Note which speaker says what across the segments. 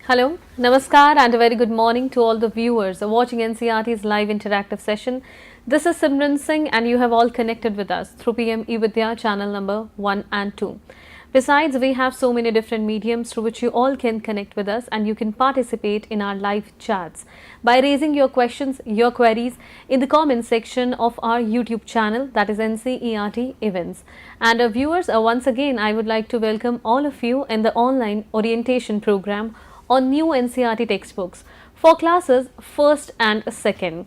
Speaker 1: Hello, Namaskar and a very good morning to all the viewers watching NCERT's live interactive session. This is Simran Singh and you have all connected with us through PM eVidya channel number 1 and 2. Besides, we have so many different mediums through which you all can connect with us and you can participate in our live chats by raising your questions, your queries in the comment section of our YouTube channel, that is NCERT Events. And viewers, once again, I would like to welcome all of you in the online orientation program on new NCERT textbooks for classes 1st and 2nd.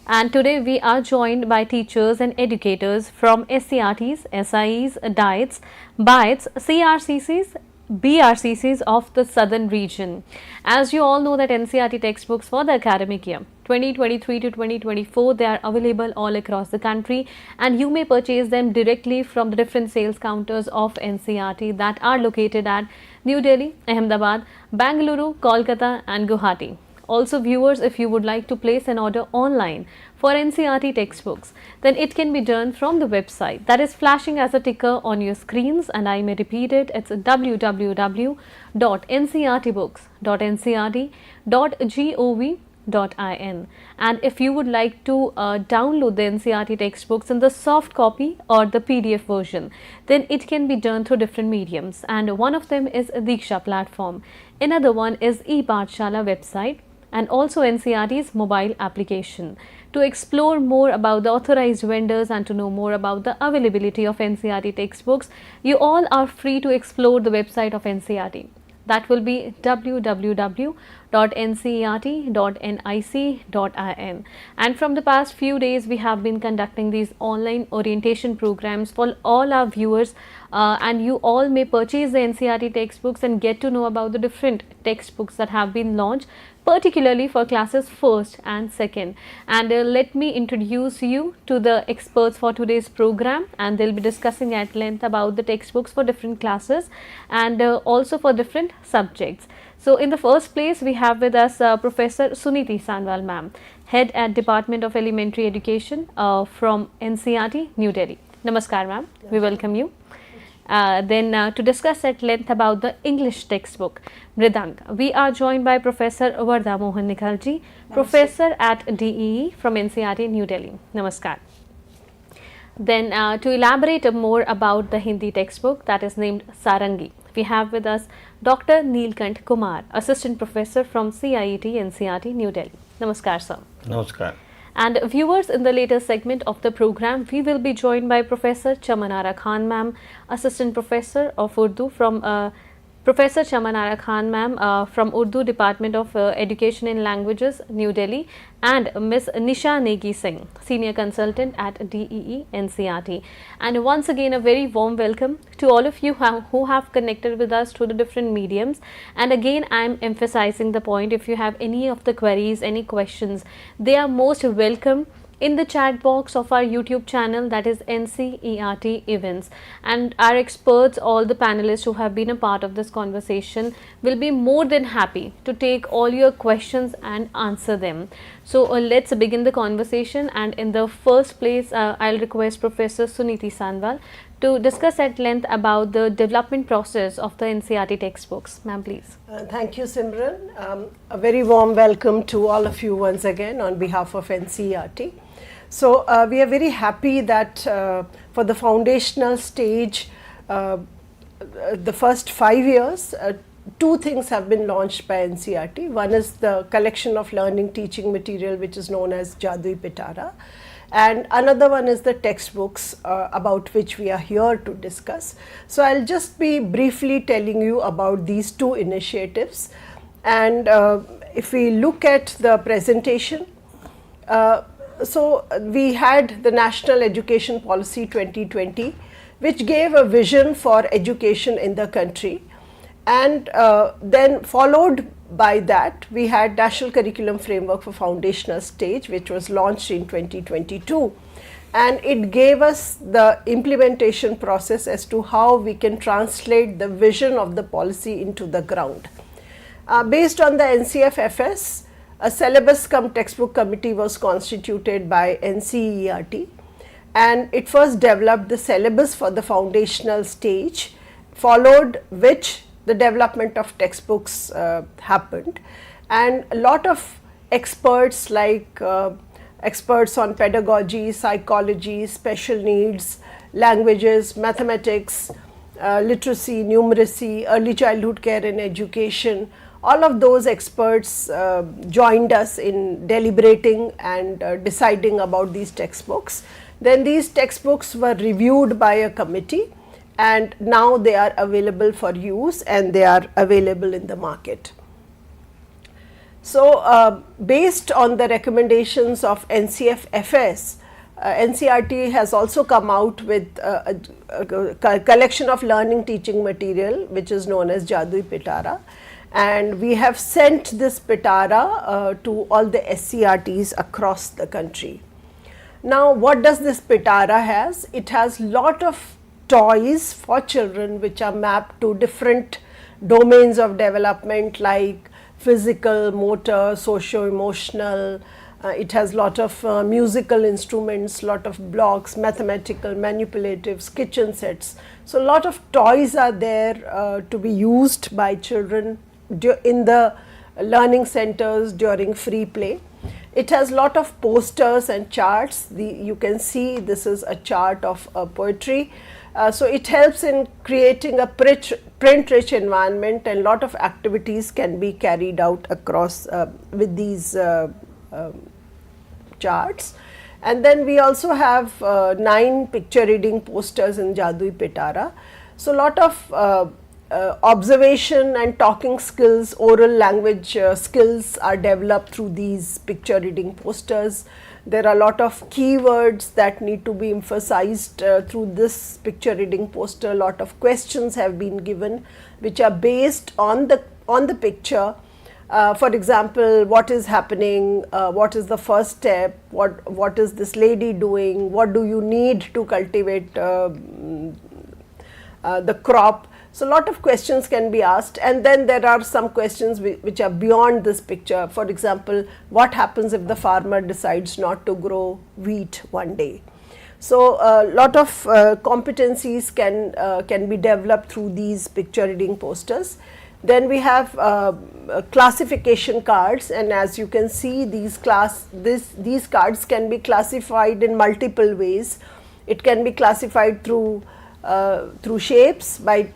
Speaker 1: And today we are joined by teachers and educators from SCRTs, SIEs, DIETs, BIETs, CRCCs, BRCCs of the southern region. As you all know that NCERT textbooks for the academic year 2023 to 2024, they are available all across the country and you may purchase them directly from the different sales counters of NCERT that are located at New Delhi, Ahmedabad, Bangalore, Kolkata and Guwahati. Also viewers, if you would like to place an order online for NCERT textbooks, then it can be done from the website that is flashing as a ticker on your screens, and I may repeat it, it's www.ncertbooks.ncert.gov.in. and if you would like to download the NCERT textbooks in the soft copy or the PDF version, then it can be done through different mediums, and one of them is Diksha platform, another one is ePathshala website, and also NCERT's mobile application. To explore more about the authorized vendors and to know more about the availability of NCERT textbooks, you all are free to explore the website of NCERT. That will be www.ncert.nic.in. And from the past few days, we have been conducting these online orientation programs for all our viewers, and you all may purchase the NCERT textbooks and get to know about the different textbooks that have been launched, particularly for classes 1st and 2nd. And let me introduce you to the experts for today's program, and they'll be discussing at length about the textbooks for different classes and also for different subjects. So in the first place, we have with us Professor Suniti Sanwal ma'am, Head at Department of Elementary Education from NCERT, New Delhi. Namaskar ma'am, we welcome you. Then to discuss at length about the English textbook, Mridang, we are joined by Professor Vardha Mohan Nikhalji, Professor at DEE from NCERT, New Delhi. Namaskar. Then to elaborate more about the Hindi textbook that is named Sarangi, we have with us Dr. Neelkant Kumar, Assistant Professor from CIET, NCERT, New Delhi. Namaskar sir.
Speaker 2: Namaskar.
Speaker 1: And viewers, in the later segment of the program, we will be joined by Professor Chamanara Khan ma'am, Assistant Professor of Urdu from Professor Chamanara Khan ma'am from Urdu Department of Education in Languages, New Delhi, and Miss Nisha Negi Singh, Senior Consultant at DEE, NCERT. And once again, a very warm welcome to all of you who have connected with us through the different mediums. And again, I am emphasizing the point, if you have any of the queries, any questions, they are most welcome in the chat box of our YouTube channel, that is NCERT Events, and our experts, all the panelists who have been a part of this conversation, will be more than happy to take all your questions and answer them. So let's begin the conversation, and in the first place I'll request Professor Suniti Sanwal to discuss at length about the development process of the NCERT textbooks. Ma'am, please.
Speaker 3: Thank you, Simran. A very warm welcome to all of you once again on behalf of NCERT. So we are very happy that for the foundational stage, the first 5 years, two things have been launched by NCERT. One is the collection of learning teaching material, which is known as Jadui Pitara, and another one is the textbooks about which we are here to discuss. So I'll just be briefly telling you about these two initiatives, and if we look at the presentation, so we had the National Education Policy 2020, which gave a vision for education in the country, and then followed by that we had National Curriculum Framework for Foundational Stage, which was launched in 2022, and it gave us the implementation process as to how we can translate the vision of the policy into the ground. Based on the NCFFS, a syllabus cum textbook committee was constituted by NCERT, and it first developed the syllabus for the foundational stage, followed which the development of textbooks happened, and a lot of experts like experts on pedagogy, psychology, special needs, languages, mathematics, literacy, numeracy, early childhood care and education, all of those experts joined us in deliberating and deciding about these textbooks. Then these textbooks were reviewed by a committee, and now they are available for use and they are available in the market. So, based on the recommendations of NCFS, NCERT has also come out with a collection of learning teaching material which is known as Jadui Pitara, and we have sent this Pitara to all the SCRTs across the country. Now, what does this Pitara has? It has lot of toys for children which are mapped to different domains of development like physical, motor, socio-emotional. It has lot of musical instruments, lot of blocks, mathematical, manipulatives, kitchen sets. So, lot of toys are there to be used by children in the learning centers during free play. It has lot of posters and charts. You can see this is a chart of poetry. So, it helps in creating a print-rich environment, and lot of activities can be carried out across with these charts. And then we also have 9 picture reading posters in Jadui Pitara. So, lot of observation and talking skills, oral language skills are developed through these picture reading posters. There are a lot of keywords that need to be emphasized through this picture reading poster. A lot of questions have been given which are based on the picture. For example, what is happening, what is the first step, what is this lady doing, what do you need to cultivate the crop. So, lot of questions can be asked, and then there are some questions which are beyond this picture. For example, what happens if the farmer decides not to grow wheat one day. So, a lot of competencies can be developed through these picture reading posters. Then we have classification cards, and as you can see, these cards can be classified in multiple ways. It can be classified through shapes by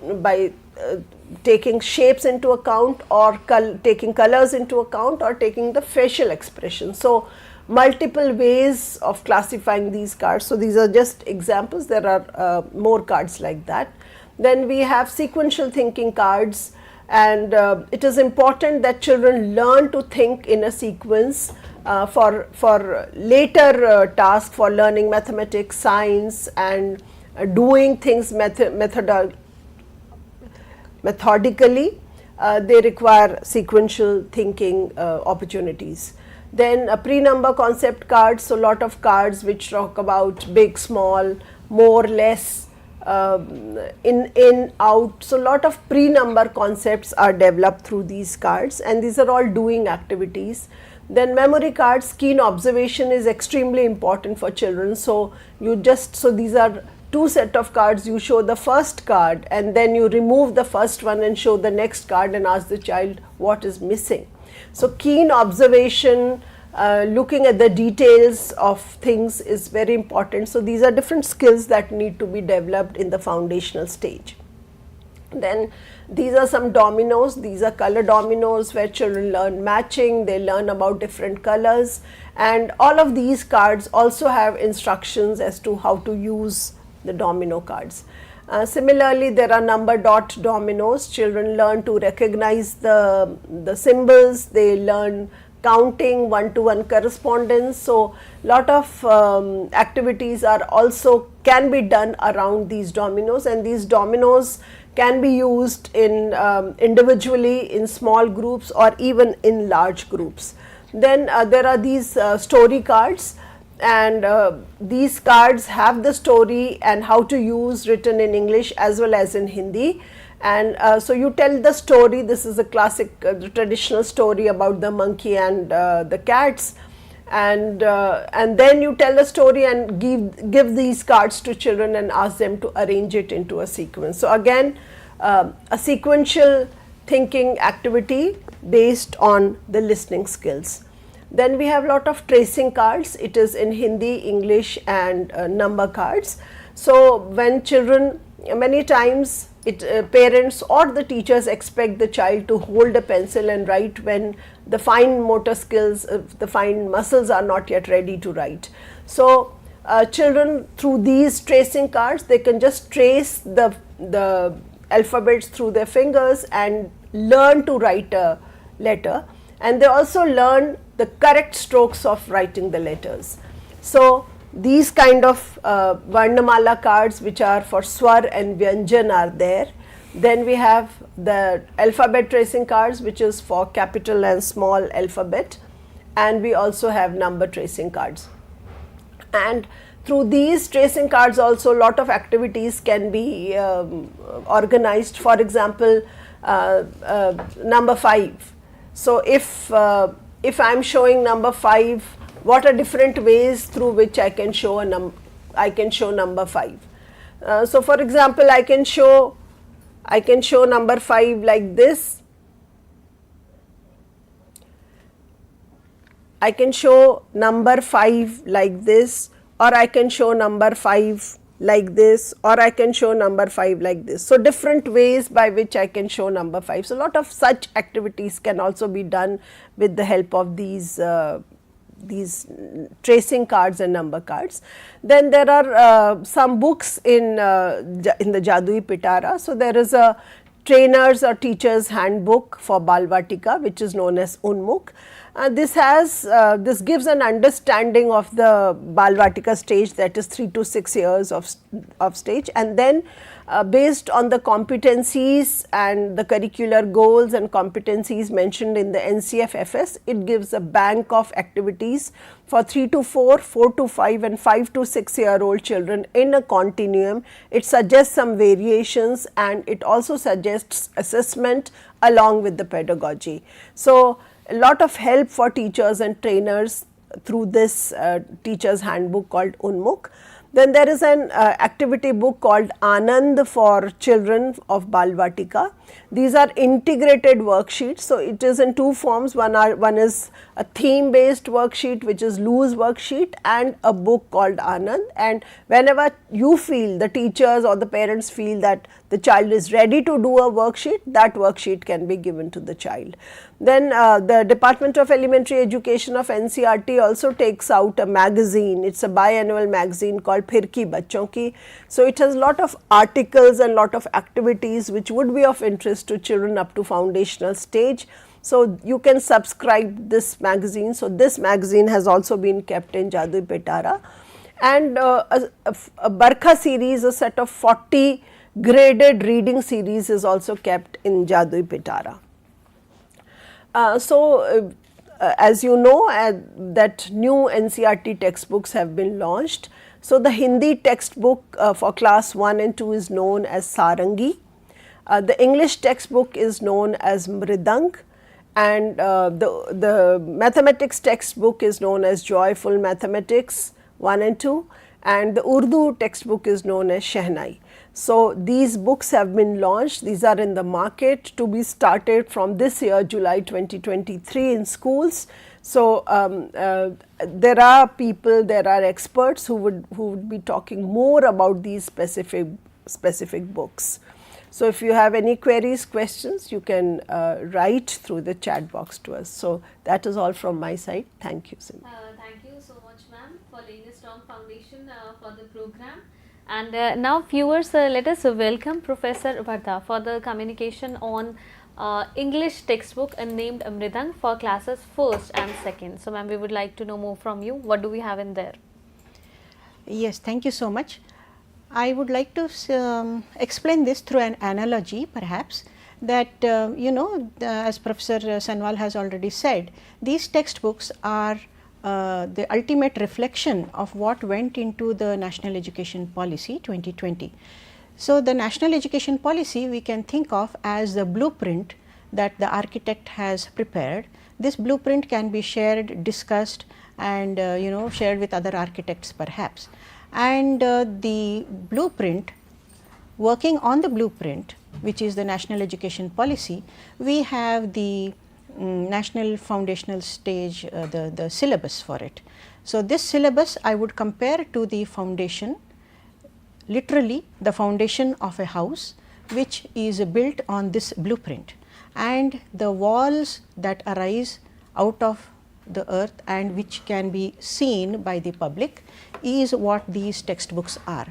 Speaker 3: taking shapes into account, or taking colors into account, or taking the facial expression. So, multiple ways of classifying these cards. So, these are just examples. There are more cards like that. Then we have sequential thinking cards, and it is important that children learn to think in a sequence for later tasks, for learning mathematics, science, and doing things methodically. They require sequential thinking opportunities. Then a pre-number concept cards, so lot of cards which talk about big, small, more, less, in, out. So, lot of pre-number concepts are developed through these cards, and these are all doing activities. Then memory cards, keen observation is extremely important for children. So, these are 2 set of cards. You show the first card and then you remove the first one and show the next card and ask the child what is missing. So, keen observation, looking at the details of things is very important. So, these are different skills that need to be developed in the foundational stage. Then these are some dominoes. These are color dominoes where children learn matching, they learn about different colors, and all of these cards also have instructions as to how to use the domino cards. Similarly, there are number dot dominoes. Children learn to recognize the symbols, they learn counting, one-to-one correspondence. So, lot of activities are also can be done around these dominoes, and these dominoes can be used in individually, in small groups, or even in large groups. Then there are these story cards, and these cards have the story and how to use written in English as well as in Hindi. And so you tell the story. This is a classic traditional story about the monkey and the cats, and then you tell the story and give these cards to children and ask them to arrange it into a sequence. So, again a sequential thinking activity based on the listening skills. Then we have a lot of tracing cards. It is in Hindi, English and number cards. So when children, many times parents or the teachers expect the child to hold a pencil and write when the fine motor skills, the fine muscles are not yet ready to write. So children, through these tracing cards, they can just trace the alphabets through their fingers and learn to write a letter, and they also learn the correct strokes of writing the letters. So these kind of Varnamala cards, which are for Swar and Vyanjan, are there. Then we have the alphabet tracing cards, which is for capital and small alphabet, and we also have number tracing cards. And through these tracing cards also a lot of activities can be organized. For example, number 5. So if I am showing number 5, what are different ways through which I can show number 5. So for example, I can show number 5 like this. I can show number 5 like this, or I can show number 5 like this, or I can show number 5 like this. So different ways by which I can show number 5. So a lot of such activities can also be done with the help of these tracing cards and number cards. Then there are some books in the Jadui Pitara. So there is a trainer's or teacher's handbook for Balvatika, which is known as Unmukh. This gives an understanding of the Balvatika stage, that is 3 to 6 years of stage, and then based on the competencies and the curricular goals and competencies mentioned in the NCFFS, it gives a bank of activities for 3 to 4, 4 to 5 and 5 to 6 year old children in a continuum. It suggests some variations and it also suggests assessment along with the pedagogy. So a lot of help for teachers and trainers through this teacher's handbook called Unmukh. Then there is an activity book called Anand for children of Balvatika. These are integrated worksheets. So it is in two forms. One is a theme based worksheet, which is loose worksheet, and a book called Anand. And whenever you feel, the teachers or the parents feel that the child is ready to do a worksheet, that worksheet can be given to the child. Then the Department of Elementary Education of NCERT also takes out a magazine. It's a biannual magazine called Phir Ki Bachon Ki. So it has a lot of articles and lot of activities which would be of interest to children up to foundational stage. So you can subscribe this magazine. So this magazine has also been kept in Jadui Pitara. And a Barkha series, a set of 40 graded reading series is also kept in Jadui Pitara. As you know, that new NCERT textbooks have been launched. So the Hindi textbook for class 1 and 2 is known as Sarangi. The English textbook is known as Mridang, and the mathematics textbook is known as Joyful Mathematics 1 and 2, and the Urdu textbook is known as Shehnai. So these books have been launched. These are in the market to be started from this year, July 2023, in schools. So there are people, there are experts who would be talking more about these specific books. So if you have any queries, questions, you can write through the chat box to us. So that is all from my side. Thank you, Cindy.
Speaker 1: Thank you so much, ma'am, for laying a strong foundation for the program. And now viewers, let us welcome Professor Vardha for the communication on English textbook named Mridang for classes 1st and 2nd. So ma'am, we would like to know more from you. What do we have in there?
Speaker 2: Yes, thank you so much. I would like to explain this through an analogy perhaps, that as Professor Sanwal has already said, these textbooks are the ultimate reflection of what went into the National Education Policy 2020. So the National Education Policy we can think of as the blueprint that the architect has prepared. This blueprint can be shared, discussed, and shared with other architects perhaps. And the blueprint, working on the blueprint, which is the national education policy, we have the national foundational stage, the syllabus for it. So, this syllabus I would compare to the foundation, literally the foundation of a house which is built on this blueprint, and the walls that arise out of the earth and which can be seen by the public is what these textbooks are.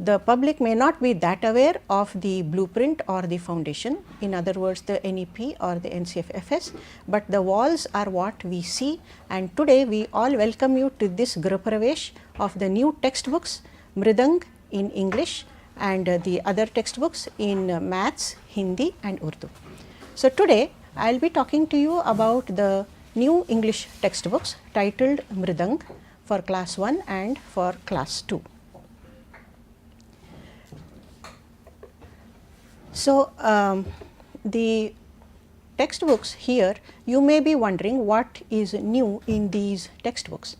Speaker 2: The public may not be that aware of the blueprint or the foundation, in other words the NEP or the NCFFS, but the walls are what we see, and today we all welcome you to this Griha Pravesh of the new textbooks, Mridang in English and the other textbooks in maths, Hindi and Urdu. So, today I will be talking to you about the new English textbooks titled Mridang for class 1 and for class 2. So, the textbooks here, you may be wondering what is new in these textbooks.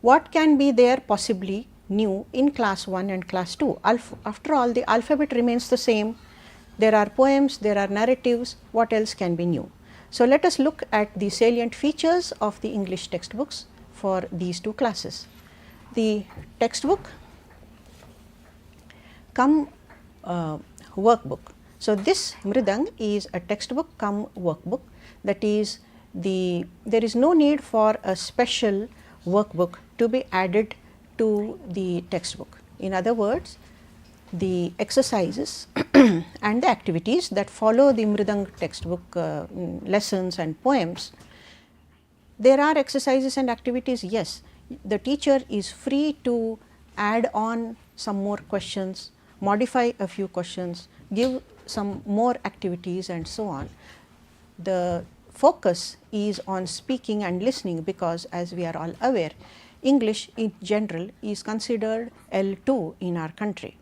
Speaker 2: What can be there possibly new in class 1 and class 2? After all, the alphabet remains the same. There are poems, there are narratives, what else can be new? So, let us look at the salient features of the English textbooks for these two classes. The textbook come workbook. So, this Mridang is a textbook come workbook, that is there is no need for a special workbook to be added to the textbook. In other words, the exercises and the activities that follow the Mridang textbook lessons and poems, there are exercises and activities, yes. The teacher is free to add on some more questions, modify a few questions, give some more activities and so on. The focus is on speaking and listening, because as we are all aware, English in general is considered L2 in our country.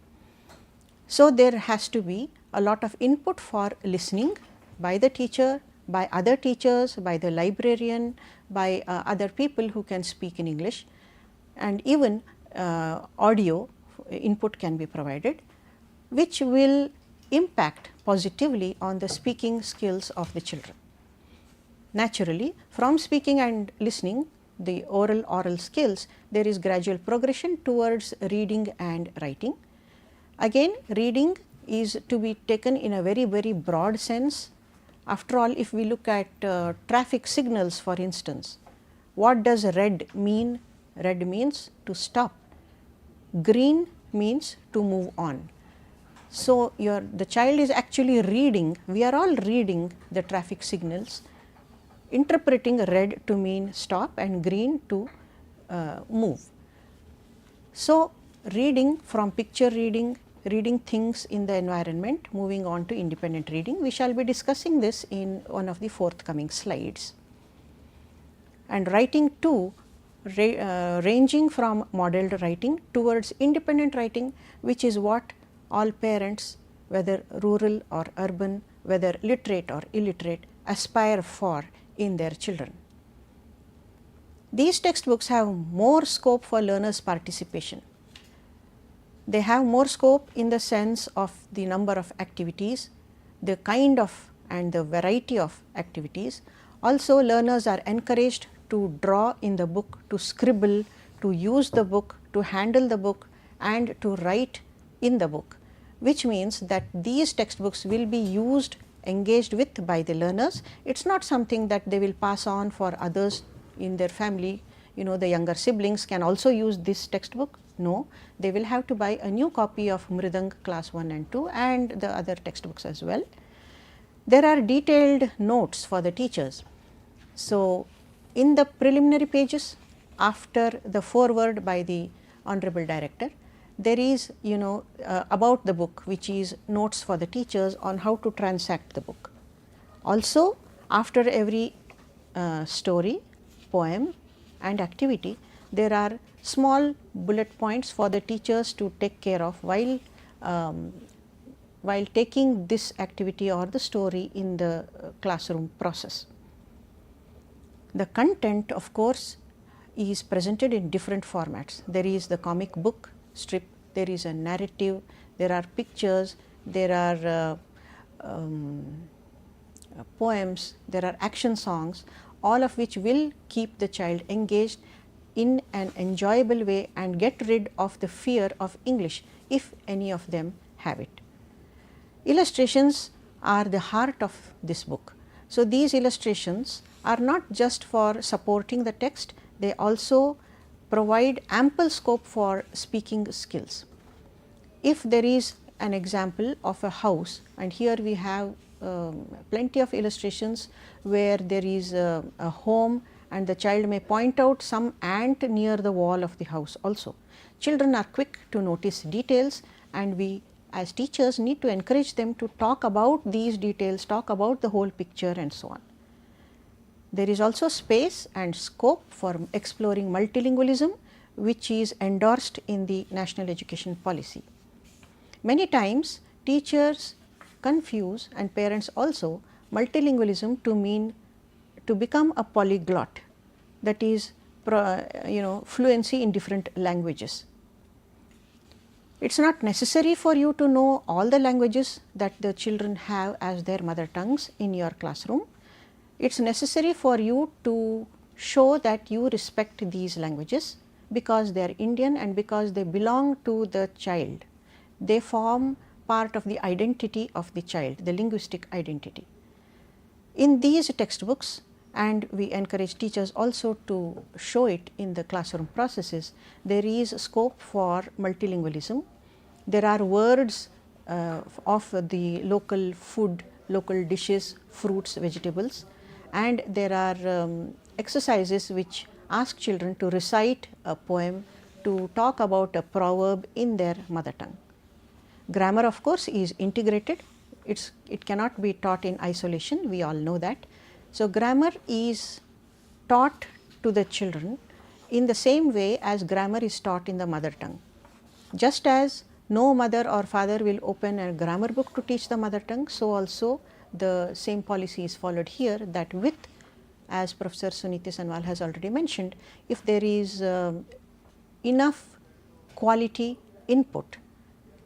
Speaker 2: So, there has to be a lot of input for listening by the teacher, by other teachers, by the librarian, by other people who can speak in English, and even audio input can be provided, which will impact positively on the speaking skills of the children. Naturally, from speaking and listening, the oral skills, there is gradual progression towards reading and writing. Again, reading is to be taken in a very broad sense. After all, if we look at traffic signals, for instance, what does red mean? Red means to stop, green means to move on. So, the child is actually reading, we are all reading the traffic signals, interpreting red to mean stop and green to move. So, reading from picture reading, reading things in the environment, moving on to independent reading. We shall be discussing this in one of the forthcoming slides. And writing too, ranging from modeled writing towards independent writing, which is what all parents, whether rural or urban, whether literate or illiterate, aspire for in their children. These textbooks have more scope for learners' participation. They have more scope in the sense of the number of activities, the kind of and the variety of activities. Also, learners are encouraged to draw in the book, to scribble, to use the book, to handle the book and to write in the book, which means that these textbooks will be used, engaged with by the learners. It is not something that they will pass on for others in their family. You know, the younger siblings can also use this textbook. No, they will have to buy a new copy of Mridang class 1 and 2 and the other textbooks as well. There are detailed notes for the teachers. So, in the preliminary pages, after the foreword by the Honorable Director, there is about the book, which is notes for the teachers on how to transact the book. Also, after every story, poem and activity, there are small bullet points for the teachers to take care of while taking this activity or the story in the classroom process. The content, of course, is presented in different formats. There is the comic book strip, there is a narrative, there are pictures, there are poems, there are action songs, all of which will keep the child engaged in an enjoyable way and get rid of the fear of English if any of them have it. Illustrations are the heart of this book. So, these illustrations are not just for supporting the text, they also provide ample scope for speaking skills. If there is an example of a house, and here we have plenty of illustrations where there is a home and the child may point out some ant near the wall of the house also. Children are quick to notice details, and we as teachers need to encourage them to talk about these details, talk about the whole picture and so on. There is also space and scope for exploring multilingualism, which is endorsed in the National Education Policy. Many times teachers confuse, and parents also, multilingualism to mean to become a polyglot, that is fluency in different languages. It is not necessary for you to know all the languages that the children have as their mother tongues in your classroom. It is necessary for you to show that you respect these languages because they are Indian and because they belong to the child. They form part of the identity of the child, the linguistic identity. In these textbooks, and we encourage teachers also to show it in the classroom processes, there is scope for multilingualism. There are words of the local food, local dishes, fruits, vegetables, and there are exercises which ask children to recite a poem, to talk about a proverb in their mother tongue. Grammar, of course, is integrated. It cannot be taught in isolation, we all know that. So, grammar is taught to the children in the same way as grammar is taught in the mother tongue. Just as no mother or father will open a grammar book to teach the mother tongue, so also the same policy is followed here, that with, as Professor Suniti Sanwal has already mentioned, if there is enough quality input,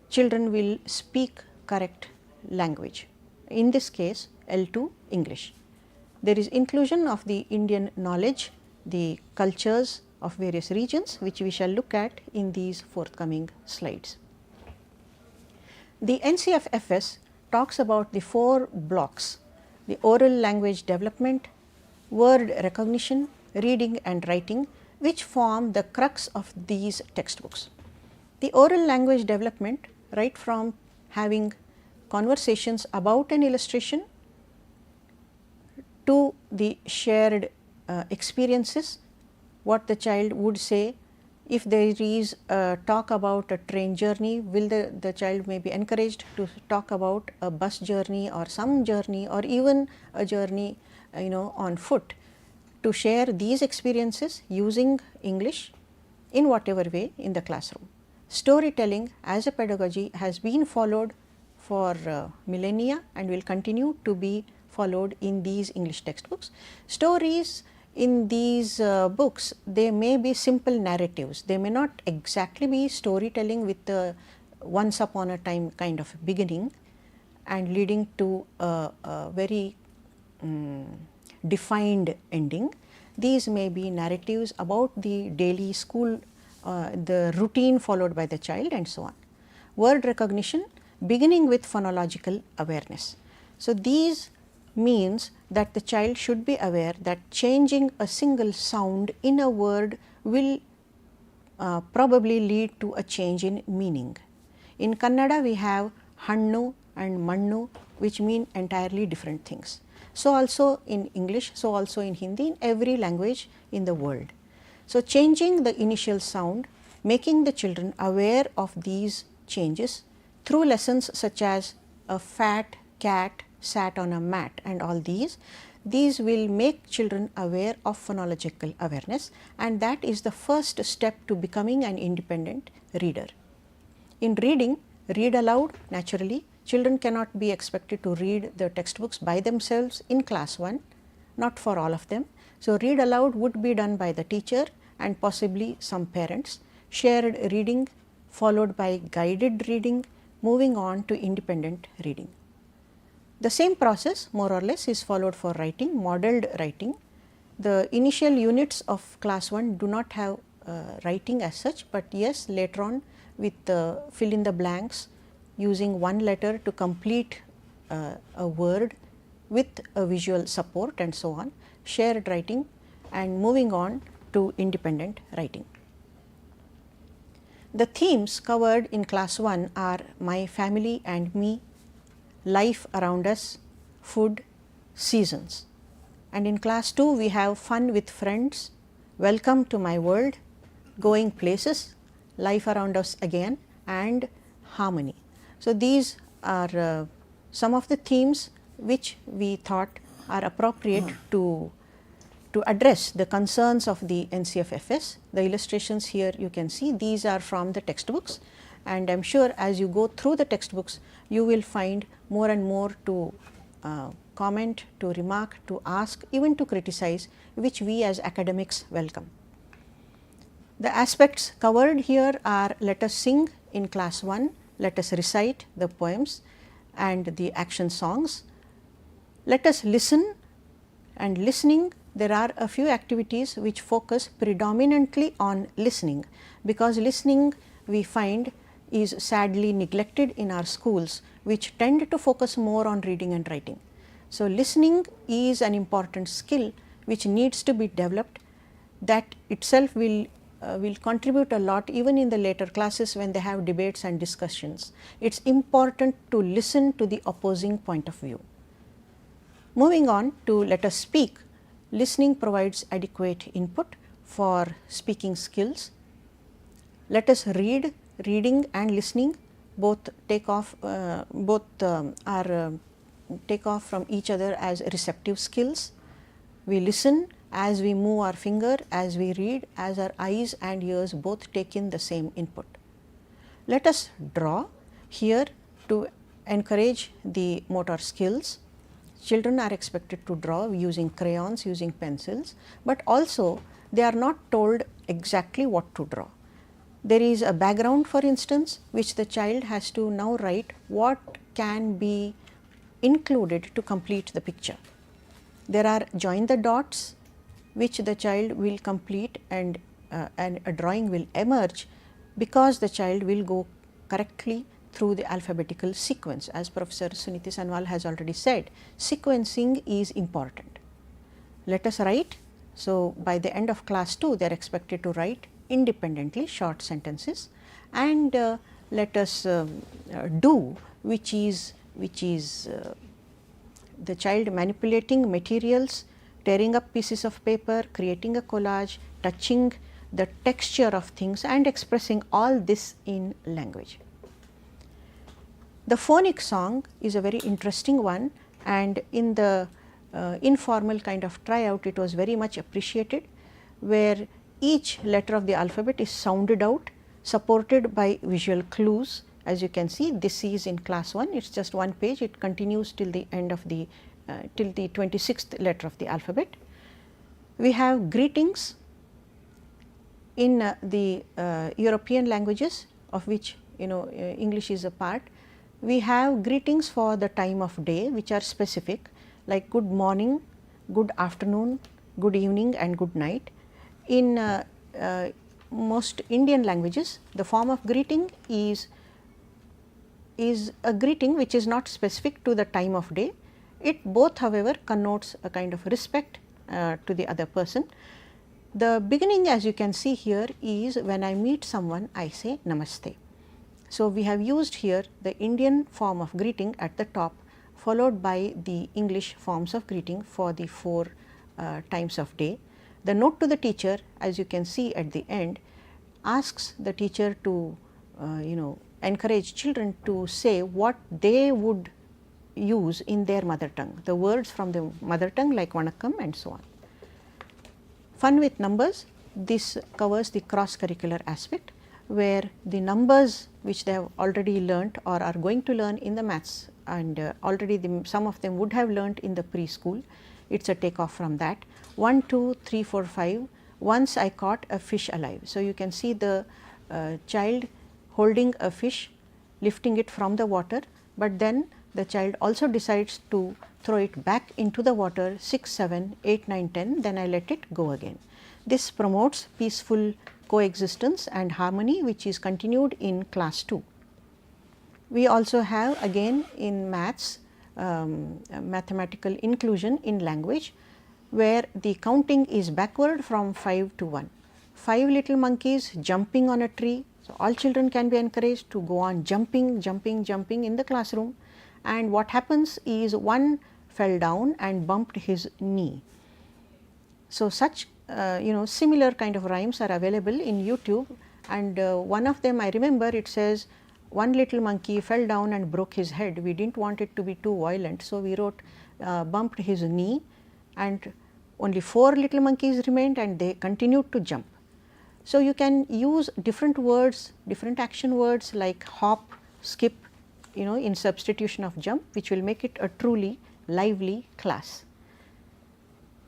Speaker 2: children will speak correct language, in this case L2 English. There is inclusion of the Indian knowledge, the cultures of various regions, which we shall look at in these forthcoming slides. The NCFFS talks about the 4 blocks: the oral language development, word recognition, reading and writing, which form the crux of these textbooks. The oral language development, right from having conversations about an illustration to the shared experiences, what the child would say. If there is a talk about a train journey, will the child may be encouraged to talk about a bus journey or some journey or even a journey on foot, to share these experiences using English in whatever way in the classroom. Storytelling as a pedagogy has been followed for millennia and will continue to be followed in these English textbooks. Stories in these books, they may be simple narratives, they may not exactly be storytelling with the once upon a time kind of beginning and leading to a very defined ending. These may be narratives about the daily school, the routine followed by the child and so on. Word recognition beginning with phonological awareness. So, these means that the child should be aware that changing a single sound in a word will probably lead to a change in meaning. In Kannada we have hannu and mannu, which mean entirely different things. So, also in English, so also in Hindi, in every language in the world. So, changing the initial sound, making the children aware of these changes through lessons such as a fat cat sat on a mat and all these will make children aware of phonological awareness, and that is the first step to becoming an independent reader. In reading, read aloud. Naturally, children cannot be expected to read the textbooks by themselves in class 1, not for all of them. So, read aloud would be done by the teacher and possibly some parents. Shared reading followed by guided reading moving on to independent reading. The same process more or less is followed for writing, modeled writing. The initial units of class 1 do not have writing as such, but yes, later on with fill in the blanks using one letter to complete a word with a visual support and so on, shared writing, and moving on to independent writing. The themes covered in class 1 are my family and me, life around us, food, seasons. And in class 2 we have fun with friends, welcome to my world, going places, life around us again, and harmony. So, these are some of the themes which we thought are appropriate to address the concerns of the NCFFS. The illustrations here you can see, these are from the textbooks, and I am sure as you go through the textbooks you will find more and more to comment, to remark, to ask, even to criticize, which we as academics welcome. The aspects covered here are: let us sing in class 1, let us recite the poems and the action songs, let us listen, and listening, there are a few activities which focus predominantly on listening, because listening we find is sadly neglected in our schools, which tend to focus more on reading and writing. So, listening is an important skill which needs to be developed. That itself will contribute a lot even in the later classes when they have debates and discussions. It is important to listen to the opposing point of view. Moving on to let us speak, listening provides adequate input for speaking skills. Let us read, reading and listening both take off take off from each other as receptive skills. We listen as we move our finger, as we read, as our eyes and ears both take in the same input. Let us draw here to encourage the motor skills. Children are expected to draw using crayons, using pencils, but also they are not told exactly what to draw. There is a background, for instance, which the child has to now write what can be included to complete the picture. There are join the dots which the child will complete, and a drawing will emerge because the child will go correctly through the alphabetical sequence. As Professor Suniti Sanwal has already said, sequencing is important. Let us write. So, by the end of class 2 they are expected to write independently short sentences, and let us do, which is the child manipulating materials, tearing up pieces of paper, creating a collage, touching the texture of things and expressing all this in language. The phonic song is a very interesting one, and in the informal kind of tryout it was very much appreciated, where each letter of the alphabet is sounded out, supported by visual clues. As you can see, this is in class 1, it is just one page, it continues till the end of the till the 26th letter of the alphabet. We have greetings in the European languages, of which English is a part. We have greetings for the time of day which are specific, like good morning, good afternoon, good evening and good night. In most Indian languages, the form of greeting is a greeting which is not specific to the time of day. It both, however, connotes a kind of respect to the other person. The beginning, as you can see here, is when I meet someone I say namaste. So, we have used here the Indian form of greeting at the top, followed by the English forms of greeting for the 4 times of day. The note to the teacher, as you can see at the end, asks the teacher to encourage children to say what they would use in their mother tongue, the words from the mother tongue like vanakkam and so on. Fun with numbers, this covers the cross curricular aspect, where the numbers which they have already learnt or are going to learn in the maths, and already some of them would have learnt in the preschool. It is a takeoff from that. 1, 2, 3, 4, 5, once I caught a fish alive. So, you can see the child holding a fish lifting it from the water, but then the child also decides to throw it back into the water 6, 7, 8, 9, 10, then I let it go again. This promotes peaceful coexistence and harmony, which is continued in class 2. We also have again in maths mathematical inclusion in language, where the counting is backward from 5 to 1. 5 little monkeys jumping on a tree. So, all children can be encouraged to go on jumping in the classroom, and what happens is one fell down and bumped his knee. So, such similar kind of rhymes are available in YouTube, and one of them I remember, it says, one little monkey fell down and broke his head. We didn't want it to be too violent, so we wrote bumped his knee, and only 4 little monkeys remained and they continued to jump. So, you can use different words, different action words like hop, skip, in substitution of jump, which will make it a truly lively class.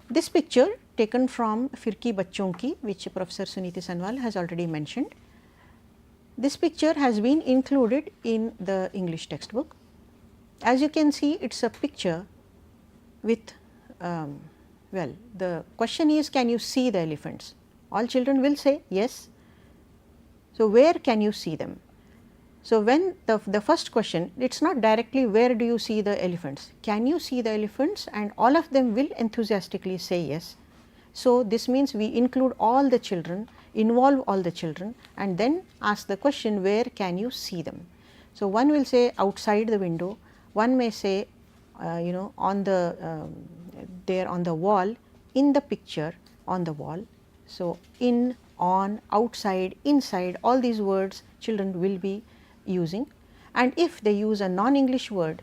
Speaker 2: This picture taken from Firki Bachon Ki, which Professor Suniti Sanwal has already mentioned. This picture has been included in the English textbook. As you can see, it is a picture with the question is, can you see the elephants? All children will say yes. So, where can you see them? So, when the first question, it is not directly where do you see the elephants, can you see the elephants, and all of them will enthusiastically say yes. So, this means we include all the children, involve all the children, and then ask the question, where can you see them. So, one will say outside the window, one may say on the there on the wall, in the picture, on the wall. So, in, on, outside, inside, all these words children will be using, and if they use a non-English word,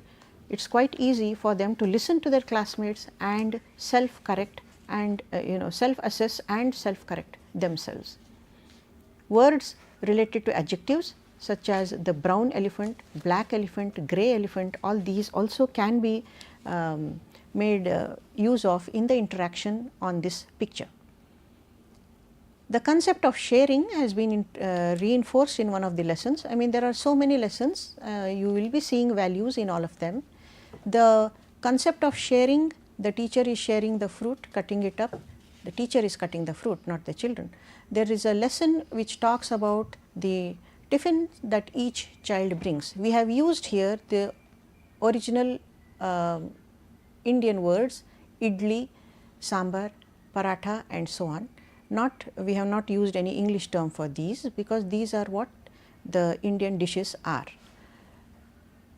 Speaker 2: it is quite easy for them to listen to their classmates and self-correct and self-assess and self-correct themselves. Words related to adjectives such as the brown elephant, black elephant, grey elephant, all these also can be made use of in the interaction on this picture. The concept of sharing has been reinforced in one of the lessons. I mean, there are so many lessons, you will be seeing values in all of them. The concept of sharing, the teacher is sharing the fruit, cutting it up, the teacher is cutting the fruit, not the children. There is a lesson which talks about the tiffin that each child brings. We have used here the original Indian words idli, sambar, paratha and so on. We have not used any English term for these, because these are what the Indian dishes are.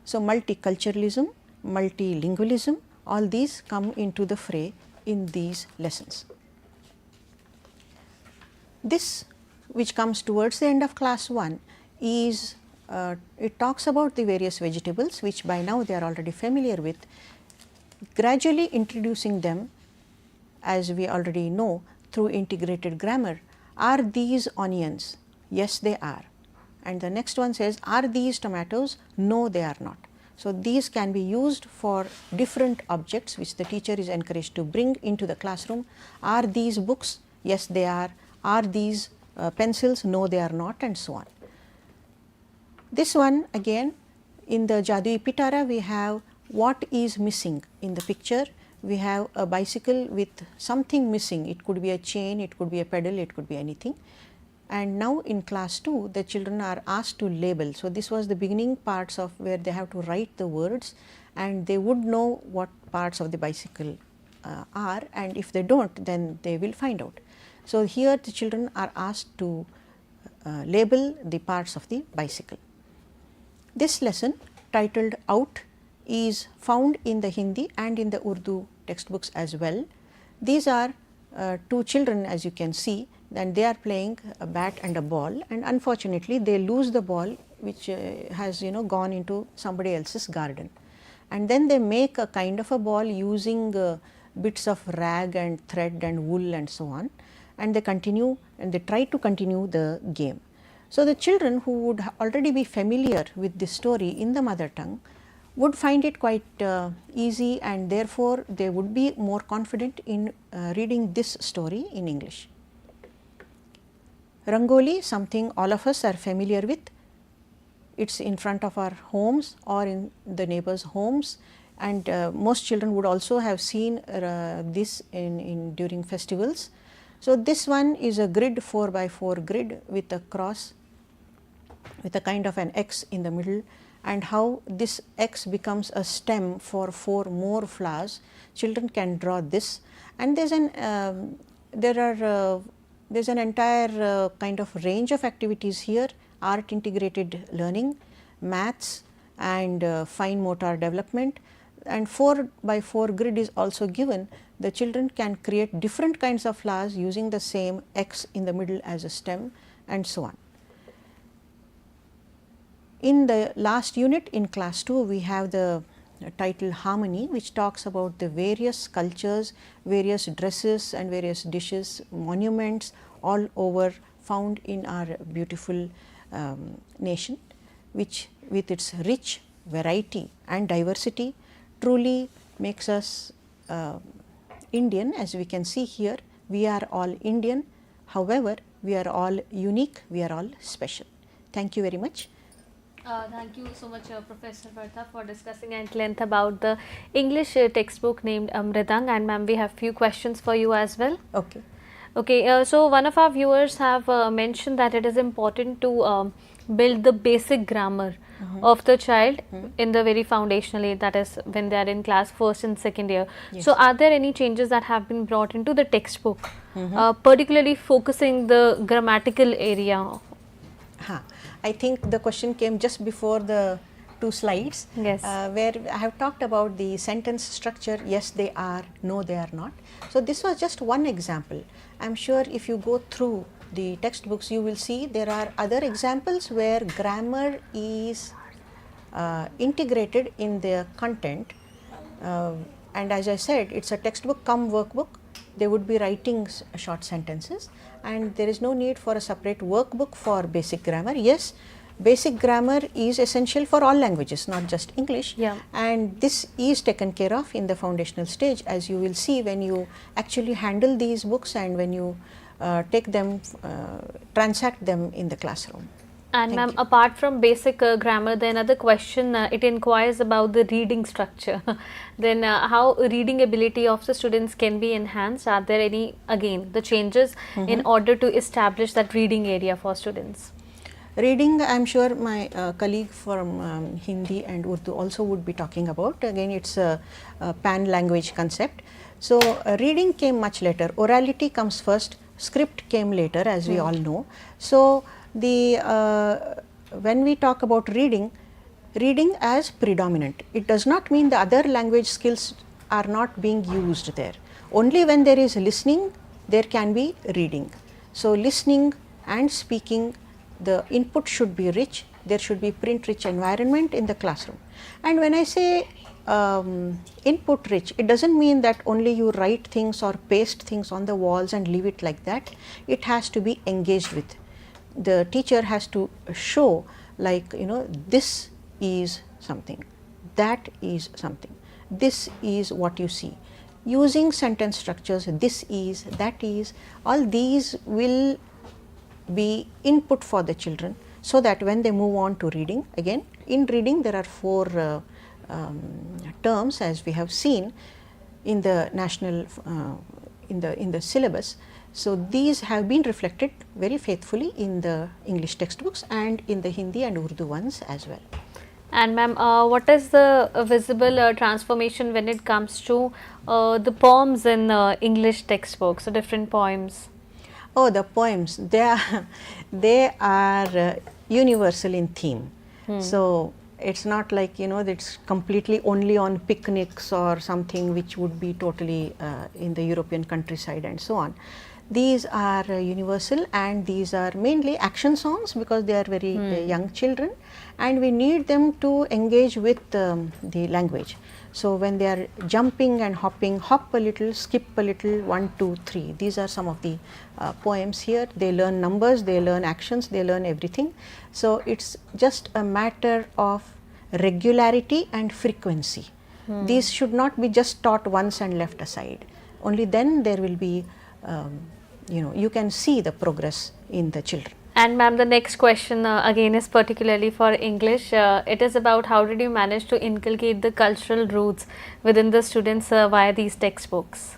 Speaker 2: So, multiculturalism, multilingualism, all these come into the fray in these lessons. This, which comes towards the end of class 1, is it talks about the various vegetables, which by now they are already familiar with, gradually introducing them, as we already know through integrated grammar. Are these onions? Yes, they are. And the next one says, are these tomatoes? No, they are not. So, these can be used for different objects which the teacher is encouraged to bring into the classroom. Are these books? Yes, they are. Are these pencils? No, they are not, and so on. This one again, in the Jadui Pitara, we have what is missing in the picture. We have a bicycle with something missing. It could be a chain, it could be a pedal, it could be anything. And now in class 2, the children are asked to label. So, this was the beginning parts of where they have to write the words, and they would know what parts of the bicycle are, and if they do not, then they will find out. So, here the children are asked to label the parts of the bicycle. This lesson titled Out is found in the Hindi and in the Urdu textbooks as well. These are 2 children, as you can see, and they are playing a bat and a ball, and unfortunately they lose the ball, which has gone into somebody else's garden, and then they make a kind of a ball using bits of rag and thread and wool and so on, and they continue and they try to continue the game. So, the children who would already be familiar with this story in the mother tongue would find it quite easy, and therefore, they would be more confident in reading this story in English. Rangoli, something all of us are familiar with. it's in front of our homes or in the neighbors' homes, and most children would also have seen this during festivals. So, this one is a grid 4 by 4 grid with a cross with a kind of an X in the middle, and how this X becomes a stem for 4 more flowers. Children can draw this, and there's an entire kind of range of activities here: art integrated learning, maths, and fine motor development. And 4 by 4 grid is also given. The children can create different kinds of flowers using the same X in the middle as a stem, and so on. In the last unit in class 2, we have the title Harmony, which talks about the various cultures, various dresses and various dishes, monuments all over found in our beautiful nation, which with its rich variety and diversity truly makes us Indian. As we can see here, we are all Indian, however, we are all unique, we are all special. Thank you very much.
Speaker 1: Thank you so much, Professor Vartha, for discussing at length about the English textbook named Mridang. And ma'am, we have few questions for you as well.
Speaker 2: Okay.
Speaker 1: Okay, so one of our viewers have mentioned that it is important to build the basic grammar of the child in the very foundational age, that is when they are in class 1st and 2nd year.
Speaker 2: Yes.
Speaker 1: So are there any changes that have been brought into the textbook, particularly focusing the grammatical area?
Speaker 2: I think the question came just before the 2 slides,
Speaker 1: Yes.
Speaker 2: Where I have talked about the sentence structure. Yes, they are, no, they are not. So, this was just one example. I am sure if you go through the textbooks, you will see there are other examples where grammar is integrated in the content, and as I said, it is a textbook cum workbook. They would be writing short sentences, and there is no need for a separate workbook for basic grammar. Yes, basic grammar is essential for all languages, not just English, and this is taken care of in the foundational stage, as you will see when you actually handle these books and when you take them, transact them in the classroom.
Speaker 1: And ma'am, apart from basic grammar, the another question, it inquires about the reading structure. Then how reading ability of the students can be enhanced? Are there any, again, the changes in order to establish that reading area for students?
Speaker 2: Reading, I am sure my colleague from Hindi and Urdu also would be talking about. Again, it is a pan language concept. So, reading came much later. Orality comes first, script came later, as we all know. So, when we talk about reading as predominant, it does not mean the other language skills are not being used there. Only when there is listening, there can be reading. So, listening and speaking, the input should be rich, there should be print rich environment in the classroom. And when I say input rich, it does not mean that only you write things or paste things on the walls and leave it like that. It has to be engaged with. The teacher has to show, like, this is something, that is something, this is what you see. Using sentence structures, this is, that is, all these will be input for the children, so that when they move on to reading, again in reading there are 4 terms, as we have seen in the national in the syllabus. So, these have been reflected very faithfully in the English textbooks and in the Hindi and Urdu ones as well.
Speaker 1: And ma'am, what is the visible transformation when it comes to the poems in English textbooks, the different poems?
Speaker 2: Oh, the poems, they are universal in theme. So, it is not like, that it is completely only on picnics or something which would be totally in the European countryside and so on. These are universal, and these are mainly action songs because they are very young children, and we need them to engage with the language. So, when they are jumping and hopping, hop a little, skip a little, 1, 2, 3. These are some of the poems here. They learn numbers, they learn actions, they learn everything. So, it is just a matter of regularity and frequency. These should not be just taught once and left aside. Only then there will be, you can see the progress in the children.
Speaker 1: And ma'am, the next question again is particularly for English. It is about how did you manage to inculcate the cultural roots within the students via these textbooks?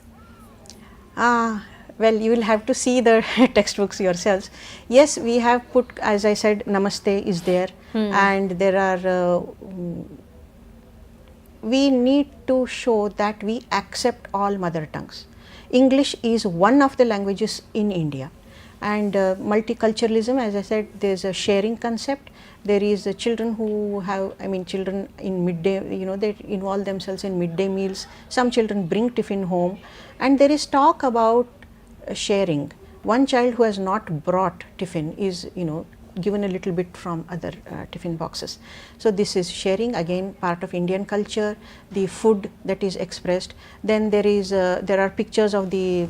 Speaker 2: Well, you will have to see the textbooks yourselves. Yes, we have put, as I said, Namaste is there, and there are, we need to show that we accept all mother tongues. English is one of the languages in India, and multiculturalism, as I said, there is a sharing concept. There is children who have, I mean, children in midday, you know, they involve themselves in midday meals. Some children bring tiffin home, and there is talk about sharing. One child who has not brought tiffin is, you know, given a little bit from other tiffin boxes. So this is sharing, again part of Indian culture, the food that is expressed. Then there is there are pictures of the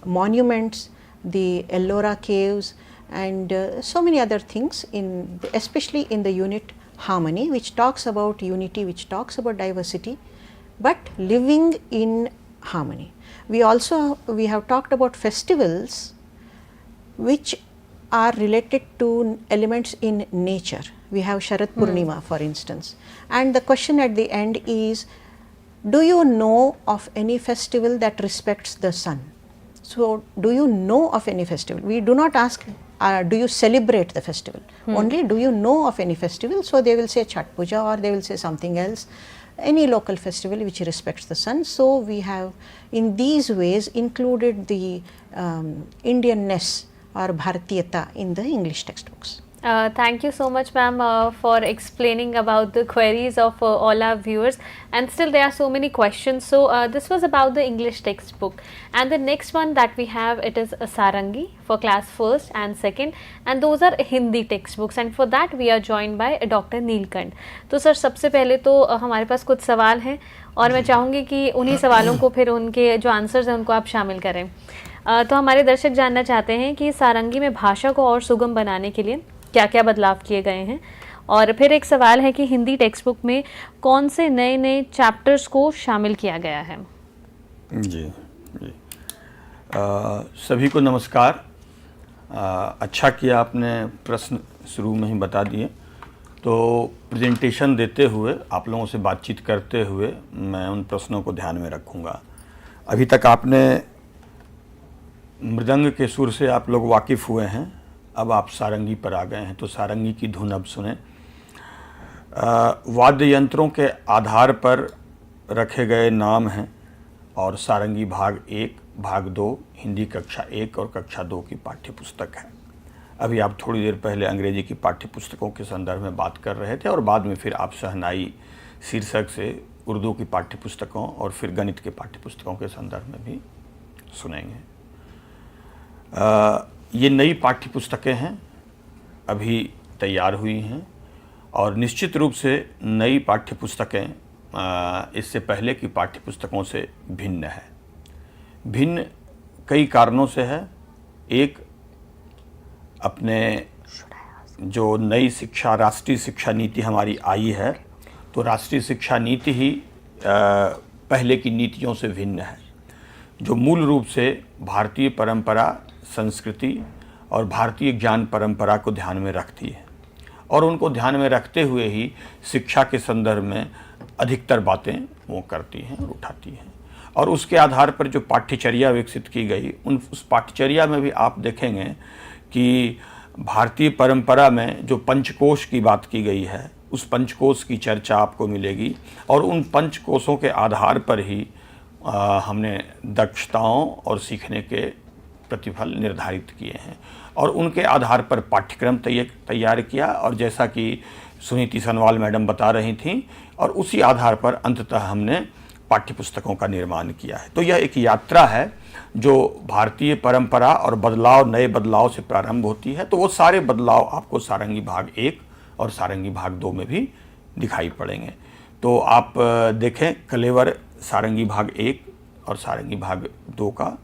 Speaker 2: monuments, the Ellora caves, and so many other things, in especially in the unit harmony, which talks about unity, which talks about diversity, but living in harmony. We have talked about festivals which are related to elements in nature. We have Sharat Purnima, for instance, and the question at the end is, do you know of any festival that respects the sun? So, do you know of any festival? We do not ask, do you celebrate the festival? Only, do you know of any festival? So, they will say Chhat Puja, or they will say something else, any local festival which respects the sun. So, we have in these ways included the Indianness or Bharatiyata in the English textbooks.
Speaker 1: Thank you so much, ma'am, for explaining about the queries of all our viewers, and still there are so many questions. So this was about the English textbook, and the next one that we have, it is Sarangi for class 1st and 2nd, and those are Hindi textbooks, and for that we are joined by Dr. Neelkanth. तो sir, सबसे पहले तो हमारे पास कुछ सवाल हैं, और मैं चाहूँगी कि उन्हीं सवालों को फिर उनके जो आंसर्स हैं उनको आप शामिल करें. तो हमारे दर्शक जानना चाहते हैं कि सारंगी में भाषा को और सुगम बनाने के लिए क्या क्या बदलाव किए गए हैं, और फिर एक सवाल है कि हिंदी टेक्स्ट बुक में कौन से नए नए चैप्टर्स को शामिल किया गया है.
Speaker 4: जी जी सभी को नमस्कार. अच्छा किया आपने प्रश्न शुरू में ही बता दिए. तो प्रेजेंटेशन देते हुए, आप लोगों से बातचीत करते हुए मैं उन प्रश्नों को ध्यान में रखूँगा. अभी तक आपने मृदंग के सुर से आप लोग वाकिफ़ हुए हैं, अब आप सारंगी पर आ गए हैं. तो सारंगी की धुन अब सुने. वाद्य यंत्रों के आधार पर रखे गए नाम हैं, और सारंगी भाग 1, भाग 2 हिंदी कक्षा 1 और कक्षा 2 की पाठ्य पुस्तक है. अभी आप थोड़ी देर पहले अंग्रेजी की पाठ्य पुस्तकों के संदर्भ में बात कर रहे थे, और बाद में फिर आप शहनाई शीर्षक से उर्दू की पाठ्य पुस्तकों और फिर गणित के पाठ्य पुस्तकों के संदर्भ में भी सुनेंगे. ये नई पाठ्य पुस्तकें हैं, अभी तैयार हुई हैं, और निश्चित रूप से नई पाठ्य पुस्तकें इससे पहले की पाठ्य पुस्तकों से भिन्न है. भिन्न कई कारणों से है. एक, अपने जो नई शिक्षा, राष्ट्रीय शिक्षा नीति हमारी आई है, तो राष्ट्रीय शिक्षा नीति ही पहले की नीतियों से भिन्न है, जो मूल रूप से भारतीय परंपरा, संस्कृति और भारतीय ज्ञान परंपरा को ध्यान में रखती है, और उनको ध्यान में रखते हुए ही शिक्षा के संदर्भ में अधिकतर बातें वो करती हैं और उठाती हैं. और उसके आधार पर जो पाठ्यचर्या विकसित की गई, उस पाठ्यचर्या में भी आप देखेंगे कि भारतीय परंपरा में जो पंचकोश की बात की गई है, उस पंचकोश की चर्चा आपको मिलेगी, और उन पंचकोशों के आधार पर ही हमने दक्षताओं और सीखने के प्रतिफल निर्धारित किए हैं, और उनके आधार पर पाठ्यक्रम तैयार किया, और जैसा कि सुनीति सनवाल मैडम बता रही थीं, और उसी आधार पर अंततः हमने पाठ्यपुस्तकों का निर्माण किया है. तो यह एक यात्रा है जो भारतीय परंपरा और बदलाव, नए बदलाव से प्रारंभ होती है. तो वो सारे बदलाव आपको सारंगी भाग 1 और सारंगी भाग 2 में भी दिखाई पड़ेंगे. तो आप देखें, कलेवर सारंगी भाग 1 और सारंगी भाग 2 का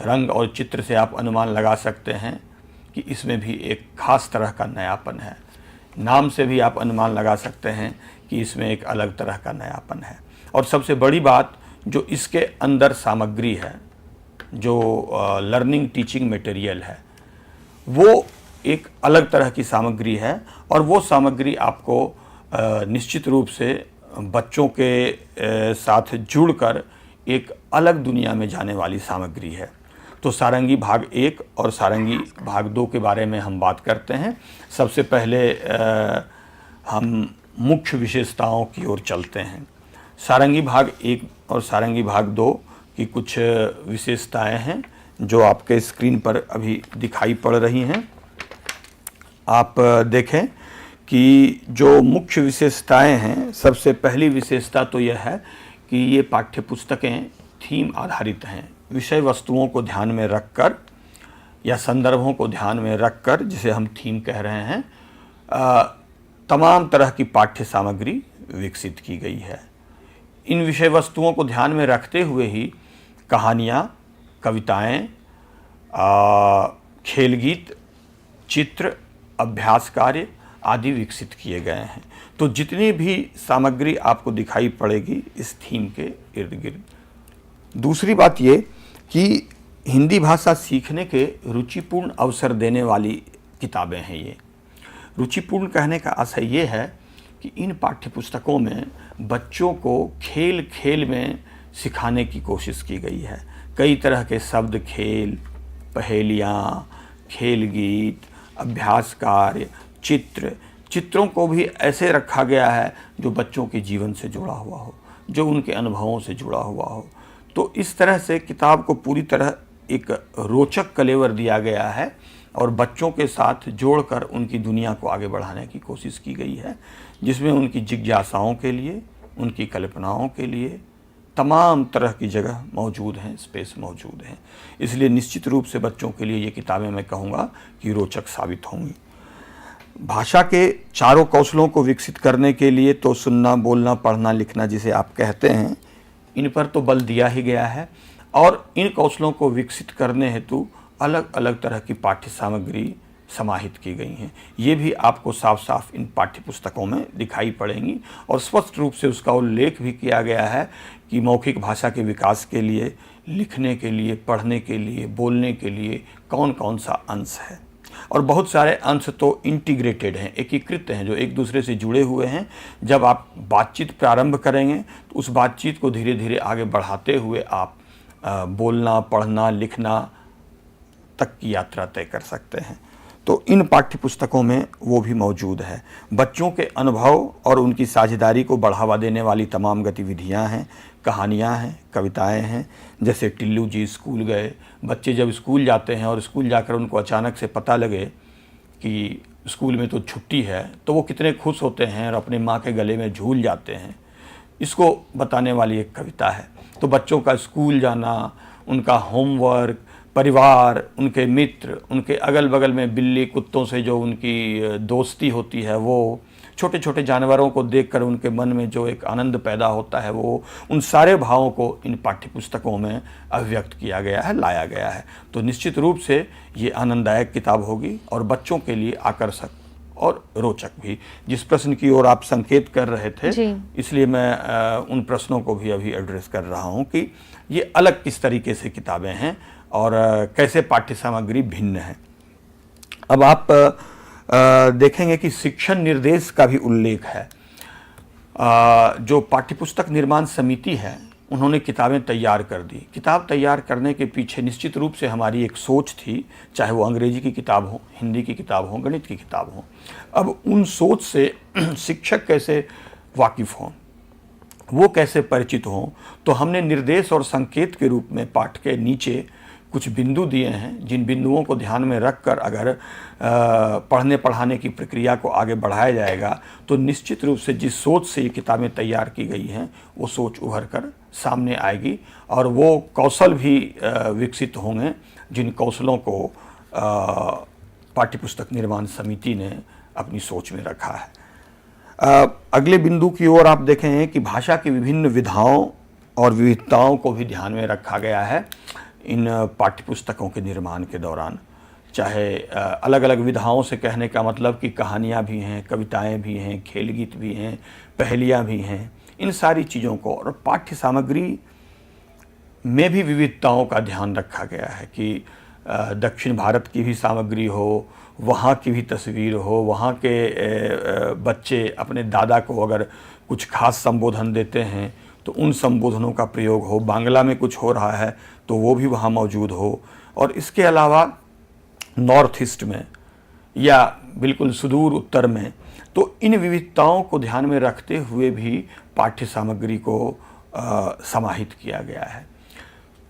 Speaker 4: रंग और चित्र से आप अनुमान लगा सकते हैं कि इसमें भी एक खास तरह का नयापन है. नाम से भी आप अनुमान लगा सकते हैं कि इसमें एक अलग तरह का नयापन है. और सबसे बड़ी बात, जो इसके अंदर सामग्री है, जो लर्निंग टीचिंग मटेरियल है, वो एक अलग तरह की सामग्री है और वो सामग्री आपको निश्चित रूप से बच्चों के साथ जुड़कर एक अलग दुनिया में जाने वाली सामग्री है। तो सारंगी भाग 1 और सारंगी भाग 2 के बारे में हम बात करते हैं। सबसे पहले हम मुख्य विशेषताओं की ओर चलते हैं। सारंगी भाग 1 और सारंगी भाग 2 की कुछ विशेषताएं हैं जो आपके स्क्रीन पर अभी दिखाई पड़ रही हैं। आप देखें कि जो मुख्य विशेषताएं हैं, सबसे पहली विशेषता तो यह है कि ये पाठ्य पुस्तकें थीम आधारित हैं। विषय वस्तुओं को ध्यान में रखकर या संदर्भों को ध्यान में रखकर, जिसे हम थीम कह रहे हैं, तमाम तरह की पाठ्य सामग्री विकसित की गई है। इन विषय वस्तुओं को ध्यान में रखते हुए ही कहानियाँ, कविताएं, खेल गीत, चित्र, अभ्यास कार्य आदि विकसित किए गए हैं। तो जितनी भी सामग्री आपको दिखाई पड़ेगी इस थीम के इर्द गिर्द। दूसरी बात ये कि हिंदी भाषा सीखने के रुचिपूर्ण अवसर देने वाली किताबें हैं ये। रुचिपूर्ण कहने का आशय ये है कि इन पाठ्यपुस्तकों में बच्चों को खेल खेल में सिखाने की कोशिश की गई है। कई तरह के शब्द खेल, पहेलियाँ, खेल गीत, अभ्यास कार्य, चित्रों को भी ऐसे रखा गया है जो बच्चों के जीवन से जुड़ा हुआ हो, जो उनके अनुभवों से जुड़ा हुआ हो। तो इस तरह से किताब को पूरी तरह एक रोचक कलेवर दिया गया है और बच्चों के साथ जोड़कर उनकी दुनिया को आगे बढ़ाने की कोशिश की गई है, जिसमें उनकी जिज्ञासाओं के लिए, उनकी कल्पनाओं के लिए तमाम तरह की जगह मौजूद हैं, स्पेस मौजूद हैं। इसलिए निश्चित रूप से बच्चों के लिए ये किताबें मैं कहूँगा कि रोचक साबित होंगी। भाषा के चारों कौशलों को विकसित करने के लिए तो सुनना, बोलना, पढ़ना, लिखना जिसे आप कहते हैं, इन पर तो बल दिया ही गया है और इन कौशलों को विकसित करने हेतु अलग अलग तरह की पाठ्य सामग्री समाहित की गई हैं। ये भी आपको साफ साफ इन पाठ्य पुस्तकों में दिखाई पड़ेंगी और स्पष्ट रूप से उसका उल्लेख भी किया गया है कि मौखिक भाषा के विकास के लिए, लिखने के लिए, पढ़ने के लिए, बोलने के लिए कौन कौन सा अंश है। और बहुत सारे अंश तो इंटीग्रेटेड हैं, एकीकृत हैं, जो एक दूसरे से जुड़े हुए हैं। जब आप बातचीत प्रारंभ करेंगे तो उस बातचीत को धीरे धीरे आगे बढ़ाते हुए आप बोलना, पढ़ना, लिखना तक की यात्रा तय कर सकते हैं। तो इन पाठ्य पुस्तकों में वो भी मौजूद है। बच्चों के अनुभव और उनकी साझेदारी को बढ़ावा देने वाली तमाम गतिविधियां हैं, कहानियां हैं, कविताएं हैं। जैसे टिल्लू जी स्कूल गए। बच्चे जब स्कूल जाते हैं और स्कूल जाकर उनको अचानक से पता लगे कि स्कूल में तो छुट्टी है, तो वो कितने खुश होते हैं और अपने माँ के गले में झूल जाते हैं। इसको बताने वाली एक कविता है। तो बच्चों का स्कूल जाना, उनका होमवर्क, परिवार, उनके मित्र, उनके अगल बगल में बिल्ली कुत्तों से जो उनकी दोस्ती होती है, वो छोटे छोटे जानवरों को देखकर उनके मन में जो एक आनंद पैदा होता है, वो उन सारे भावों को इन पाठ्य पुस्तकों में अभिव्यक्त किया गया है, लाया गया है। तो निश्चित रूप से ये आनंददायक किताब होगी और बच्चों के लिए आकर्षक और रोचक भी। जिस प्रश्न की ओर आप संकेत कर रहे थे, इसलिए मैं उन प्रश्नों को भी अभी एड्रेस कर रहा हूँ कि ये अलग किस तरीके से किताबें हैं और कैसे पाठ्य सामग्री भिन्न है। अब आप देखेंगे कि शिक्षण निर्देश का भी उल्लेख है। जो पाठ्यपुस्तक निर्माण समिति है, उन्होंने किताबें तैयार कर दी। किताब तैयार करने के पीछे निश्चित रूप से हमारी एक सोच थी, चाहे वो अंग्रेजी की किताब हो, हिंदी की किताब हो, गणित की किताब हो। अब उन सोच से शिक्षक कैसे वाकिफ़ हों, वो कैसे परिचित हों, तो हमने निर्देश और संकेत के रूप में पाठ के नीचे कुछ बिंदु दिए हैं, जिन बिंदुओं को ध्यान में रखकर अगर पढ़ने पढ़ाने की प्रक्रिया को आगे बढ़ाया जाएगा तो निश्चित रूप से जिस सोच से ये किताबें तैयार की गई हैं वो सोच उभर कर सामने आएगी और वो कौशल भी विकसित होंगे, जिन कौशलों को पाठ्यपुस्तक निर्माण समिति ने अपनी सोच में रखा है। अगले बिंदु की ओर आप देखें कि भाषा की विभिन्न विधाओं और विविधताओं को भी ध्यान में रखा गया है इन पाठ्यपुस्तकों के निर्माण के दौरान। चाहे अलग अलग विधाओं से कहने का मतलब कि कहानियाँ भी हैं, कविताएं भी हैं, खेल गीत भी हैं, पहेलियाँ भी हैं, इन सारी चीज़ों को और पाठ्य सामग्री में भी विविधताओं का ध्यान रखा गया है कि दक्षिण भारत की भी सामग्री हो, वहाँ की भी तस्वीर हो, वहाँ के बच्चे अपने दादा को अगर कुछ खास संबोधन देते हैं तो उन संबोधनों का प्रयोग हो, बांग्ला में कुछ हो रहा है तो वो भी वहाँ मौजूद हो। और इसके अलावा नॉर्थ ईस्ट में या बिल्कुल सुदूर उत्तर में, तो इन विविधताओं को ध्यान में रखते हुए भी पाठ्य सामग्री को समाहित किया गया है।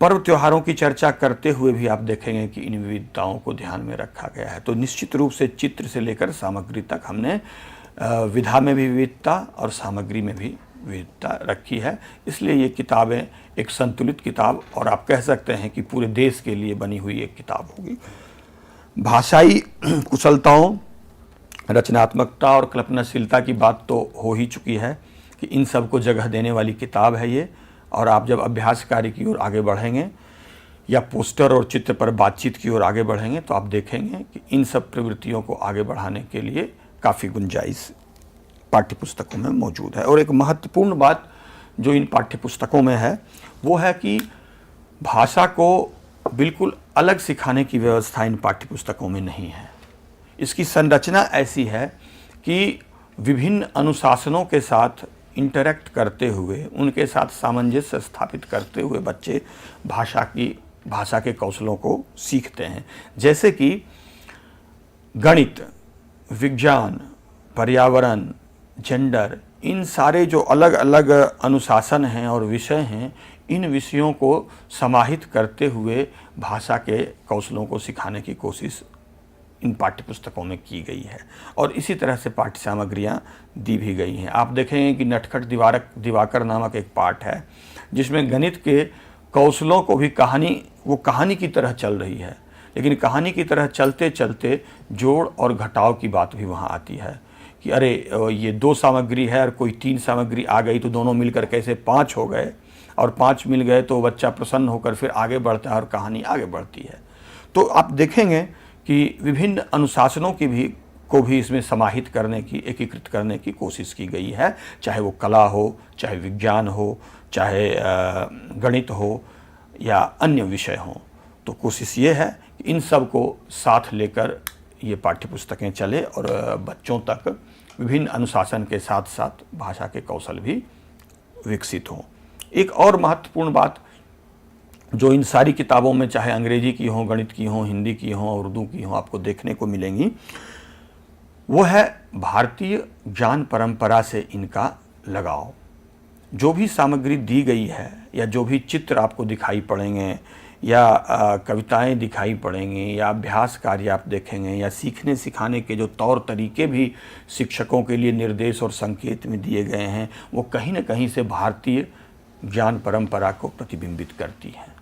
Speaker 4: पर्व त्योहारों की चर्चा करते हुए भी आप देखेंगे कि इन विविधताओं को ध्यान में रखा गया है। तो निश्चित रूप से चित्र से लेकर सामग्री तक हमने विधा में भी विविधता और सामग्री में भी विविधता रखी है। इसलिए ये किताबें एक संतुलित किताब और आप कह सकते हैं कि पूरे देश के लिए बनी हुई एक किताब होगी। भाषाई कुशलताओं, रचनात्मकता और कल्पनाशीलता की बात तो हो ही चुकी है कि इन सब को जगह देने वाली किताब है ये। और आप जब अभ्यास कार्य की ओर आगे बढ़ेंगे या पोस्टर और चित्र पर बातचीत की ओर आगे बढ़ेंगे तो आप देखेंगे कि इन सब प्रवृत्तियों को आगे बढ़ाने के लिए काफ़ी गुंजाइश पाठ्यपुस्तकों में मौजूद है। और एक महत्वपूर्ण बात जो इन पाठ्यपुस्तकों में है वो है कि भाषा को बिल्कुल अलग सिखाने की व्यवस्था इन पाठ्यपुस्तकों में नहीं है। इसकी संरचना ऐसी है कि विभिन्न अनुशासनों के साथ इंटरैक्ट करते हुए, उनके साथ सामंजस्य स्थापित करते हुए बच्चे भाषा के कौशलों को सीखते हैं। जैसे कि गणित, विज्ञान, पर्यावरण, जेंडर, इन सारे जो अलग अलग अनुशासन हैं और विषय हैं, इन विषयों को समाहित करते हुए भाषा के कौशलों को सिखाने की कोशिश इन पाठ्यपुस्तकों में की गई है। और इसी तरह से पाठ्य सामग्रियाँ दी भी गई हैं। आप देखेंगे कि नटखट दिवाकर नामक एक पाठ है जिसमें गणित के कौशलों को भी कहानी की तरह चल रही है, लेकिन कहानी की तरह चलते चलते जोड़ और घटाव की बात भी वहाँ आती है कि अरे ये 2 सामग्री है और कोई 3 सामग्री आ गई तो दोनों मिलकर कैसे 5 हो गए, और 5 मिल गए तो बच्चा प्रसन्न होकर फिर आगे बढ़ता है और कहानी आगे बढ़ती है। तो आप देखेंगे कि विभिन्न अनुशासनों को भी इसमें समाहित करने की, एकीकृत करने की कोशिश की गई है, चाहे वो कला हो, चाहे विज्ञान हो, चाहे गणित हो या अन्य विषय हों। तो कोशिश ये है कि इन सब को साथ लेकर ये पाठ्यपुस्तकें चले और बच्चों तक विभिन्न अनुशासन के साथ साथ भाषा के कौशल भी विकसित हों। एक और महत्वपूर्ण बात जो इन सारी किताबों में, चाहे अंग्रेजी की हो, गणित की हो, हिंदी की हो, उर्दू की हो, आपको देखने को मिलेंगी, वो है भारतीय ज्ञान परंपरा से इनका लगाव। जो भी सामग्री दी गई है या जो भी चित्र आपको दिखाई पड़ेंगे या कविताएं दिखाई पड़ेंगी या अभ्यास कार्य आप देखेंगे या सीखने सिखाने के जो तौर तरीके भी शिक्षकों के लिए निर्देश और संकेत में दिए गए हैं, वो कहीं न कहीं से भारतीय ज्ञान परंपरा को प्रतिबिंबित करती है।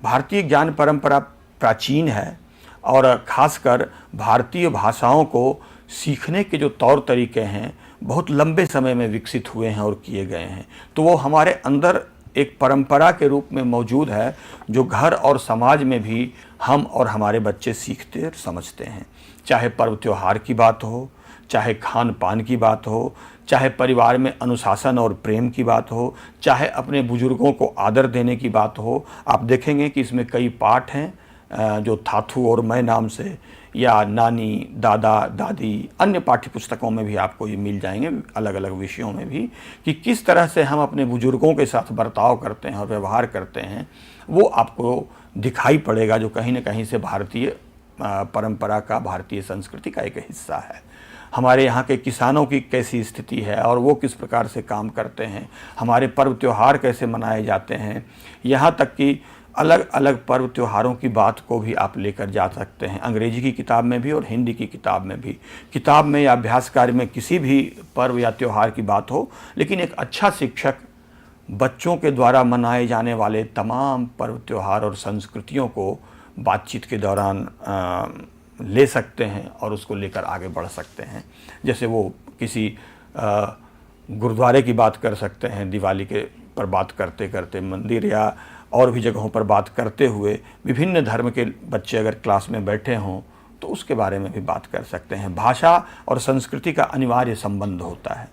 Speaker 4: भारतीय ज्ञान परंपरा प्राचीन है और ख़ासकर भारतीय भाषाओं को सीखने के जो तौर तरीके हैं बहुत लंबे समय में विकसित हुए हैं और किए गए हैं। तो वो हमारे अंदर एक परंपरा के रूप में मौजूद है जो घर और समाज में भी हम और हमारे बच्चे सीखते और समझते हैं। चाहे पर्व त्योहार की बात हो, चाहे खान पान की बात हो, चाहे परिवार में अनुशासन और प्रेम की बात हो, चाहे अपने बुजुर्गों को आदर देने की बात हो। आप देखेंगे कि इसमें कई पाठ हैं जो थाथू और मैं नाम से, या नानी, दादा, दादी, अन्य पाठ्यपुस्तकों में भी आपको ये मिल जाएंगे, अलग अलग विषयों में भी, कि किस तरह से हम अपने बुजुर्गों के साथ बर्ताव करते हैं और व्यवहार करते हैं, वो आपको दिखाई पड़ेगा, जो कहीं न कहीं से भारतीय परंपरा का, भारतीय संस्कृति का एक हिस्सा है। हमारे यहाँ के किसानों की कैसी स्थिति है और वो किस प्रकार से काम करते हैं, हमारे पर्व त्योहार कैसे मनाए जाते हैं, यहाँ तक कि अलग अलग पर्व त्योहारों की बात को भी आप लेकर जा सकते हैं, अंग्रेजी की किताब में भी और हिंदी की किताब में भी। किताब में या अभ्यास कार्य में किसी भी पर्व या त्यौहार की बात हो, लेकिन एक अच्छा शिक्षक बच्चों के द्वारा मनाए जाने वाले तमाम पर्व त्योहार और संस्कृतियों को बातचीत के दौरान ले सकते हैं और उसको लेकर आगे बढ़ सकते हैं। जैसे वो किसी गुरुद्वारे की बात कर सकते हैं, दिवाली के पर बात करते करते, मंदिर या और भी जगहों पर बात करते हुए विभिन्न धर्म के बच्चे अगर क्लास में बैठे हों तो उसके बारे में भी बात कर सकते हैं। भाषा और संस्कृति का अनिवार्य संबंध होता है,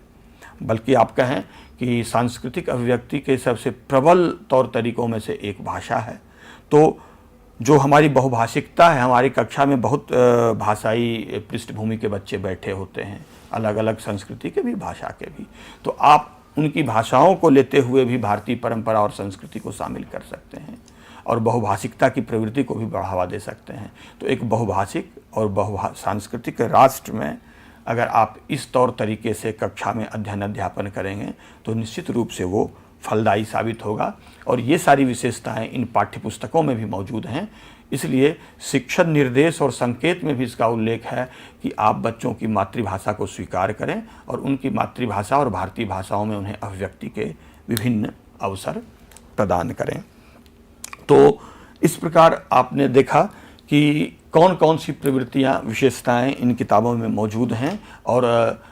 Speaker 4: बल्कि आप कहें कि सांस्कृतिक अभिव्यक्ति के सबसे प्रबल तौर तरीकों में से एक भाषा है। तो जो हमारी बहुभाषिकता है, हमारी कक्षा में बहुत भाषाई पृष्ठभूमि के बच्चे बैठे होते हैं, अलग अलग संस्कृति के भी, भाषा के भी, तो आप उनकी भाषाओं को लेते हुए भी भारतीय परंपरा और संस्कृति को शामिल कर सकते हैं और बहुभाषिकता की प्रवृत्ति को भी बढ़ावा दे सकते हैं। तो एक बहुभाषिक और सांस्कृतिक राष्ट्र में अगर आप इस तौर तरीके से कक्षा में अध्ययन अध्यापन करेंगे तो निश्चित रूप से वो फलदायी साबित होगा। और ये सारी विशेषताएं इन पाठ्यपुस्तकों में भी मौजूद हैं, इसलिए शिक्षण निर्देश और संकेत में भी इसका उल्लेख है कि आप बच्चों की मातृभाषा को स्वीकार करें और उनकी मातृभाषा और भारतीय भाषाओं में उन्हें अभिव्यक्ति के विभिन्न अवसर प्रदान करें। तो इस प्रकार आपने देखा कि कौन कौन सी प्रवृत्तियाँ, विशेषताएं इन किताबों में मौजूद हैं और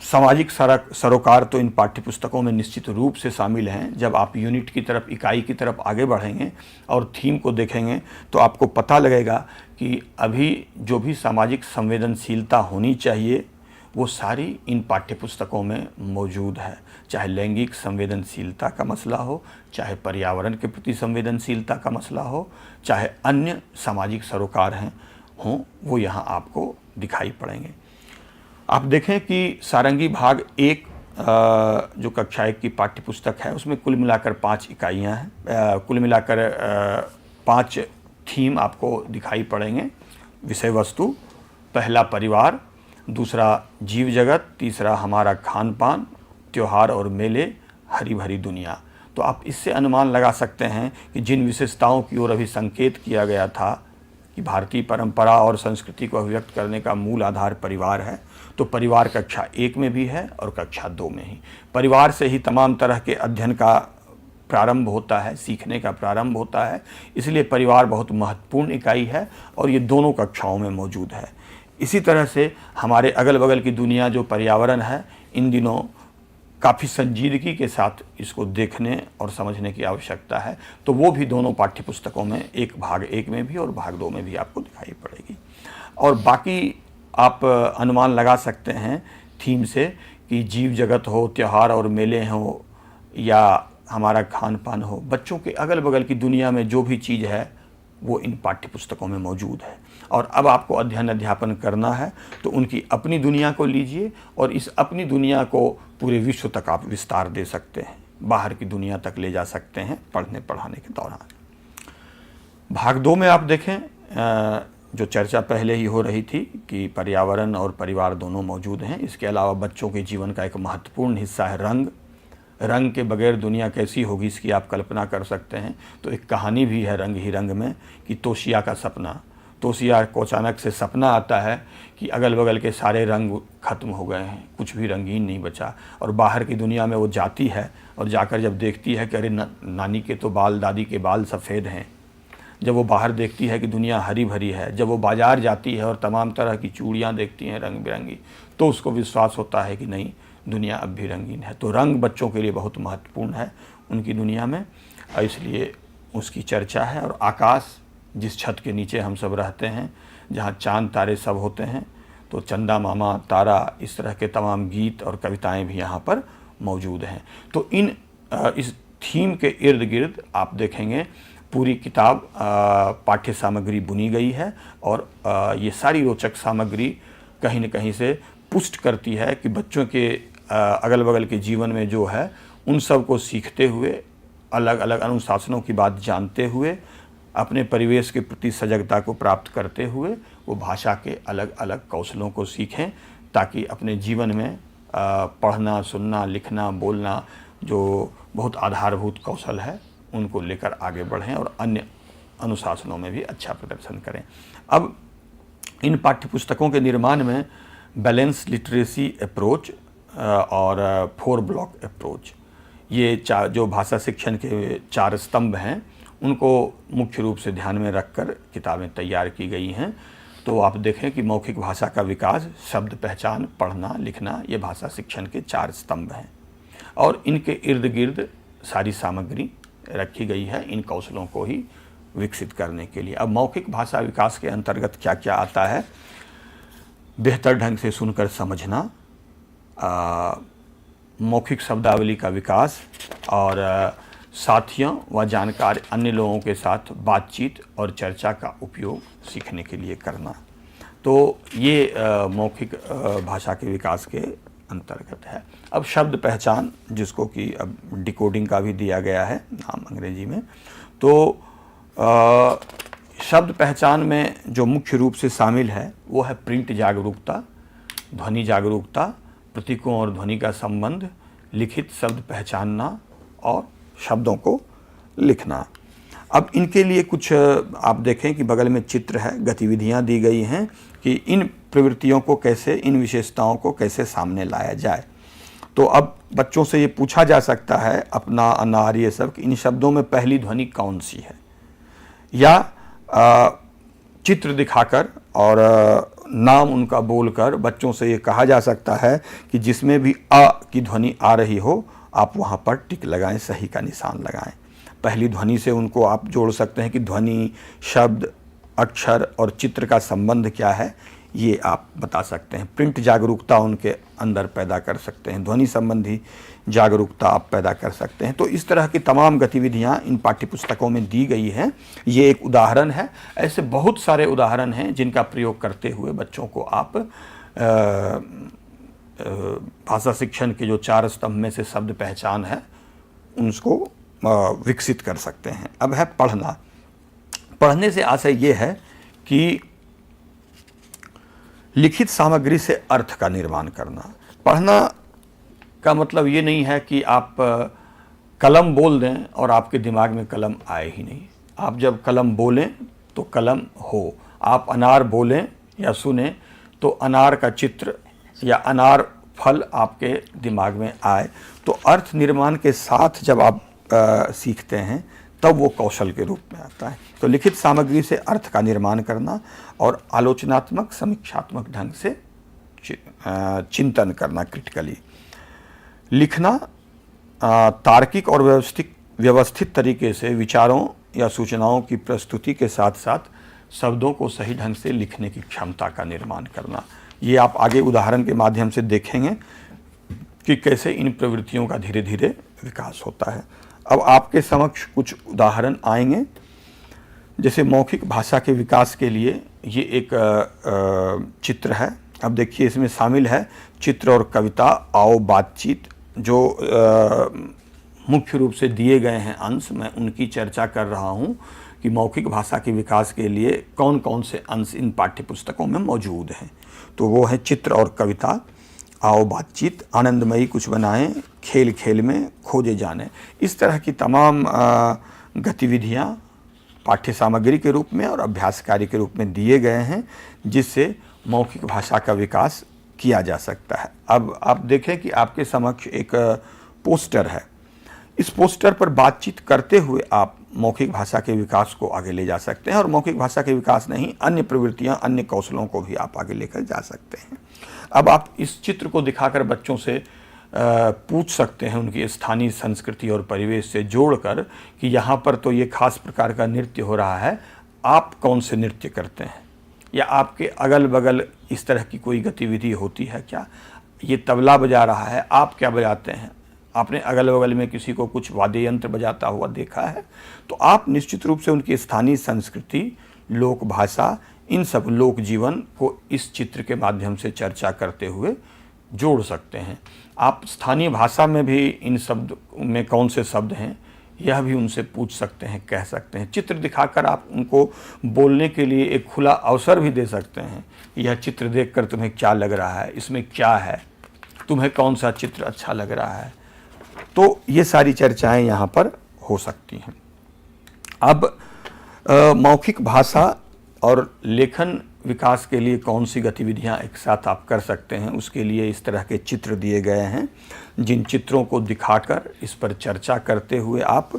Speaker 4: सामाजिक सरोकार तो इन पाठ्यपुस्तकों में निश्चित रूप से शामिल हैं। जब आप यूनिट की तरफ, इकाई की तरफ आगे बढ़ेंगे और थीम को देखेंगे तो आपको पता लगेगा कि अभी जो भी सामाजिक संवेदनशीलता होनी चाहिए वो सारी इन पाठ्यपुस्तकों में मौजूद है। चाहे लैंगिक संवेदनशीलता का मसला हो, चाहे पर्यावरण के प्रति संवेदनशीलता का मसला हो, चाहे अन्य सामाजिक सरोकार हों, वो यहाँ आपको दिखाई पड़ेंगे। आप देखें कि सारंगी भाग 1 जो कक्षा 1 की पाठ्यपुस्तक है उसमें कुल मिलाकर 5 इकाइयाँ हैं, कुल मिलाकर 5 थीम आपको दिखाई पड़ेंगे। विषय वस्तु, पहला परिवार, दूसरा जीव जगत, तीसरा हमारा खान पान, त्योहार और मेले, हरी भरी दुनिया। तो आप इससे अनुमान लगा सकते हैं कि जिन विशेषताओं की ओर अभी संकेत किया गया था कि भारतीय परंपरा और संस्कृति को अभिव्यक्त करने का मूल आधार परिवार है, तो परिवार कक्षा 1 में भी है और कक्षा 2 में ही। परिवार से ही तमाम तरह के अध्ययन का प्रारंभ होता है, सीखने का प्रारंभ होता है, इसलिए परिवार बहुत महत्वपूर्ण इकाई है और ये दोनों कक्षाओं में मौजूद है। इसी तरह से हमारे अगल बगल की दुनिया जो पर्यावरण है, इन दिनों काफ़ी संजीदगी के साथ इसको देखने और समझने की आवश्यकता है, तो वो भी दोनों पाठ्यपुस्तकों में, एक भाग 1 में भी और भाग 2 में भी आपको दिखाई पड़ेगी। और बाकी आप अनुमान लगा सकते हैं थीम से कि जीव जगत हो, त्यौहार और मेले हो या हमारा खान पान हो, बच्चों के अगल बगल की दुनिया में जो भी चीज़ है वो इन पाठ्यपुस्तकों में मौजूद है। और अब आपको अध्ययन अध्यापन करना है तो उनकी अपनी दुनिया को लीजिए और इस अपनी दुनिया को पूरे विश्व तक आप विस्तार दे सकते हैं, बाहर की दुनिया तक ले जा सकते हैं पढ़ने पढ़ाने के दौरान। भाग 2 में आप देखें जो चर्चा पहले ही हो रही थी कि पर्यावरण और परिवार दोनों मौजूद हैं। इसके अलावा बच्चों के जीवन का एक महत्वपूर्ण हिस्सा है रंग। रंग के बगैर दुनिया कैसी होगी इसकी आप कल्पना कर सकते हैं। तो एक कहानी भी है रंग ही रंग में कि तोशिया का सपना। तोशिया को अचानक से सपना आता है कि अगल बगल के सारे रंग खत्म हो गए हैं, कुछ भी रंगीन नहीं बचा। और बाहर की दुनिया में वो जाती है और जाकर जब देखती है कि अरे नानी के तो बाल, दादी के बाल सफ़ेद हैं। जब वो बाहर देखती है कि दुनिया हरी भरी है, जब वो बाज़ार जाती है और तमाम तरह की चूड़ियाँ देखती हैं रंग बिरंगी, तो उसको विश्वास होता है कि नहीं, दुनिया अब भी रंगीन है। तो रंग बच्चों के लिए बहुत महत्वपूर्ण है उनकी दुनिया में, और इसलिए उसकी चर्चा है। और आकाश, जिस छत के नीचे हम सब रहते हैं, जहाँ चांद तारे सब होते हैं, तो चंदा मामा, तारा, इस तरह के तमाम गीत और कविताएं भी यहाँ पर मौजूद हैं। तो इस थीम के इर्द गिर्द आप देखेंगे पूरी किताब पाठ्य सामग्री बुनी गई है और ये सारी रोचक सामग्री कहीं न कहीं से पुष्ट करती है कि बच्चों के अगल बगल के जीवन में जो है उन सब को सीखते हुए, अलग अलग अनुशासनों की बात जानते हुए, अपने परिवेश के प्रति सजगता को प्राप्त करते हुए वो भाषा के अलग अलग कौशलों को सीखें, ताकि अपने जीवन में पढ़ना, सुनना, लिखना, बोलना जो बहुत आधारभूत कौशल है उनको लेकर आगे बढ़ें और अन्य अनुशासनों में भी अच्छा प्रदर्शन करें। अब इन पाठ्यपुस्तकों के निर्माण में बैलेंस लिटरेसी अप्रोच और 4 ब्लॉक अप्रोच, ये जो भाषा शिक्षण के 4 स्तंभ हैं, उनको मुख्य रूप से ध्यान में रखकर किताबें तैयार की गई हैं। तो आप देखें कि मौखिक भाषा का विकास, शब्द पहचान, पढ़ना, लिखना, ये भाषा शिक्षण के 4 स्तंभ हैं और इनके इर्द गिर्द सारी सामग्री रखी गई है इन कौशलों को ही विकसित करने के लिए। अब मौखिक भाषा विकास के अंतर्गत क्या क्या आता है? बेहतर ढंग से सुनकर समझना, मौखिक शब्दावली का विकास और साथियों व जानकार अन्य लोगों के साथ बातचीत और चर्चा का उपयोग सीखने के लिए करना। तो ये मौखिक भाषा के विकास के अंतर्गत है। अब शब्द पहचान, जिसको कि अब डिकोडिंग का भी दिया गया है नाम अंग्रेजी में, तो शब्द पहचान में जो मुख्य रूप से शामिल है वो है प्रिंट जागरूकता, ध्वनि जागरूकता, प्रतीकों और ध्वनि का संबंध, लिखित शब्द पहचानना और शब्दों को लिखना। अब इनके लिए कुछ आप देखें कि बगल में चित्र है, गतिविधियां दी गई हैं कि इन प्रवृत्तियों को कैसे, इन विशेषताओं को कैसे सामने लाया जाए। तो अब बच्चों से ये पूछा जा सकता है, अपना, अनार, ये सब, कि इन शब्दों में पहली ध्वनि कौन सी है, या चित्र दिखाकर और नाम उनका बोलकर बच्चों से ये कहा जा सकता है कि जिसमें भी अ की ध्वनि आ रही हो आप वहाँ पर टिक लगाएं, सही का निशान लगाएं। पहली ध्वनि से उनको आप जोड़ सकते हैं कि ध्वनि, शब्द, अक्षर और चित्र का संबंध क्या है, ये आप बता सकते हैं। प्रिंट जागरूकता उनके अंदर पैदा कर सकते हैं, ध्वनि संबंधी जागरूकता आप पैदा कर सकते हैं। तो इस तरह की तमाम गतिविधियां इन पाठ्यपुस्तकों में दी गई हैं। ये एक उदाहरण है, ऐसे बहुत सारे उदाहरण हैं जिनका प्रयोग करते हुए बच्चों को आप भाषा शिक्षण के जो 4 स्तंभ में से शब्द पहचान है उनको विकसित कर सकते हैं। अब है पढ़ना। पढ़ने से आशय ये है कि लिखित सामग्री से अर्थ का निर्माण करना। पढ़ना का मतलब ये नहीं है कि आप कलम बोल दें और आपके दिमाग में कलम आए ही नहीं। आप जब कलम बोलें तो कलम हो, आप अनार बोलें या सुने तो अनार का चित्र या अनार फल आपके दिमाग में आए। तो अर्थ निर्माण के साथ जब आप सीखते हैं तब वो कौशल के रूप में आता है। तो लिखित सामग्री से अर्थ का निर्माण करना और आलोचनात्मक, समीक्षात्मक ढंग से चिंतन करना, क्रिटिकली लिखना, तार्किक और व्यवस्थित तरीके से विचारों या सूचनाओं की प्रस्तुति के साथ साथ शब्दों को सही ढंग से लिखने की क्षमता का निर्माण करना। ये आप आगे उदाहरण के माध्यम से देखेंगे कि कैसे इन प्रवृत्तियों का धीरे धीरे विकास होता है। अब आपके समक्ष कुछ उदाहरण आएंगे। जैसे मौखिक भाषा के विकास के लिए ये एक चित्र है। अब देखिए, इसमें शामिल है चित्र और कविता, आओ बातचीत, जो मुख्य रूप से दिए गए हैं अंश। मैं उनकी चर्चा कर रहा हूँ कि मौखिक भाषा के विकास के लिए कौन कौन से अंश इन पाठ्यपुस्तकों में मौजूद हैं। तो वो है चित्र और कविता, आओ बातचीत, आनंदमयी कुछ बनाएं, खेल खेल में खोजे जाने। इस तरह की तमाम गतिविधियां पाठ्य सामग्री के रूप में और अभ्यास कार्य के रूप में दिए गए हैं, जिससे मौखिक भाषा का विकास किया जा सकता है। अब आप देखें कि आपके समक्ष एक पोस्टर है। इस पोस्टर पर बातचीत करते हुए आप मौखिक भाषा के विकास को आगे ले जा सकते हैं, और मौखिक भाषा के विकास नहीं, अन्य प्रवृत्तियां, अन्य कौशलों को भी आप आगे लेकर जा सकते हैं। अब आप इस चित्र को दिखाकर बच्चों से पूछ सकते हैं, उनकी स्थानीय संस्कृति और परिवेश से जोड़कर, कि यहाँ पर तो ये खास प्रकार का नृत्य हो रहा है, आप कौन से नृत्य करते हैं, या आपके अगल बगल इस तरह की कोई गतिविधि होती है क्या? ये तबला बजा रहा है, आप क्या बजाते हैं? आपने अगल बगल में किसी को कुछ वाद्य यंत्र बजाता हुआ देखा है? तो आप निश्चित रूप से उनकी स्थानीय संस्कृति, लोक भाषा, इन सब लोक जीवन को इस चित्र के माध्यम से चर्चा करते हुए जोड़ सकते हैं। आप स्थानीय भाषा में भी इन शब्द में कौन से शब्द हैं, यह भी उनसे पूछ सकते हैं, कह सकते हैं। चित्र दिखाकर आप उनको बोलने के लिए एक खुला अवसर भी दे सकते हैं। यह चित्र देखकर तुम्हें क्या लग रहा है, इसमें क्या है, तुम्हें कौन सा चित्र अच्छा लग रहा है? तो ये सारी चर्चाएं यहाँ पर हो सकती हैं। अब मौखिक भाषा और लेखन विकास के लिए कौन सी गतिविधियां एक साथ आप कर सकते हैं, उसके लिए इस तरह के चित्र दिए गए हैं, जिन चित्रों को दिखाकर इस पर चर्चा करते हुए आप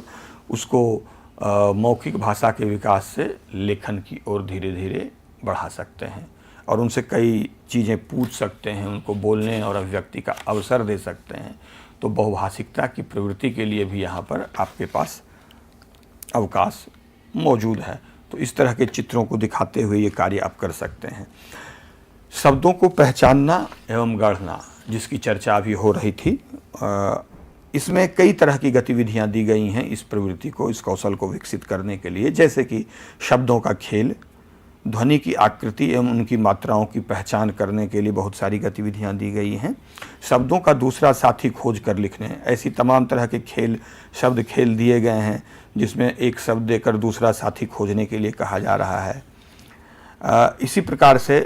Speaker 4: उसको मौखिक भाषा के विकास से लेखन की ओर धीरे धीरे बढ़ा सकते हैं, और उनसे कई चीज़ें पूछ सकते हैं, उनको बोलने और अभिव्यक्ति का अवसर दे सकते हैं। तो बहुभाषिकता की प्रवृत्ति के लिए भी यहाँ पर आपके पास अवकाश मौजूद है। तो इस तरह के चित्रों को दिखाते हुए ये कार्य आप कर सकते हैं। शब्दों को पहचानना एवं गढ़ना, जिसकी चर्चा अभी हो रही थी, इसमें कई तरह की गतिविधियां दी गई हैं इस प्रवृत्ति को, इस कौशल को विकसित करने के लिए, जैसे कि शब्दों का खेल, ध्वनि की आकृति एवं उनकी मात्राओं की पहचान करने के लिए बहुत सारी गतिविधियां दी गई हैं। शब्दों का दूसरा साथी खोज कर लिखने, ऐसी तमाम तरह के खेल, शब्द खेल दिए गए हैं जिसमें एक शब्द देकर दूसरा साथी खोजने के लिए कहा जा रहा है। इसी प्रकार से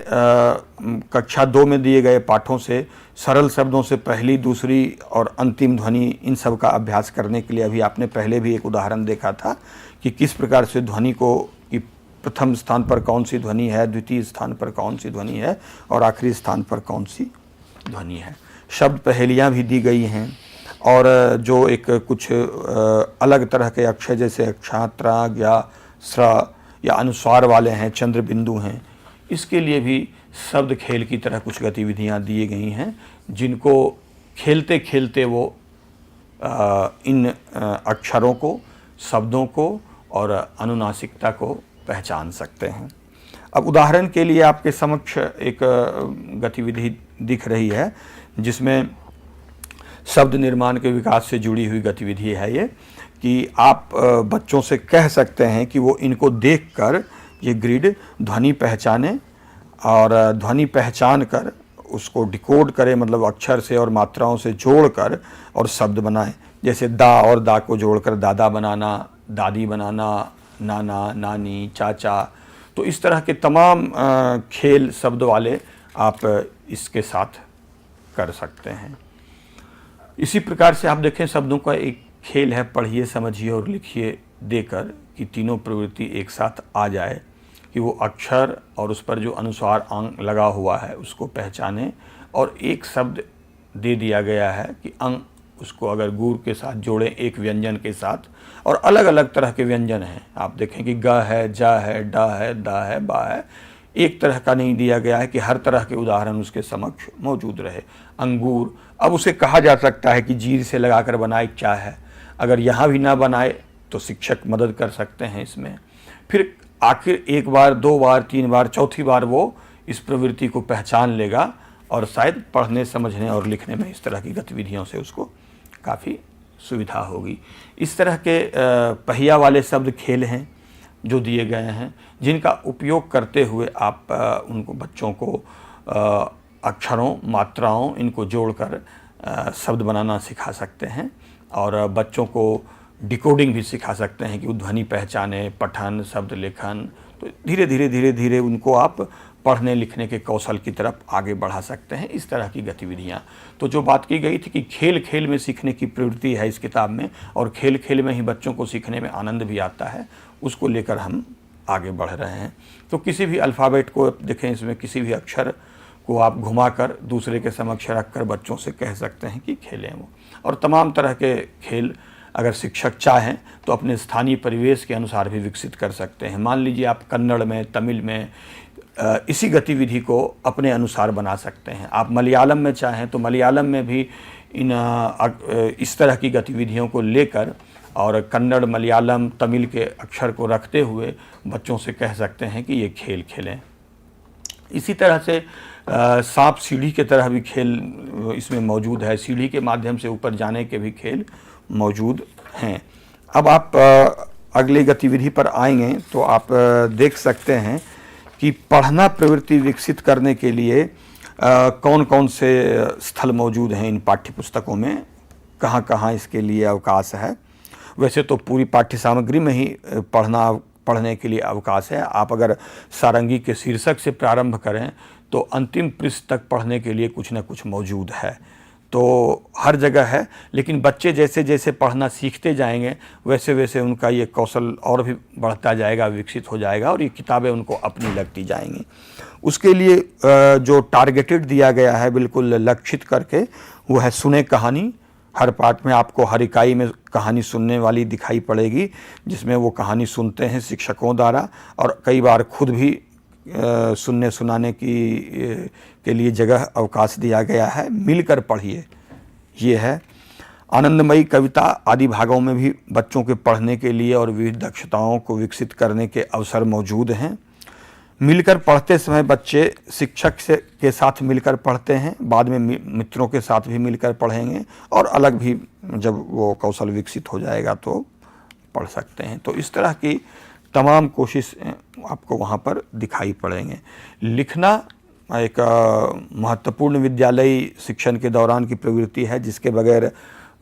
Speaker 4: कक्षा 2 में दिए गए पाठों से सरल शब्दों से पहली, दूसरी और अंतिम ध्वनि, इन सब का अभ्यास करने के लिए अभी आपने पहले भी एक उदाहरण देखा था कि किस प्रकार से ध्वनि को, कि प्रथम स्थान पर कौन सी ध्वनि है, द्वितीय स्थान पर कौन सी ध्वनि है और आखिरी स्थान पर कौन सी ध्वनि है। शब्द पहेलियाँ भी दी गई हैं और जो एक कुछ अलग तरह के अक्षर जैसे क्षात्रा या स्र या अनुस्वार वाले हैं, चंद्र बिंदु हैं, इसके लिए भी शब्द खेल की तरह कुछ गतिविधियां दी गई हैं जिनको खेलते खेलते वो इन अक्षरों को, शब्दों को और अनुनासिकता को पहचान सकते हैं। अब उदाहरण के लिए आपके समक्ष एक गतिविधि दिख रही है जिसमें शब्द निर्माण के विकास से जुड़ी हुई गतिविधि है ये, कि आप बच्चों से कह सकते हैं कि वो इनको देखकर ये ग्रिड ध्वनि पहचाने और ध्वनि पहचान कर उसको डिकोड करें, मतलब अक्षर से और मात्राओं से जोड़कर और शब्द बनाएं। जैसे दा और दा को जोड़कर दादा बनाना, दादी बनाना, नाना, नानी, चाचा। तो इस तरह के तमाम खेल शब्द वाले आप इसके साथ कर सकते हैं। इसी प्रकार से आप देखें शब्दों का एक खेल है पढ़िए, समझिए और लिखिए देकर, कि तीनों प्रवृत्ति एक साथ आ जाए, कि वो अक्षर और उस पर जो अनुस्वार अंग लगा हुआ है उसको पहचाने। और एक शब्द दे दिया गया है कि अंग, उसको अगर गुर के साथ जोड़ें एक व्यंजन के साथ, और अलग अलग तरह के व्यंजन हैं। आप देखें कि ग है, जा है, डा है, दा है, बा है। एक तरह का नहीं दिया गया है कि हर तरह के उदाहरण उसके समक्ष मौजूद रहे। अंगूर, अब उसे कहा जा सकता है कि जीर से लगाकर बनाए क्या है। अगर यहाँ भी ना बनाए तो शिक्षक मदद कर सकते हैं इसमें। फिर आखिर एक बार, 2 बार, 3 बार, चौथी बार वो इस प्रवृत्ति को पहचान लेगा और शायद पढ़ने, समझने और लिखने में इस तरह की गतिविधियों से उसको काफ़ी सुविधा होगी। इस तरह के पहिया वाले शब्द खेल हैं जो दिए गए हैं, जिनका उपयोग करते हुए आप उनको, बच्चों को अक्षरों, मात्राओं, इनको जोड़कर शब्द बनाना सिखा सकते हैं और बच्चों को डिकोडिंग भी सिखा सकते हैं कि वो ध्वनि पहचाने, पठन, शब्द लेखन। तो धीरे धीरे धीरे धीरे उनको आप पढ़ने लिखने के कौशल की तरफ आगे बढ़ा सकते हैं। इस तरह की गतिविधियाँ, तो जो बात की गई थी कि खेल खेल में सीखने की प्रवृत्ति है इस किताब में, और खेल खेल में ही बच्चों को सीखने में आनंद भी आता है, उसको लेकर हम आगे बढ़ रहे हैं। तो किसी भी अल्फ़ाबेट को देखें, इसमें किसी भी अक्षर को आप घुमाकर दूसरे के समक्ष रखकर बच्चों से कह सकते हैं कि खेलें वो। और तमाम तरह के खेल अगर शिक्षक चाहें तो अपने स्थानीय परिवेश के अनुसार भी विकसित कर सकते हैं। मान लीजिए आप कन्नड़ में, तमिल में इसी गतिविधि को अपने अनुसार बना सकते हैं। आप मलयालम में चाहें तो मलयालम में भी इस तरह की गतिविधियों को लेकर और कन्नड़, मलयालम, तमिल के अक्षर को रखते हुए बच्चों से कह सकते हैं कि ये खेल खेलें। इसी तरह से सांप सीढ़ी के तरह भी खेल इसमें मौजूद है। सीढ़ी के माध्यम से ऊपर जाने के भी खेल मौजूद हैं। अब आप अगली गतिविधि पर आएंगे तो आप देख सकते हैं कि पढ़ना प्रवृत्ति विकसित करने के लिए कौन कौन से स्थल मौजूद हैं इन पाठ्य पुस्तकों में, कहाँ कहाँ इसके लिए अवकाश है। वैसे तो पूरी पाठ्य सामग्री में ही पढ़ने के लिए अवकाश है। आप अगर सारंगी के शीर्षक से प्रारंभ करें तो अंतिम पृष्ठ तक पढ़ने के लिए कुछ न कुछ मौजूद है, तो हर जगह है। लेकिन बच्चे जैसे जैसे पढ़ना सीखते जाएंगे वैसे वैसे उनका ये कौशल और भी बढ़ता जाएगा, विकसित हो जाएगा और ये किताबें उनको अपनी लगती जाएंगी। उसके लिए जो टारगेटेड दिया गया है, बिल्कुल लक्षित करके, वो है सुने कहानी। हर पाठ में आपको हर इकाई में कहानी सुनने वाली दिखाई पड़ेगी, जिसमें वो कहानी सुनते हैं शिक्षकों द्वारा और कई बार खुद भी सुनने सुनाने के लिए जगह अवकाश दिया गया है। मिलकर पढ़िए, ये है। आनंदमयी कविता आदि भागों में भी बच्चों के पढ़ने के लिए और विविध दक्षताओं को विकसित करने के अवसर मौजूद हैं। मिलकर पढ़ते समय बच्चे शिक्षक से के साथ मिलकर पढ़ते हैं, बाद में मित्रों के साथ भी मिलकर पढ़ेंगे और अलग भी जब वो कौशल विकसित हो जाएगा तो पढ़ सकते हैं। तो इस तरह की तमाम कोशिश आपको वहाँ पर दिखाई पड़ेंगे। लिखना एक महत्वपूर्ण विद्यालयी शिक्षण के दौरान की प्रवृत्ति है, जिसके बगैर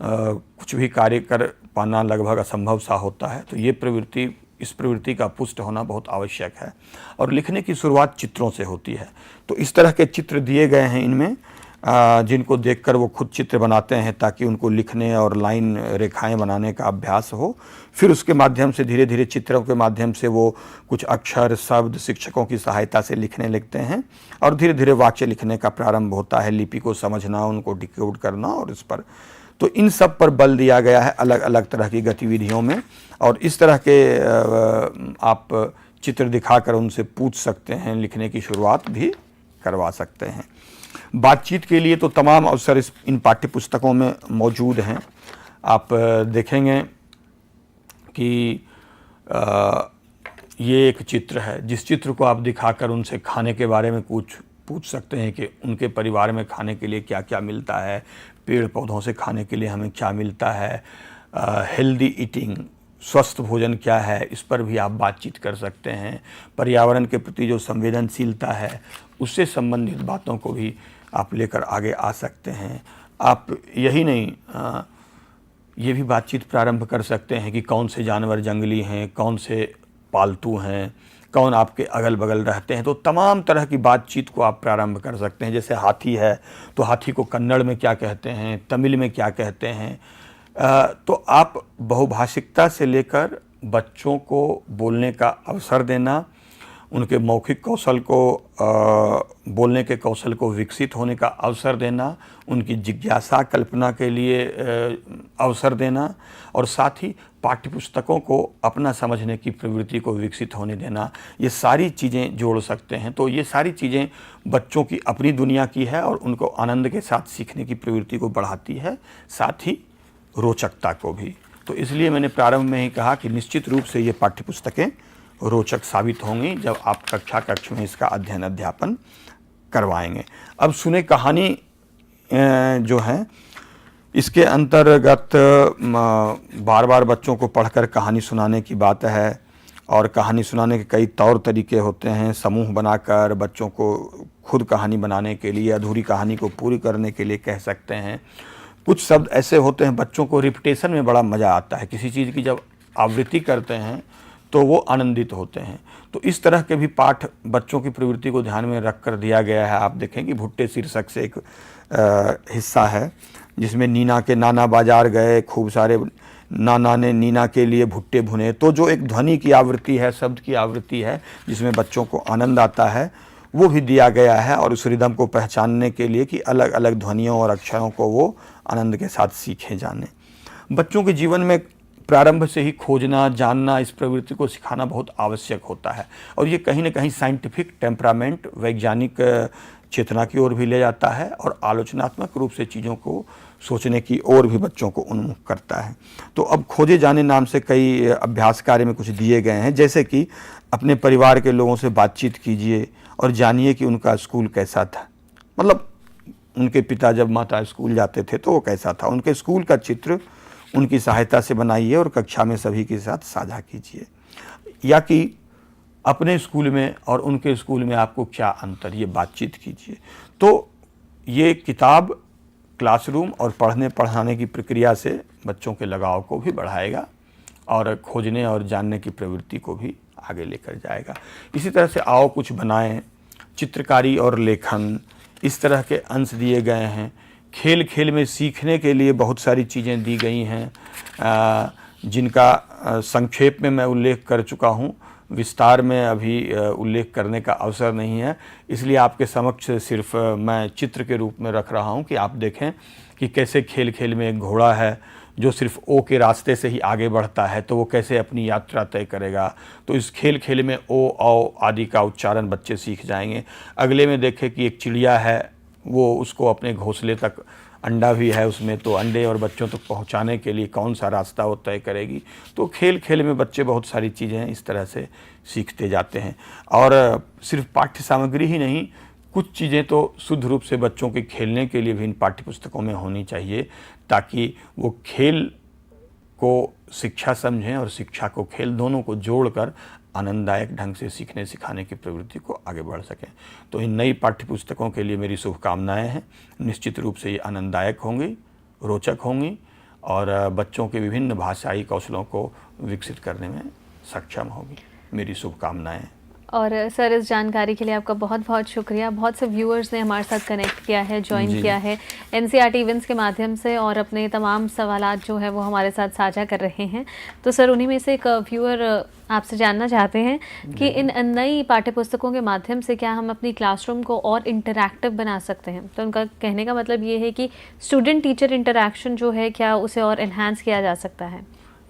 Speaker 4: कुछ भी कार्य कर पाना लगभग असंभव सा होता है। तो ये इस प्रवृत्ति का पुष्ट होना बहुत आवश्यक है। और लिखने की शुरुआत चित्रों से होती है। तो इस तरह के चित्र दिए गए हैं इनमें, जिनको देखकर वो खुद चित्र बनाते हैं ताकि उनको लिखने और लाइन रेखाएं बनाने का अभ्यास हो। फिर उसके माध्यम से धीरे धीरे चित्रों के माध्यम से वो कुछ अक्षर शब्द शिक्षकों की सहायता से लिखने लगते हैं और धीरे धीरे वाक्य लिखने का प्रारंभ होता है, लिपि को समझना, उनको डिकोड करना और इस पर। तो इन सब पर बल दिया गया है अलग अलग तरह की गतिविधियों में। और इस तरह के आप चित्र दिखाकर उनसे पूछ सकते हैं, लिखने की शुरुआत भी करवा सकते हैं। बातचीत के लिए तो तमाम अवसर इन पाठ्य पुस्तकों में मौजूद हैं। आप देखेंगे कि ये एक चित्र है, जिस चित्र को आप दिखाकर उनसे खाने के बारे में कुछ पूछ सकते हैं कि उनके परिवार में खाने के लिए क्या क्या मिलता है, पेड़ पौधों से खाने के लिए हमें क्या मिलता है, हेल्दी ईटिंग, स्वस्थ भोजन क्या है, इस पर भी आप बातचीत कर सकते हैं। पर्यावरण के प्रति जो संवेदनशीलता है उससे संबंधित बातों को भी आप लेकर आगे आ सकते हैं। आप यही नहीं, ये भी बातचीत प्रारंभ कर सकते हैं कि कौन से जानवर जंगली हैं, कौन से पालतू हैं, कौन आपके अगल बगल रहते हैं। तो तमाम तरह की बातचीत को आप प्रारंभ कर सकते हैं। जैसे हाथी है तो हाथी को कन्नड़ में क्या कहते हैं, तमिल में क्या कहते हैं। तो आप बहुभाषिकता से लेकर बच्चों को बोलने का अवसर देना, उनके मौखिक कौशल को, बोलने के कौशल को विकसित होने का अवसर देना, उनकी जिज्ञासा कल्पना के लिए अवसर देना और साथ ही पाठ्यपुस्तकों को अपना समझने की प्रवृत्ति को विकसित होने देना, ये सारी चीज़ें जोड़ सकते हैं। तो ये सारी चीज़ें बच्चों की अपनी दुनिया की है और उनको आनंद के साथ सीखने की प्रवृत्ति को बढ़ाती है, साथ ही रोचकता को भी। तो इसलिए मैंने प्रारंभ में ही कहा कि निश्चित रूप से ये पाठ्यपुस्तकें रोचक साबित होंगी जब आप कक्ष में इसका अध्ययन अध्यापन करवाएंगे। अब सुने कहानी जो है, इसके अंतर्गत बार बार बच्चों को पढ़कर कहानी सुनाने की बात है। और कहानी सुनाने के कई तौर तरीके होते हैं। समूह बनाकर बच्चों को खुद कहानी बनाने के लिए, अधूरी कहानी को पूरी करने के लिए कह सकते हैं। कुछ शब्द ऐसे होते हैं, बच्चों को रिपीटेशन में बड़ा मज़ा आता है। किसी चीज़ की जब आवृत्ति करते हैं तो वो आनंदित होते हैं। तो इस तरह के भी पाठ बच्चों की प्रवृत्ति को ध्यान में रख कर दिया गया है। आप देखें कि भुट्टे शीर्षक से एक हिस्सा है जिसमें नीना के नाना बाजार गए, खूब सारे नाना ने नीना के लिए भुट्टे भुने। तो जो एक ध्वनि की आवृत्ति है, शब्द की आवृत्ति है, जिसमें बच्चों को आनंद आता है, वो भी दिया गया है। और उस रिदम को पहचानने के लिए कि अलग अलग ध्वनियों और अक्षरों को वो आनंद के साथ सीखे जाने। बच्चों के जीवन में प्रारंभ से ही खोजना, जानना, इस प्रवृत्ति को सिखाना बहुत आवश्यक होता है। और ये कहीं ना कहीं साइंटिफिक टेम्परामेंट, वैज्ञानिक चेतना की ओर भी ले जाता है और आलोचनात्मक रूप से चीज़ों को सोचने की ओर भी बच्चों को उन्मुख करता है। तो अब खोजे जाने नाम से कई अभ्यास कार्य में कुछ दिए गए हैं, जैसे कि अपने परिवार के लोगों से बातचीत कीजिए और जानिए कि उनका स्कूल कैसा था। मतलब उनके पिता जब माता स्कूल जाते थे तो वो कैसा था, उनके स्कूल का चित्र उनकी सहायता से बनाइए और कक्षा में सभी के साथ साझा कीजिए। या कि अपने स्कूल में और उनके स्कूल में आपको क्या अंतर, ये बातचीत कीजिए। तो ये किताब, क्लासरूम और पढ़ने पढ़ाने की प्रक्रिया से बच्चों के लगाव को भी बढ़ाएगा और खोजने और जानने की प्रवृत्ति को भी आगे लेकर जाएगा। इसी तरह से आओ कुछ बनाएं, चित्रकारी और लेखन, इस तरह के अंश दिए गए हैं। खेल खेल में सीखने के लिए बहुत सारी चीज़ें दी गई हैं, जिनका संक्षेप में मैं उल्लेख कर चुका हूँ, विस्तार में अभी उल्लेख करने का अवसर नहीं है। इसलिए आपके समक्ष सिर्फ मैं चित्र के रूप में रख रहा हूँ कि आप देखें कि कैसे खेल खेल में एक घोड़ा है जो सिर्फ ओ के रास्ते से ही आगे बढ़ता है, तो वो कैसे अपनी यात्रा तय करेगा। तो इस खेल खेल में ओ, औ आदि का उच्चारण बच्चे सीख जाएंगे। अगले में देखें कि एक चिड़िया है, वो उसको अपने घोंसले तक अंडा भी है उसमें, तो अंडे और बच्चों तक पहुंचाने के लिए कौन सा रास्ता वो तय करेगी। तो खेल खेल में बच्चे बहुत सारी चीज़ें इस तरह से सीखते जाते हैं। और सिर्फ पाठ्य सामग्री ही नहीं, कुछ चीज़ें तो शुद्ध रूप से बच्चों के खेलने के लिए भी इन पाठ्य पुस्तकों में होनी चाहिए, ताकि वो खेल को शिक्षा समझें और शिक्षा को खेल, दोनों को जोड़कर आनंददायक ढंग से सीखने सिखाने की प्रवृत्ति को आगे बढ़ सकें। तो इन नई पाठ्य पुस्तकों के लिए मेरी शुभकामनाएं हैं। निश्चित रूप से ये आनंददायक होंगी, रोचक होंगी और बच्चों के विभिन्न भाषाई कौशलों को विकसित करने में सक्षम होगी। मेरी शुभकामनाएं।
Speaker 1: और सर, इस जानकारी के लिए आपका बहुत बहुत शुक्रिया। बहुत से व्यूअर्स ने हमारे साथ कनेक्ट किया है, ज्वाइन किया है NCERT इवेंट्स के माध्यम से और अपने तमाम सवालात जो है वो हमारे साथ साझा कर रहे हैं। तो सर, उन्हीं में से एक व्यूअर आपसे जानना चाहते हैं कि इन नई पाठ्य पुस्तकों के माध्यम से क्या हम अपनी क्लासरूम को और इंटरैक्टिव बना सकते हैं? तो उनका कहने का मतलब ये है कि स्टूडेंट टीचर इंटरैक्शन जो है, क्या उसे और इन्हांस किया जा सकता है?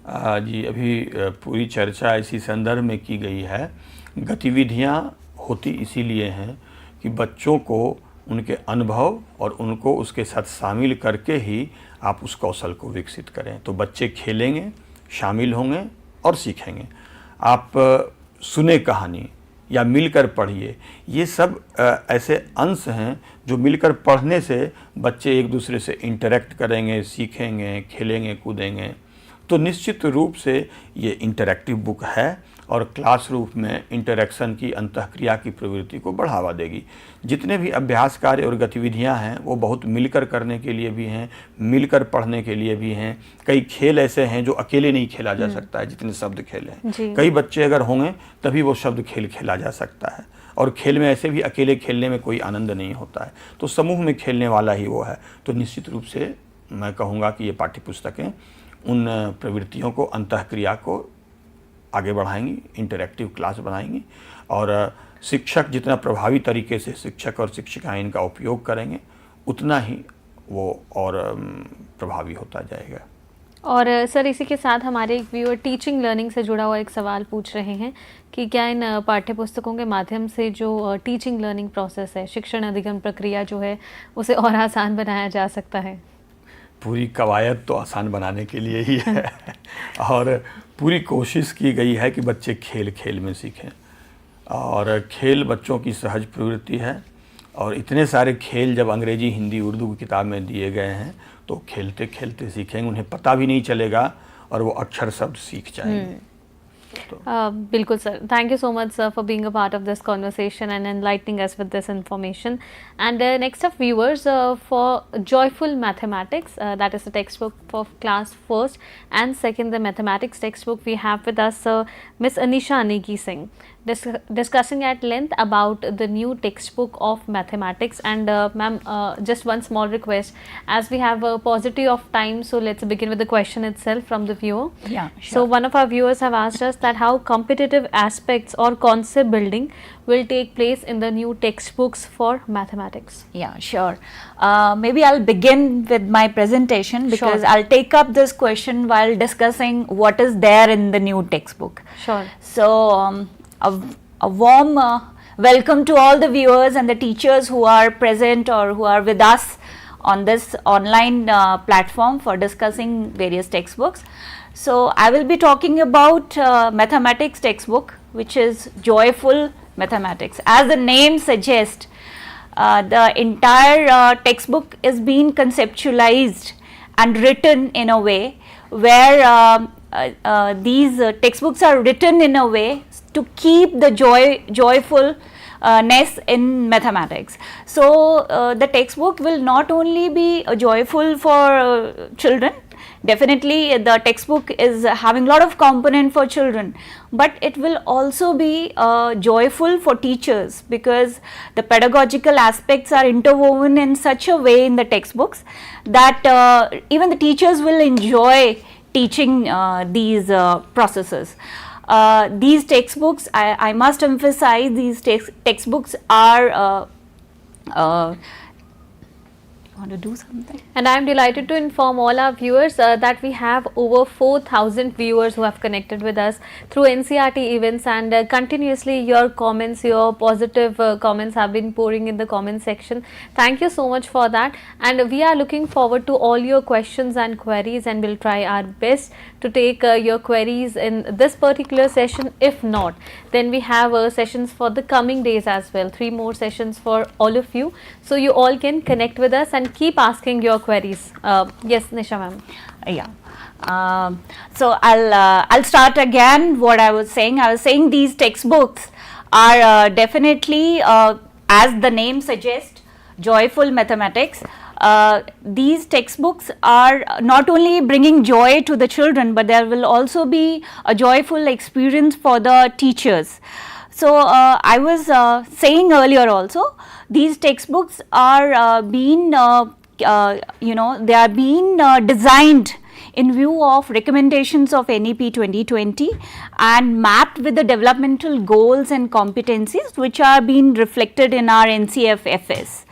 Speaker 4: जी, अभी पूरी चर्चा इसी संदर्भ में की गई है। गतिविधियाँ होती इसीलिए हैं कि बच्चों को उनके अनुभव और उनको उसके साथ शामिल करके ही आप उस कौशल को विकसित करें। तो बच्चे खेलेंगे, शामिल होंगे और सीखेंगे। आप सुने कहानी या मिलकर पढ़िए, ये सब ऐसे अंश हैं जो मिलकर पढ़ने से बच्चे एक दूसरे से इंटरेक्ट करेंगे, सीखेंगे, खेलेंगे, कूदेंगे। तो निश्चित रूप से ये इंटरैक्टिव बुक है और क्लासरूम में इंटरेक्शन की, अंतःक्रिया की प्रवृत्ति को बढ़ावा देगी। जितने भी अभ्यास कार्य और गतिविधियां हैं वो बहुत मिलकर करने के लिए भी हैं, मिलकर पढ़ने के लिए भी हैं। कई खेल ऐसे हैं जो अकेले नहीं खेला जा सकता है, जितने शब्द खेल हैं। कई बच्चे अगर होंगे तभी वो शब्द खेल खेला जा सकता है। और खेल में ऐसे भी अकेले खेलने में कोई आनंद नहीं होता है, तो समूह में खेलने वाला ही वो है। तो निश्चित रूप से मैं कहूँगा कि ये पाठ्य पुस्तकें उन प्रवृत्तियों को, अंतःक्रिया को आगे बढ़ाएंगी, इंटरैक्टिव क्लास बनाएंगी और शिक्षक जितना प्रभावी तरीके से, शिक्षक और शिक्षिकाएं इनका उपयोग करेंगे, उतना ही वो और प्रभावी होता जाएगा।
Speaker 1: और सर, इसी के साथ हमारे एक व्यूअर टीचिंग लर्निंग से जुड़ा हुआ एक सवाल पूछ रहे हैं कि क्या इन पाठ्य पुस्तकों के माध्यम से जो टीचिंग लर्निंग प्रोसेस है, शिक्षण अधिगम प्रक्रिया जो है, उसे और आसान बनाया जा सकता है?
Speaker 4: पूरी कवायद तो आसान बनाने के लिए ही है और पूरी कोशिश की गई है कि बच्चे खेल खेल में सीखें। और खेल बच्चों की सहज प्रवृत्ति है और इतने सारे खेल जब अंग्रेजी, हिंदी, उर्दू की किताब में दिए गए हैं तो खेलते खेलते सीखेंगे, उन्हें पता भी नहीं चलेगा और वो अक्षर शब्द सीख जाएंगे।
Speaker 1: बिल्कुल sir, thank you so much sir for being a part of this conversation and enlightening us with this information. And next up viewers, for Joyful Mathematics, that is the textbook for class 1st and 2nd, the mathematics textbook, we have with us Miss Anisha Anegi Singh discussing at length about the new textbook of mathematics. And ma'am, just one small request, as we have a paucity of time, so let's begin with the question itself from the viewer.
Speaker 5: Yeah, sure.
Speaker 1: So one of our viewers have asked us that how competitive aspects or concept building will take place in the new textbooks for mathematics.
Speaker 5: Yeah, sure. Maybe I'll begin with my presentation because
Speaker 1: Sure.
Speaker 5: I'll take up this question while discussing what is there in the new textbook.
Speaker 1: Sure.
Speaker 5: So, a warm welcome to all the viewers and the teachers who are present or who are with us on this online platform for discussing various textbooks. So, I will be talking about mathematics textbook, which is Joyful Mathematics. As the name suggests, the entire textbook is being conceptualized and written in a way where these textbooks are written in a way to keep the joyfulness in mathematics. So, the textbook will not only be joyful for children. Definitely the textbook is having a lot of component for children, but it will also be joyful for teachers because the pedagogical aspects are interwoven in such a way in the textbooks that even the teachers will enjoy teaching these processes. These textbooks, I must emphasize, these textbooks are want to do something?
Speaker 1: And I am delighted to inform all our viewers that we have over 4,000 viewers who have connected with us through NCERT events, and continuously your comments, your positive comments have been pouring in the comment section. Thank you so much for that, and we are looking forward to all your questions and queries, and we'll try our best to take your queries in this particular session. If not, then we have sessions for the coming days as well, 3 more sessions for all of you, so you all can connect with us and keep asking your queries. Yes, Nisha ma'am.
Speaker 5: Yeah. So I'll start again what I was saying. I was saying these textbooks are definitely, as the name suggests, joyful mathematics. These textbooks are not only bringing joy to the children, but there will also be a joyful experience for the teachers. So I was saying earlier also, these textbooks are being they are being designed in view of recommendations of NEP 2020 and mapped with the developmental goals and competencies which are being reflected in our NCFFS.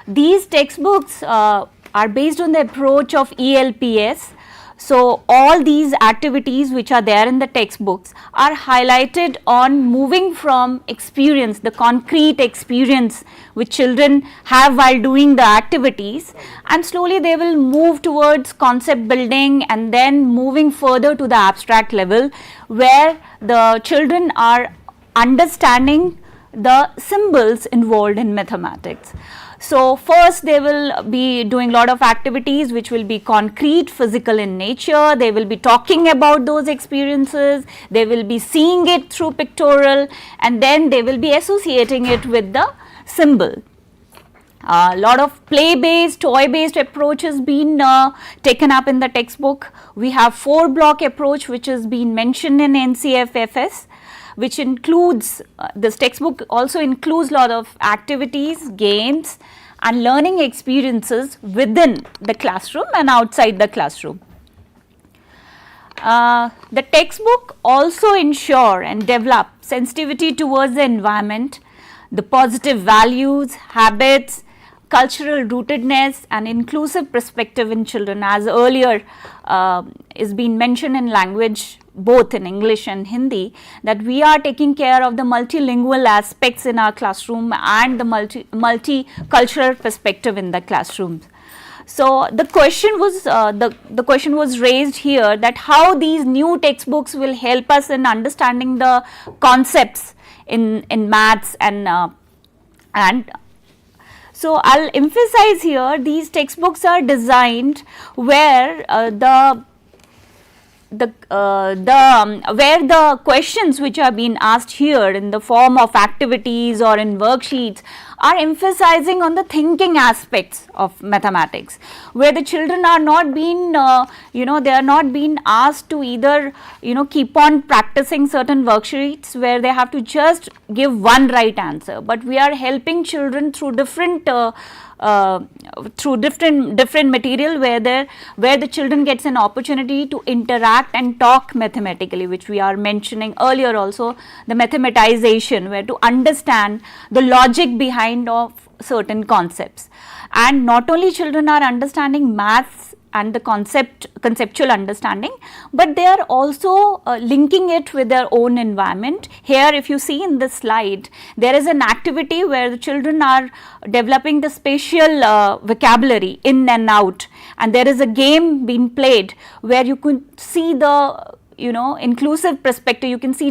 Speaker 5: These textbooks are based on the approach of ELPS. So all these activities which are there in the textbooks are highlighted on moving from experience, the concrete experience which children have while doing the activities, and slowly they will move towards concept building and then moving further to the abstract level, where the children are understanding the symbols involved in mathematics. So first they will be doing a lot of activities which will be concrete, physical in nature. They will be talking about those experiences, they will be seeing it through pictorial, and then they will be associating it with the symbol. A lot of play-based, toy-based approach has been taken up in the textbook. We have 4-block approach which has been mentioned in NCFFS, which includes, this textbook also includes a lot of activities, games and learning experiences within the classroom and outside the classroom. The textbook also ensure and develop sensitivity towards the environment, the positive values, habits, cultural rootedness and inclusive perspective in children, as earlier is being mentioned in language, both in English and Hindi, that we are taking care of the multilingual aspects in our classroom and the multicultural perspective in the classrooms. So the question was the question was raised here, that how these new textbooks will help us in understanding the concepts in maths and so I'll emphasize here, these textbooks are designed where where the questions which are being asked here in the form of activities or in worksheets are emphasizing on the thinking aspects of mathematics, where the children are not being they are not being asked to either keep on practicing certain worksheets where they have to just give one right answer, but we are helping children through different material where the children gets an opportunity to interact and talk mathematically, which we are mentioning earlier also, the mathematization, where to understand the logic behind of certain concepts. And not only children are understanding maths and the conceptual understanding, but they are also linking it with their own environment. Here if you see in this slide, there is an activity where the children are developing the spatial vocabulary in and out, and there is a game being played where you could see the inclusive perspective. You can see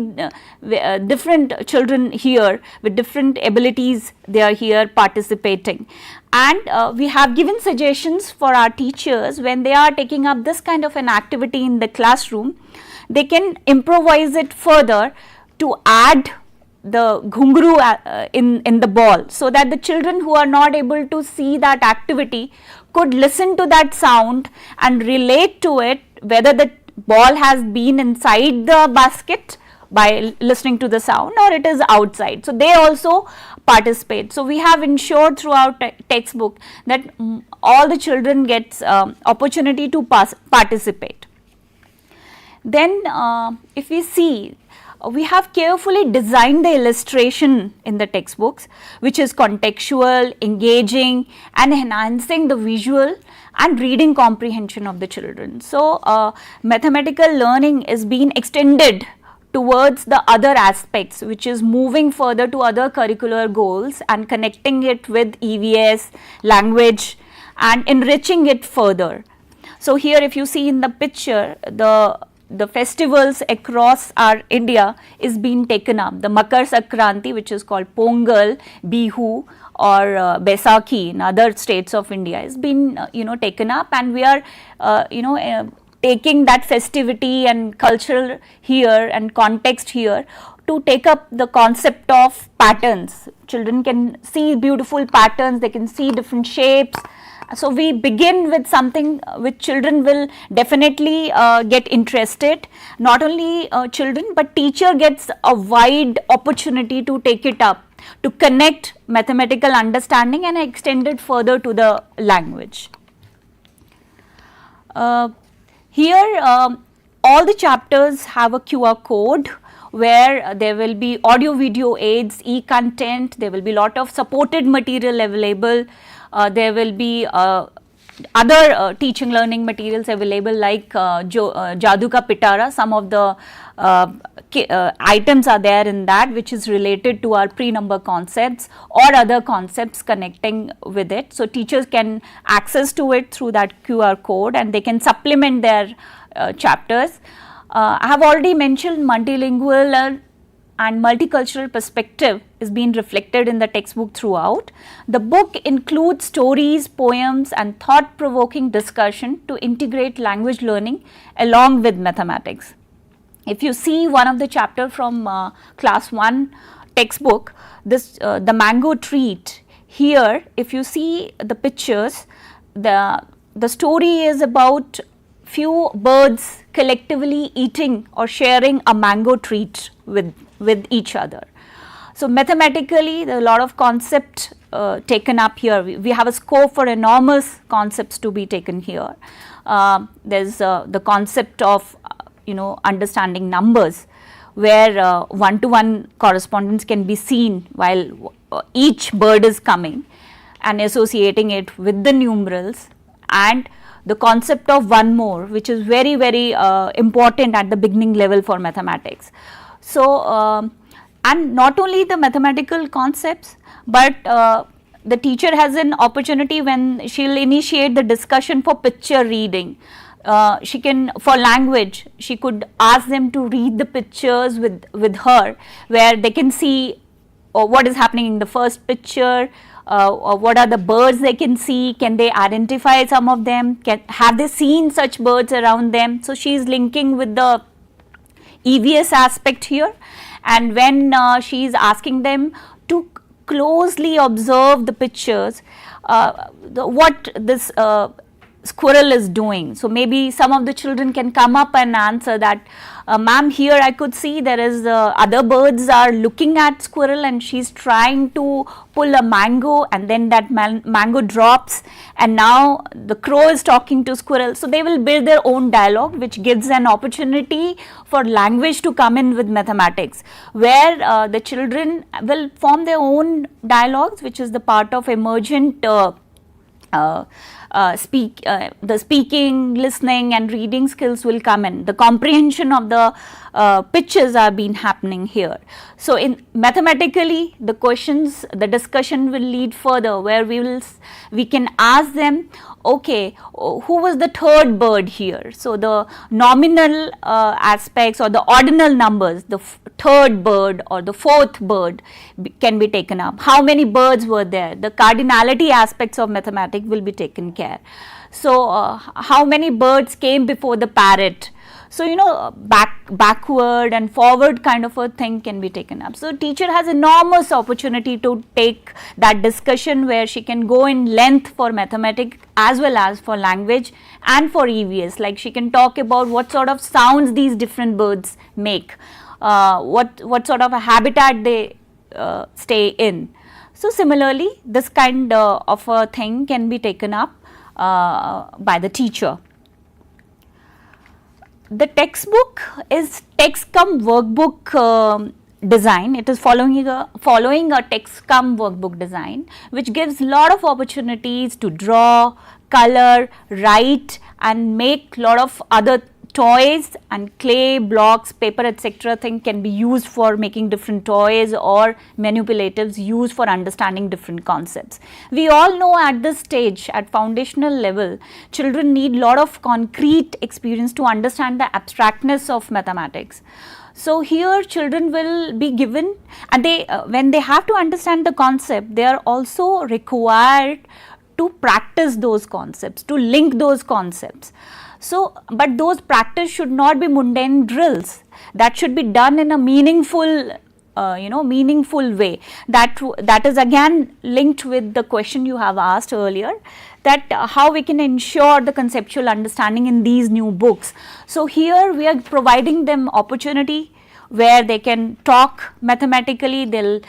Speaker 5: different children here with different abilities, they are here participating. And we have given suggestions for our teachers when they are taking up this kind of an activity in the classroom, they can improvise it further to add the ghungru in the ball, so that the children who are not able to see that activity could listen to that sound and relate to it, whether the ball has been inside the basket by listening to the sound or it is outside. So they also participate. So we have ensured throughout textbook that all the children gets opportunity to participate. Then if we see we have carefully designed the illustration in the textbooks, which is contextual, engaging, and enhancing the visual and reading comprehension of the children. So, mathematical learning is being extended towards the other aspects, which is moving further to other curricular goals and connecting it with EVS, language, and enriching it further. So, here if you see in the picture, the festivals across our India is being taken up. The Makar Sankranti, which is called Pongal, Bihu, or Baisakhi in other states of India, is been taken up, and we are taking that festivity and cultural here and context here to take up the concept of patterns. Children can see beautiful patterns, they can see different shapes. So, we begin with something which children will definitely get interested. Not only children, but teacher gets a wide opportunity to take it up, to connect mathematical understanding and extend it further to the language. Here all the chapters have a QR code where there will be audio video aids, e-content, there will be lot of supported material available. There will be other teaching learning materials available like Jadu Ka Pitara. Some of the items are there in that, which is related to our pre-number concepts or other concepts connecting with it. So, teachers can access to it through that QR code and they can supplement their chapters. I have already mentioned multilingual and multicultural perspective is being reflected in the textbook throughout. The book includes stories, poems, and thought-provoking discussion to integrate language learning along with mathematics. If you see one of the chapter from class 1 textbook, this the mango treat, here if you see the pictures, the story is about few birds collectively eating or sharing a mango treat with each other. So, mathematically there are a lot of concept taken up here. We have a scope for enormous concepts to be taken here. There is the concept of understanding numbers, where one-to-one correspondence can be seen while each bird is coming, and associating it with the numerals, and the concept of one more, which is very important at the beginning level for mathematics. So, and not only the mathematical concepts, but the teacher has an opportunity when she will initiate the discussion for picture reading. She can, for language, she could ask them to read the pictures with her, where they can see what is happening in the first picture, what are the birds they can see, can they identify some of them, have they seen such birds around them. So, she is linking with the EVS aspect here, and when she is asking them to closely observe the pictures, what this squirrel is doing. So, maybe some of the children can come up and answer that, ma'am, here I could see there is other birds are looking at squirrel and she is trying to pull a mango, and then that mango drops, and now the crow is talking to squirrel. So, they will build their own dialogue, which gives an opportunity for language to come in with mathematics, where the children will form their own dialogues, which is the part of emergent the speaking, listening and reading skills will come in. The comprehension of the pictures are being happening here. So, in mathematically the questions, the discussion will lead further, where we can ask them, okay, who was the third bird here? So, the nominal aspects or the ordinal numbers, the third bird or the fourth bird can be taken up. How many birds were there? The cardinality aspects of mathematics will be taken care. So, how many birds came before the parrot? So, backward and forward kind of a thing can be taken up. So, teacher has enormous opportunity to take that discussion, where she can go in length for mathematics as well as for language and for EVS. Like, she can talk about what sort of sounds these different birds make, what sort of a habitat they stay in. So, similarly this kind of a thing can be taken up by the teacher. The textbook is text cum workbook design. It is following a text cum workbook design, which gives lot of opportunities to draw, color, write, and make lot of other toys and clay, blocks, paper, etc. thing can be used for making different toys or manipulatives used for understanding different concepts. We all know at this stage, at foundational level, children need lot of concrete experience to understand the abstractness of mathematics. So here children will be given, and they when they have to understand the concept, they are also required to practice those concepts, to link those concepts. So, but those practice should not be mundane drills. That should be done in a meaningful, meaningful way. That is again linked with the question you have asked earlier, that how we can ensure the conceptual understanding in these new books. So here we are providing them opportunity where they can talk mathematically, they'll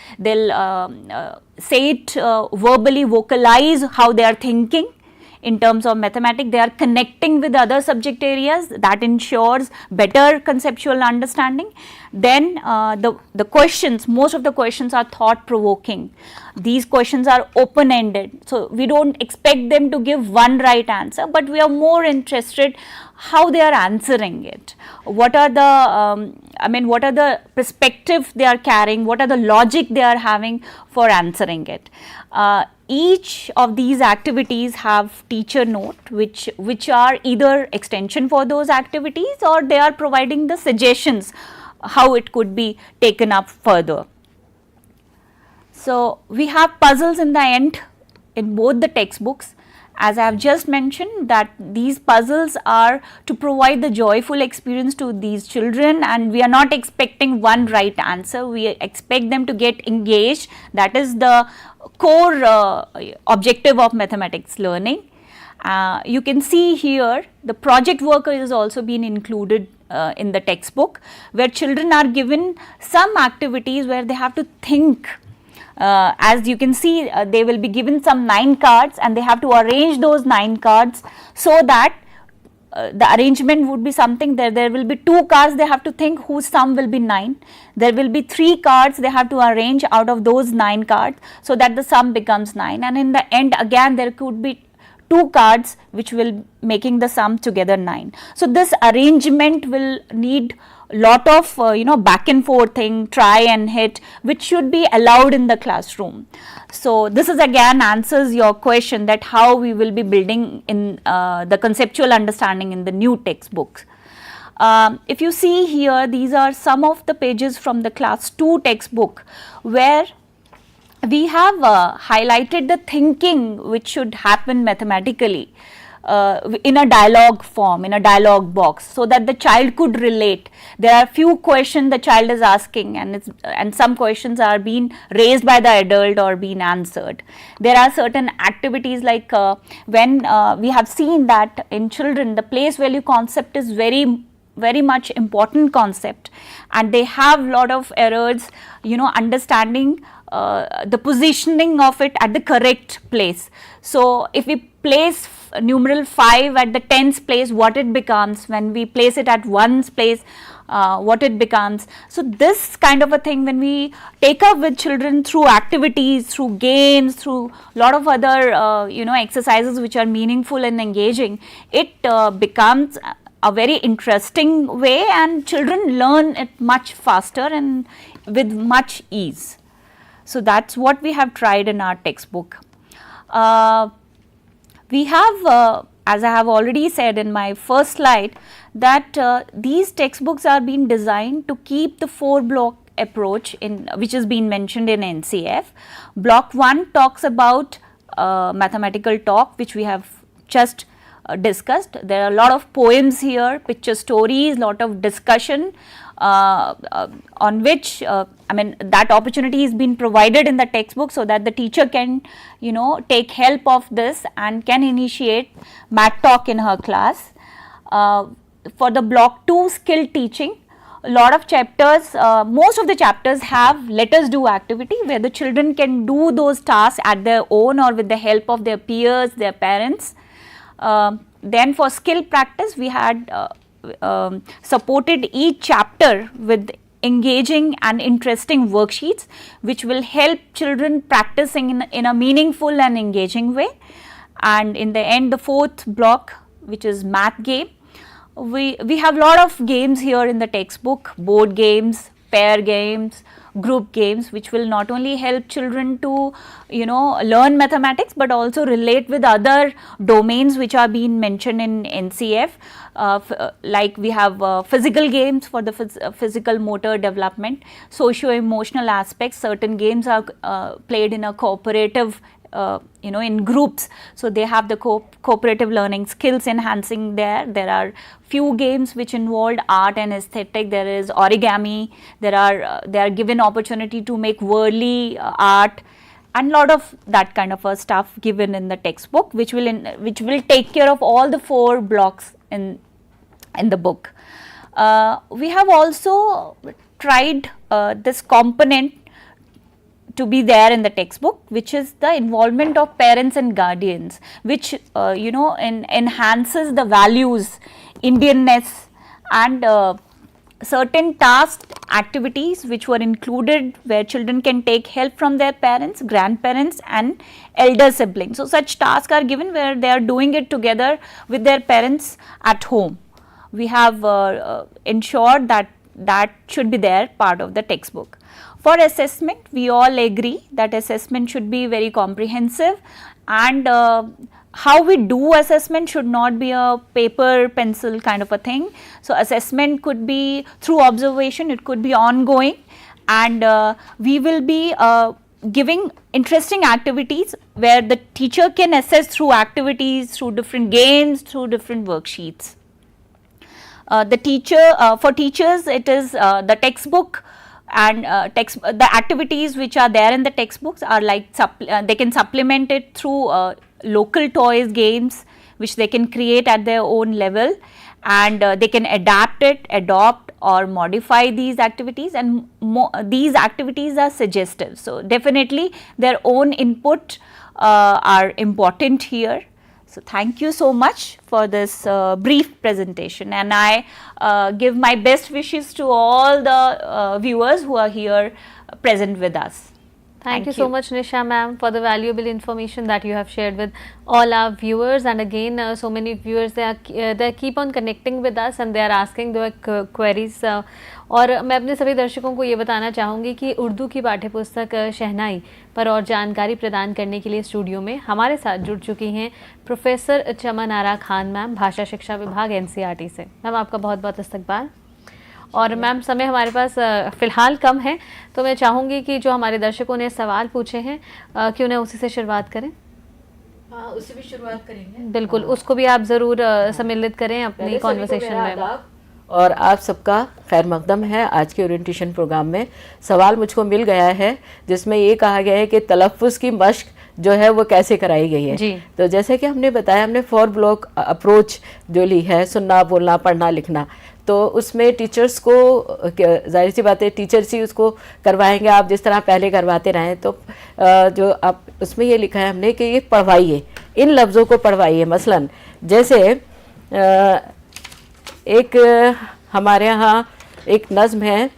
Speaker 5: say it verbally, vocalize how they are thinking in terms of mathematics. They are connecting with other subject areas, that ensures better conceptual understanding. Then the questions, most of the questions are thought provoking. These questions are open ended, so we don't expect them to give one right answer, but we are more interested how they are answering it, what are the what are the perspective they are carrying, what are the logic they are having for answering it. Each of these activities have teacher note which are either extension for those activities, or they are providing the suggestions how it could be taken up further. So we have puzzles in the end in both the textbooks. As I have just mentioned, that these puzzles are to provide the joyful experience to these children, and we are not expecting one right answer. We expect them to get engaged. That is the core objective of mathematics learning. You can see here the project work is also been included in the textbook, where children are given some activities where they have to think. As you can see, they will be given some 9 cards, and they have to arrange those 9 cards so that the arrangement would be something that there will be 2 cards they have to think whose sum will be 9. There will be 3 cards they have to arrange out of those 9 cards so that the sum becomes 9, and in the end again there could be 2 cards which will making the sum together 9. So this arrangement will need lot of back and forth thing, try and hit, which should be allowed in the classroom. So this is again answers your question that how we will be building in the conceptual understanding in the new textbooks. If you see here, these are some of the pages from the class 2 textbook where we have highlighted the thinking which should happen mathematically in a dialogue form, in a dialogue box, so that the child could relate. There are few questions the child is asking, and some questions are being raised by the adult or being answered. There are certain activities like when we have seen that in children the place value concept is very much important concept, and they have lot of errors understanding the positioning of it at the correct place. So if we place numeral 5 at the 10th place, what it becomes, when we place it at 1's place, what it becomes. So this kind of a thing, when we take up with children through activities, through games, through lot of other exercises which are meaningful and engaging, it becomes a very interesting way, and children learn it much faster and with much ease. So that's what we have tried in our textbook. We have, as I have already said in my first slide, that these textbooks are being designed to keep the 4-block approach which has been mentioned in NCF. Block 1 talks about mathematical talk, which we have just discussed. There are a lot of poems here, picture stories, lot of discussion on which that opportunity is being provided in the textbook, so that the teacher can take help of this and can initiate math talk in her class. For the block 2 skill teaching, a lot of chapters, most of the chapters have let us do activity where the children can do those tasks at their own or with the help of their peers, their parents. Then for skill practice, we had supported each chapter with engaging and interesting worksheets which will help children practicing in a meaningful and engaging way. And in the end, the fourth block, which is math game, we have a lot of games here in the textbook, board games, pair games, group games, which will not only help children to learn mathematics but also relate with other domains which are being mentioned in NCF. Like we have physical games for the physical motor development, socio-emotional aspects. Certain games are played in a cooperative in groups, so they have the cooperative learning skills enhancing there. There are few games which involved art and aesthetic. There is origami, they are given opportunity to make worldly art, and lot of that kind of stuff given in the textbook, which will take care of all the 4 blocks in the book. We have also tried this component to be there in the textbook, which is the involvement of parents and guardians, which enhances the values, Indianness, and certain task activities which were included where children can take help from their parents, grandparents and elder siblings. So such tasks are given where they are doing it together with their parents at home. We have ensured that should be there part of the textbook. For assessment, we all agree that assessment should be very comprehensive, and how we do assessment should not be a paper pencil kind of a thing. So assessment could be through observation, it could be ongoing, and we will be giving interesting activities where the teacher can assess through activities, through different games, through different worksheets. For teachers, it is the textbook and the activities which are there in the textbooks are like they can supplement it through local toys, games which they can create at their own level, and they can adopt or modify these activities, and these activities are suggestive. So definitely their own input are important here. So thank you so much for this brief presentation, and I give my best wishes to all the viewers who are here present with us.
Speaker 1: Thank you so much, Nisha ma'am, for the valuable information that you have shared with all our viewers. And again, so many viewers, they keep on connecting with us and they are asking their queries. और मैं अपने सभी दर्शकों को ये बताना चाहूँगी कि उर्दू की पाठ्यपुस्तक शहनाई पर और जानकारी प्रदान करने के लिए स्टूडियो में हमारे साथ जुड़ चुकी हैं प्रोफेसर चमन आरा खान मैम, भाषा शिक्षा विभाग NCERT से। मैम आपका बहुत बहुत इस्तकबाल। और मैम समय हमारे पास फ़िलहाल कम है, तो मैं चाहूँगी कि जो हमारे दर्शकों ने सवाल पूछे हैं कि उन्हें उसी से शुरुआत करें।
Speaker 6: हाँ, उससे भी शुरुआत करेंगे।
Speaker 1: बिल्कुल, उसको भी आप ज़रूर सम्मिलित करें अपनी कॉन्वर्सेशन में।
Speaker 6: और आप सबका खैर मकदम है आज के ओरिएंटेशन प्रोग्राम में। सवाल मुझको मिल गया है जिसमें ये कहा गया है कि तलफ़्फ़ुज़ की मश्क जो है वो कैसे कराई गई है जी। तो जैसे कि हमने बताया, हमने 4 ब्लॉक अप्रोच जो ली है, सुनना, बोलना, पढ़ना, लिखना, तो उसमें टीचर्स को जाहिर सी बात है टीचर्स ही उसको करवाएंगे, आप जिस तरह पहले करवाते रहें। तो जो आप उसमें ये लिखा है हमने कि ये पढ़वाइए, इन लफ्ज़ों को पढ़वाइए। मसलन जैसे एक हमारे यहाँ एक नज़्म है,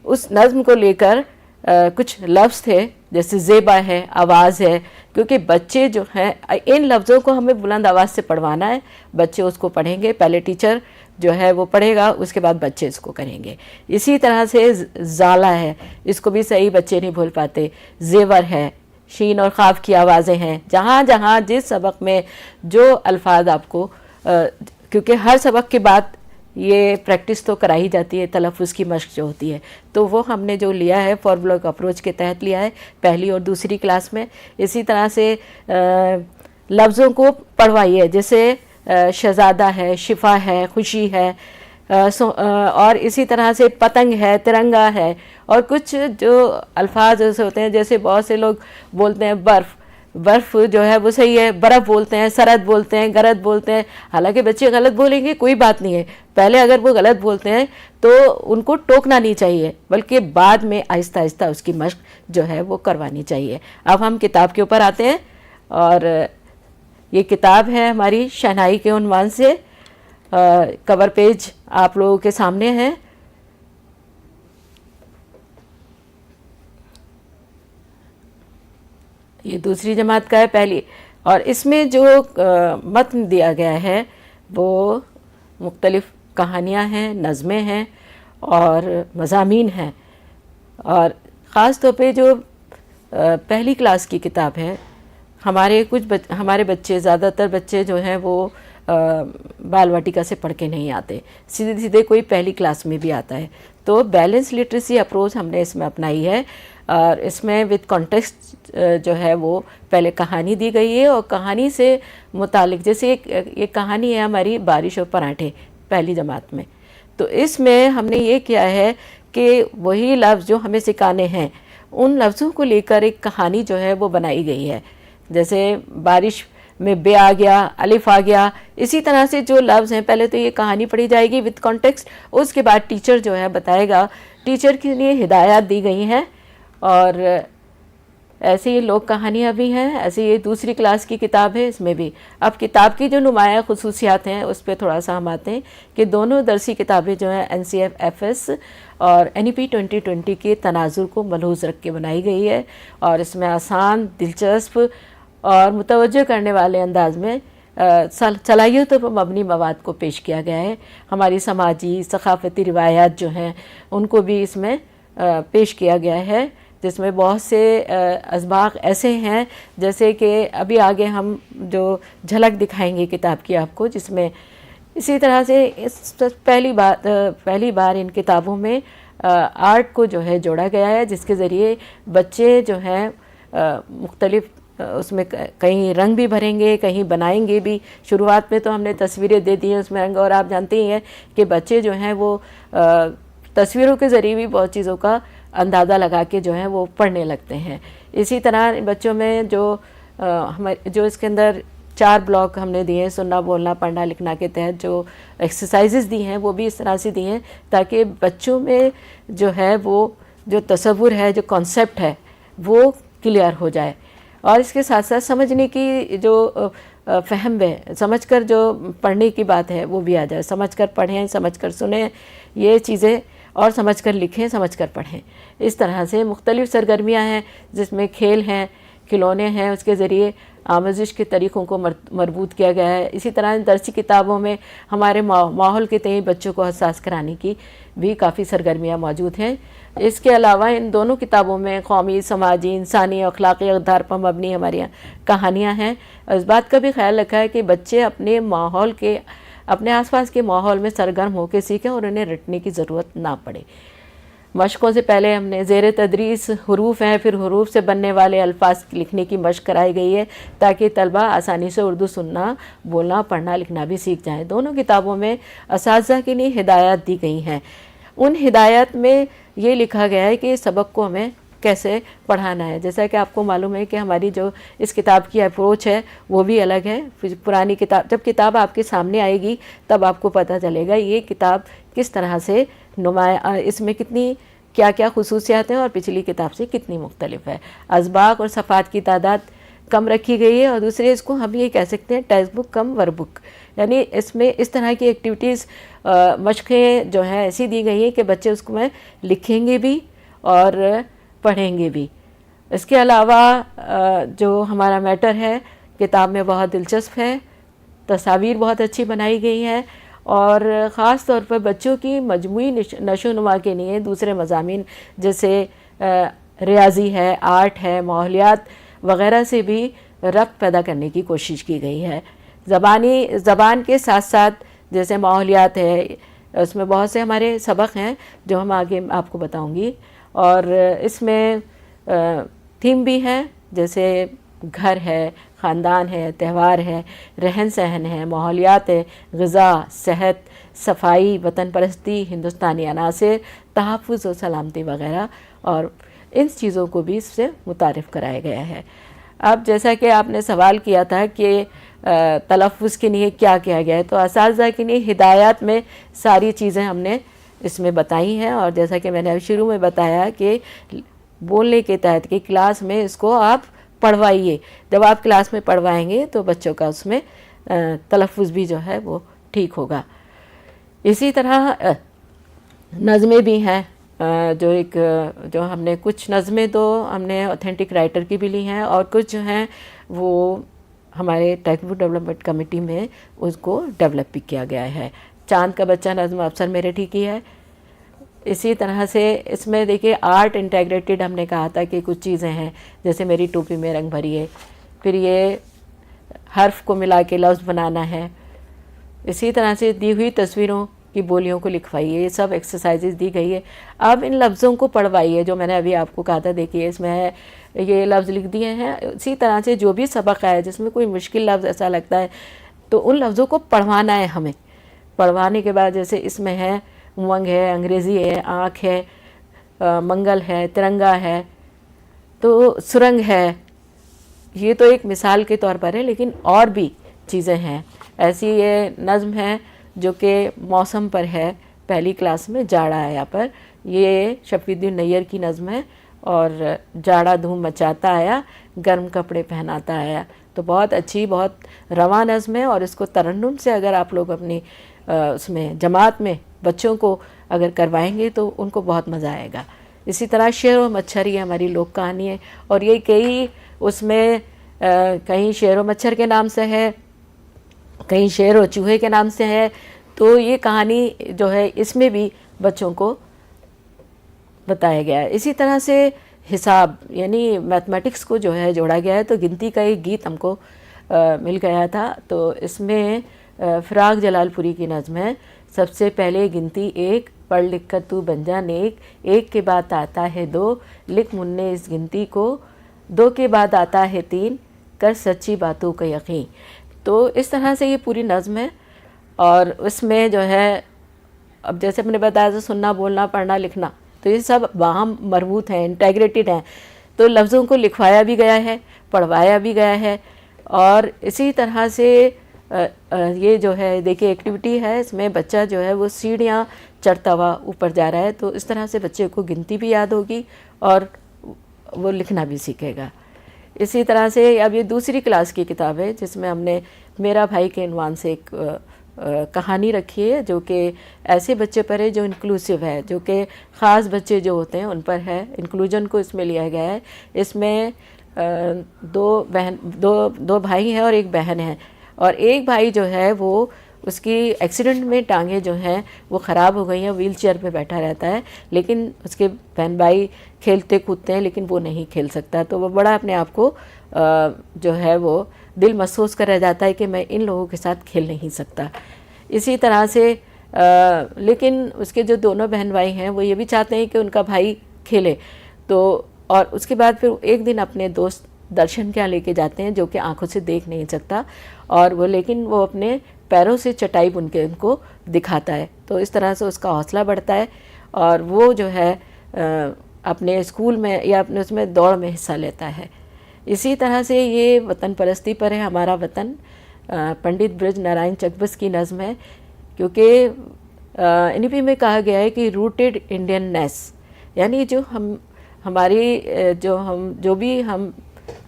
Speaker 6: उस नज़्म को लेकर कुछ लफ्ज़ थे जैसे ज़ेबा है, आवाज़ है, क्योंकि बच्चे जो हैं इन लफ्ज़ों को हमें बुलंद आवाज़ से पढ़वाना है। बच्चे उसको पढ़ेंगे, पहले टीचर जो है वो पढ़ेगा, उसके बाद बच्चे इसको करेंगे। इसी तरह से ज़ाला है, इसको भी सही बच्चे नहीं भूल पाते। ज़ेवर है, शीन और ख़ाफ की आवाज़ें हैं। जहाँ जहाँ जिस सबक में जो अल्फाज आपको क्योंकि हर सबक के बाद ये प्रैक्टिस तो कराई जाती है, तलफ़्फ़ुज़ की मश्क जो होती है, तो वो हमने जो लिया है 4 ब्लॉक अप्रोच के तहत लिया है, पहली और दूसरी क्लास में। इसी तरह से लफ्ज़ों को पढ़वाइए, जैसे शहज़ादा है, शिफा है, खुशी है, और इसी तरह से पतंग है, तिरंगा है, और कुछ जो अल्फाज ऐसे होते हैं, जैसे बहुत से लोग बोलते हैं बर्फ़ जो है वो सही है, बर्फ़ बोलते हैं, सरद बोलते हैं, गरद बोलते हैं। हालांकि बच्चे गलत बोलेंगे, कोई बात नहीं है, पहले अगर वो गलत बोलते हैं तो उनको टोकना नहीं चाहिए, बल्कि बाद में आहिस्ता आहिस्ता उसकी मश्क जो है वो करवानी चाहिए। अब हम किताब के ऊपर आते हैं, और ये किताब है हमारी शहनाई के उन्वान से। कवर पेज आप लोगों के सामने है। ये दूसरी जमात का है, पहली, और इसमें जो मतन दिया गया है वो मुख्तलिफ कहानियाँ हैं, नज़में हैं और मज़ामीन हैं। और ख़ास तौर पे जो पहली क्लास की किताब है, हमारे बच्चे, ज़्यादातर बच्चे जो हैं वो बाल वाटिका से पढ़ के नहीं आते, सीधे सीधे कोई पहली क्लास में भी आता है। तो बैलेंस लिटरेसी अप्रोच हमने इसमें अपनाई है और इसमें विद कॉन्टेक्स्ट जो है वो पहले कहानी दी गई है और कहानी से मुतालिक, जैसे एक कहानी है हमारी बारिश और पराठे पहली जमात में, तो इसमें हमने ये किया है कि वही लफ्ज़ जो हमें सिखाने हैं उन लफ्ज़ों को लेकर एक कहानी जो है वो बनाई गई है। जैसे बारिश में बे आ गया, अलिफ आ गया, इसी तरह से जो लफ्ज़ हैं पहले तो ये कहानी पढ़ी जाएगी विद कॉन्टेक्स्ट, उसके बाद टीचर जो है बताएगा, टीचर के लिए हिदायत दी गई हैं। और ऐसे ही लोक कहानियाँ भी हैं, ऐसे ये दूसरी क्लास की किताब है, इसमें भी। अब किताब की जो नुमाया खुसूसियात हैं उस पर थोड़ा सा हम आते हैं कि दोनों दरसी किताबें जो हैं NCFFS और NEP 2020 के तनाजुर को मलहूज़ रख के बनाई गई है और इसमें आसान, दिलचस्प और मुतवज्जो करने वाले अंदाज में सलाहियतों पर मबनी मवाद को पेश किया गया है। हमारी समाजी सकाफ़ती रिवायात जो हैं उनको भी इसमें पेश किया गया है, जिसमें बहुत से असबाक ऐसे हैं जैसे कि अभी आगे हम जो झलक दिखाएंगे किताब की आपको, जिसमें इसी तरह से पहली बार इन किताबों में आर्ट को जो है जोड़ा गया है, जिसके ज़रिए बच्चे जो हैं मुख्तलिफ उसमें कहीं रंग भी भरेंगे, कहीं बनाएंगे भी। शुरुआत में तो हमने तस्वीरें दे दी हैं उसमें रंग, और आप जानते ही हैं कि बच्चे जो हैं वो तस्वीरों के ज़रिए भी बहुत चीज़ों का अंदाज़ा लगा के जो है वो पढ़ने लगते हैं। इसी तरह बच्चों में जो इसके अंदर 4 ब्लॉक हमने दिए हैं, सुनना, बोलना, पढ़ना, लिखना के तहत जो एक्सरसाइजेस दी हैं वो भी इस तरह से दी हैं ताकि बच्चों में जो है वो जो तसव्वुर है, जो कॉन्सेप्ट है वो क्लियर हो जाए। और इसके साथ साथ समझने की जो फ़हम है, समझकर जो पढ़ने की बात है वो भी आ जाए। समझकर पढ़ें, समझकर सुनें ये चीज़ें, और समझकर लिखें, समझकर पढ़ें। इस तरह से मुख्तलिफ़ सरगर्मियाँ हैं जिसमें खेल हैं, खिलौने हैं, उसके ज़रिए आमोज़िश के तरीक़ों को मरबूत किया गया है। इसी तरह दरसी किताबों में हमारे माहौल के तय बच्चों को हसास कराने की भी काफ़ी सरगर्मियाँ मौजूद हैं। इसके अलावा इन दोनों किताबों में कौमी, समाजी, इंसानी और अखलाक़ी अक़दार पर मबनी हमारी कहानियाँ हैं। इस बात का भी ख्याल रखा है कि बच्चे अपने माहौल के, अपने आसपास के माहौल में सरगर्म होकर सीखें और उन्हें रटने की ज़रूरत ना पड़े। मशक़ों से पहले हमने ज़ेर तदरीस हरूफ हैं, फिर हरूफ से बनने वाले अल्फाज लिखने की मशक़ कराई गई है ताकि तलबा आसानी से उर्दू सुनना, बोलना, पढ़ना, लिखना भी सीख जाएँ। दोनों किताबों में असातिज़ा के लिए हिदायत दी गई हैं। उन हिदायत में ये लिखा गया है कि सबक को हमें कैसे पढ़ाना है। जैसा कि आपको मालूम है कि हमारी जो इस किताब की अप्रोच है वो भी अलग है। पुरानी किताब, जब किताब आपके सामने आएगी तब आपको पता चलेगा ये किताब किस तरह से नुमाया, इसमें कितनी क्या क्या खुसूसियात हैं और पिछली किताब से कितनी मुख्तलिफ है। असबाक और सफ़ात की तादाद कम रखी गई है और दूसरे इसको हम ये कह सकते हैं टेक्स्ट बुक कम वर्कबुक, यानी इसमें इस तरह की एक्टिविटीज़, मशक़ें जो हैं ऐसी दी गई हैं कि बच्चे उसको में लिखेंगे भी और पढ़ेंगे भी। इसके अलावा जो हमारा मैटर है किताब में बहुत दिलचस्प है, तस्वीर बहुत अच्छी बनाई गई हैं और ख़ास तौर पर बच्चों की मजमूई नशोनुमा के लिए दूसरे मज़ामीन जैसे रियाजी है, आर्ट है, माहौलियात वग़ैरह से भी रब्त पैदा करने की कोशिश की गई है। ज़बान के साथ साथ जैसे माहौलियात है, उसमें बहुत से हमारे सबक हैं जो हम आगे आपको बताऊंगी। और इसमें थीम भी है, जैसे घर है, ख़ानदान है, त्यौहार है, रहन सहन है, माहौलियात है, ग़िज़ा, सेहत, सफाई, वतन परस्ती, हिंदुस्तानी अनासर, तहफ़्फ़ुज़ और सलामती वग़ैरह, और इन चीज़ों को भी इससे मुतारिफ़ कराया गया है। अब जैसा कि आपने सवाल किया था कि तलफ़्फ़ुज़ के लिए क्या किया गया है, तो असातिज़ा के लिए हिदायत में सारी चीज़ें हमने इसमें बताई हैं। और जैसा कि मैंने अभी शुरू में बताया कि बोलने के तहत कि क्लास में इसको आप पढ़वाइए, जब आप क्लास में पढ़वाएंगे तो बच्चों का उसमें तलफ़्फ़ुज़ भी जो है वो ठीक होगा। इसी तरह नज़में भी हैं, जो हमने कुछ नज़में तो हमने ऑथेंटिक राइटर की भी ली हैं और कुछ जो हैं वो हमारे टेक्स्ट बुक डेवलपमेंट कमेटी में उसको डेवलप भी किया गया है। चांद का बच्चा नज़म अफसर मेरे ठीक ही है। इसी तरह से इसमें देखिए आर्ट इंटेग्रेटेड हमने कहा था कि कुछ चीज़ें हैं, जैसे मेरी टोपी में रंग भरिए, फिर ये हर्फ को मिला के लफ्ज़ बनाना है। इसी तरह से दी हुई तस्वीरों की बोलियों को लिखवाइए, ये सब एक्सरसाइजेज दी गई है। अब इन लफ्ज़ों को पढ़वाइए, जो मैंने अभी आपको कहा था, देखिए इसमें ये लफ्ज़ लिख दिए हैं। इसी तरह से जो भी सबक है जिसमें कोई मुश्किल लफ्ज़ ऐसा लगता है तो उन लफ्ज़ों को पढ़वाना है हमें। पढ़वाने के बाद जैसे इसमें है उमंग है, अंग्रेज़ी है, आँख है, मंगल है, तिरंगा है, तो सुरंग है। ये तो एक मिसाल के तौर पर है, लेकिन और भी चीज़ें हैं। ऐसी ये नज़म है जो कि मौसम पर है, पहली क्लास में जाड़ा है। यहाँ पर ये शफीउद्दीन नैयर की नज़म है और जाड़ा धूम मचाता आया, गर्म कपड़े पहनाता आया। तो बहुत अच्छी, बहुत रवां नज़म है और इसको तरन्नुम से अगर आप लोग अपनी उसमें जमात में बच्चों को अगर करवाएंगे तो उनको बहुत मज़ा आएगा। इसी तरह शेर व मच्छर, ये हमारी लोक कहानी है और ये कई उसमें कहीं शेर व मच्छर के नाम से है, कहीं शेर व चूहे के नाम से है। तो ये कहानी जो है इसमें भी बच्चों को बताया गया है। इसी तरह से हिसाब यानी मैथमेटिक्स को जो है जोड़ा गया है। तो गिनती का एक गीत हमको मिल गया था, तो इसमें फ़िराक जलालपुरी की नज़म है। सबसे पहले गिनती एक, पढ़ लिख कर तू बन जा नेक, एक के बाद आता है दो, लिख मुन्ने इस गिनती को, दो के बाद आता है तीन, कर सच्ची बातों का यकीन। तो इस तरह से ये पूरी नज़म है और उसमें जो है अब जैसे मैंने बताया था सुनना, बोलना, पढ़ना, लिखना, तो ये सब बाहम मरबूत हैं, इंटेग्रेटेड हैं। तो लफ्ज़ों को लिखवाया भी गया है, पढ़वाया भी गया है। और इसी तरह से ये जो है देखिए एक्टिविटी है, इसमें बच्चा जो है वो सीढ़ियाँ चढ़ता हुआ ऊपर जा रहा है। तो इस तरह से बच्चे को गिनती भी याद होगी और वो लिखना भी सीखेगा। इसी तरह से अब ये दूसरी क्लास की किताब है जिसमें हमने मेरा भाई के इनवान से एक कहानी रखी है जो कि ऐसे बच्चे पर है जो इंक्लूसिव है, जो कि ख़ास बच्चे जो होते हैं उन पर है। इंक्लूजन को इसमें लिया गया है। इसमें दो भाई हैं और एक बहन है, और एक भाई जो है वो उसकी एक्सीडेंट में टांगें जो हैं वो ख़राब हो गई हैं, व्हील चेयर पर बैठा रहता है, लेकिन उसके बहन भाई खेलते कूदते हैं लेकिन वो नहीं खेल सकता। तो वो बड़ा अपने आप को जो है वो दिल महसूस कर रह जाता है कि मैं इन लोगों के साथ खेल नहीं सकता। इसी तरह से लेकिन उसके जो दोनों बहन भाई हैं वो ये भी चाहते हैं कि उनका भाई खेले। तो और उसके बाद फिर एक दिन अपने दोस्त दर्शन क्या लेके जाते हैं जो कि आंखों से देख नहीं सकता, और वो लेकिन वो अपने पैरों से चटाई बुन के उनको दिखाता है। तो इस तरह से उसका हौसला बढ़ता है और वो जो है अपने स्कूल में या अपने उसमें दौड़ में हिस्सा लेता है। इसी तरह से ये वतन परस्ती पर है हमारा वतन, पंडित ब्रज नारायण चकबस की नज़म है, क्योंकि एनईपी में कहा गया है कि रूटेड इंडियननेस, यानी जो हमारी जो भी हम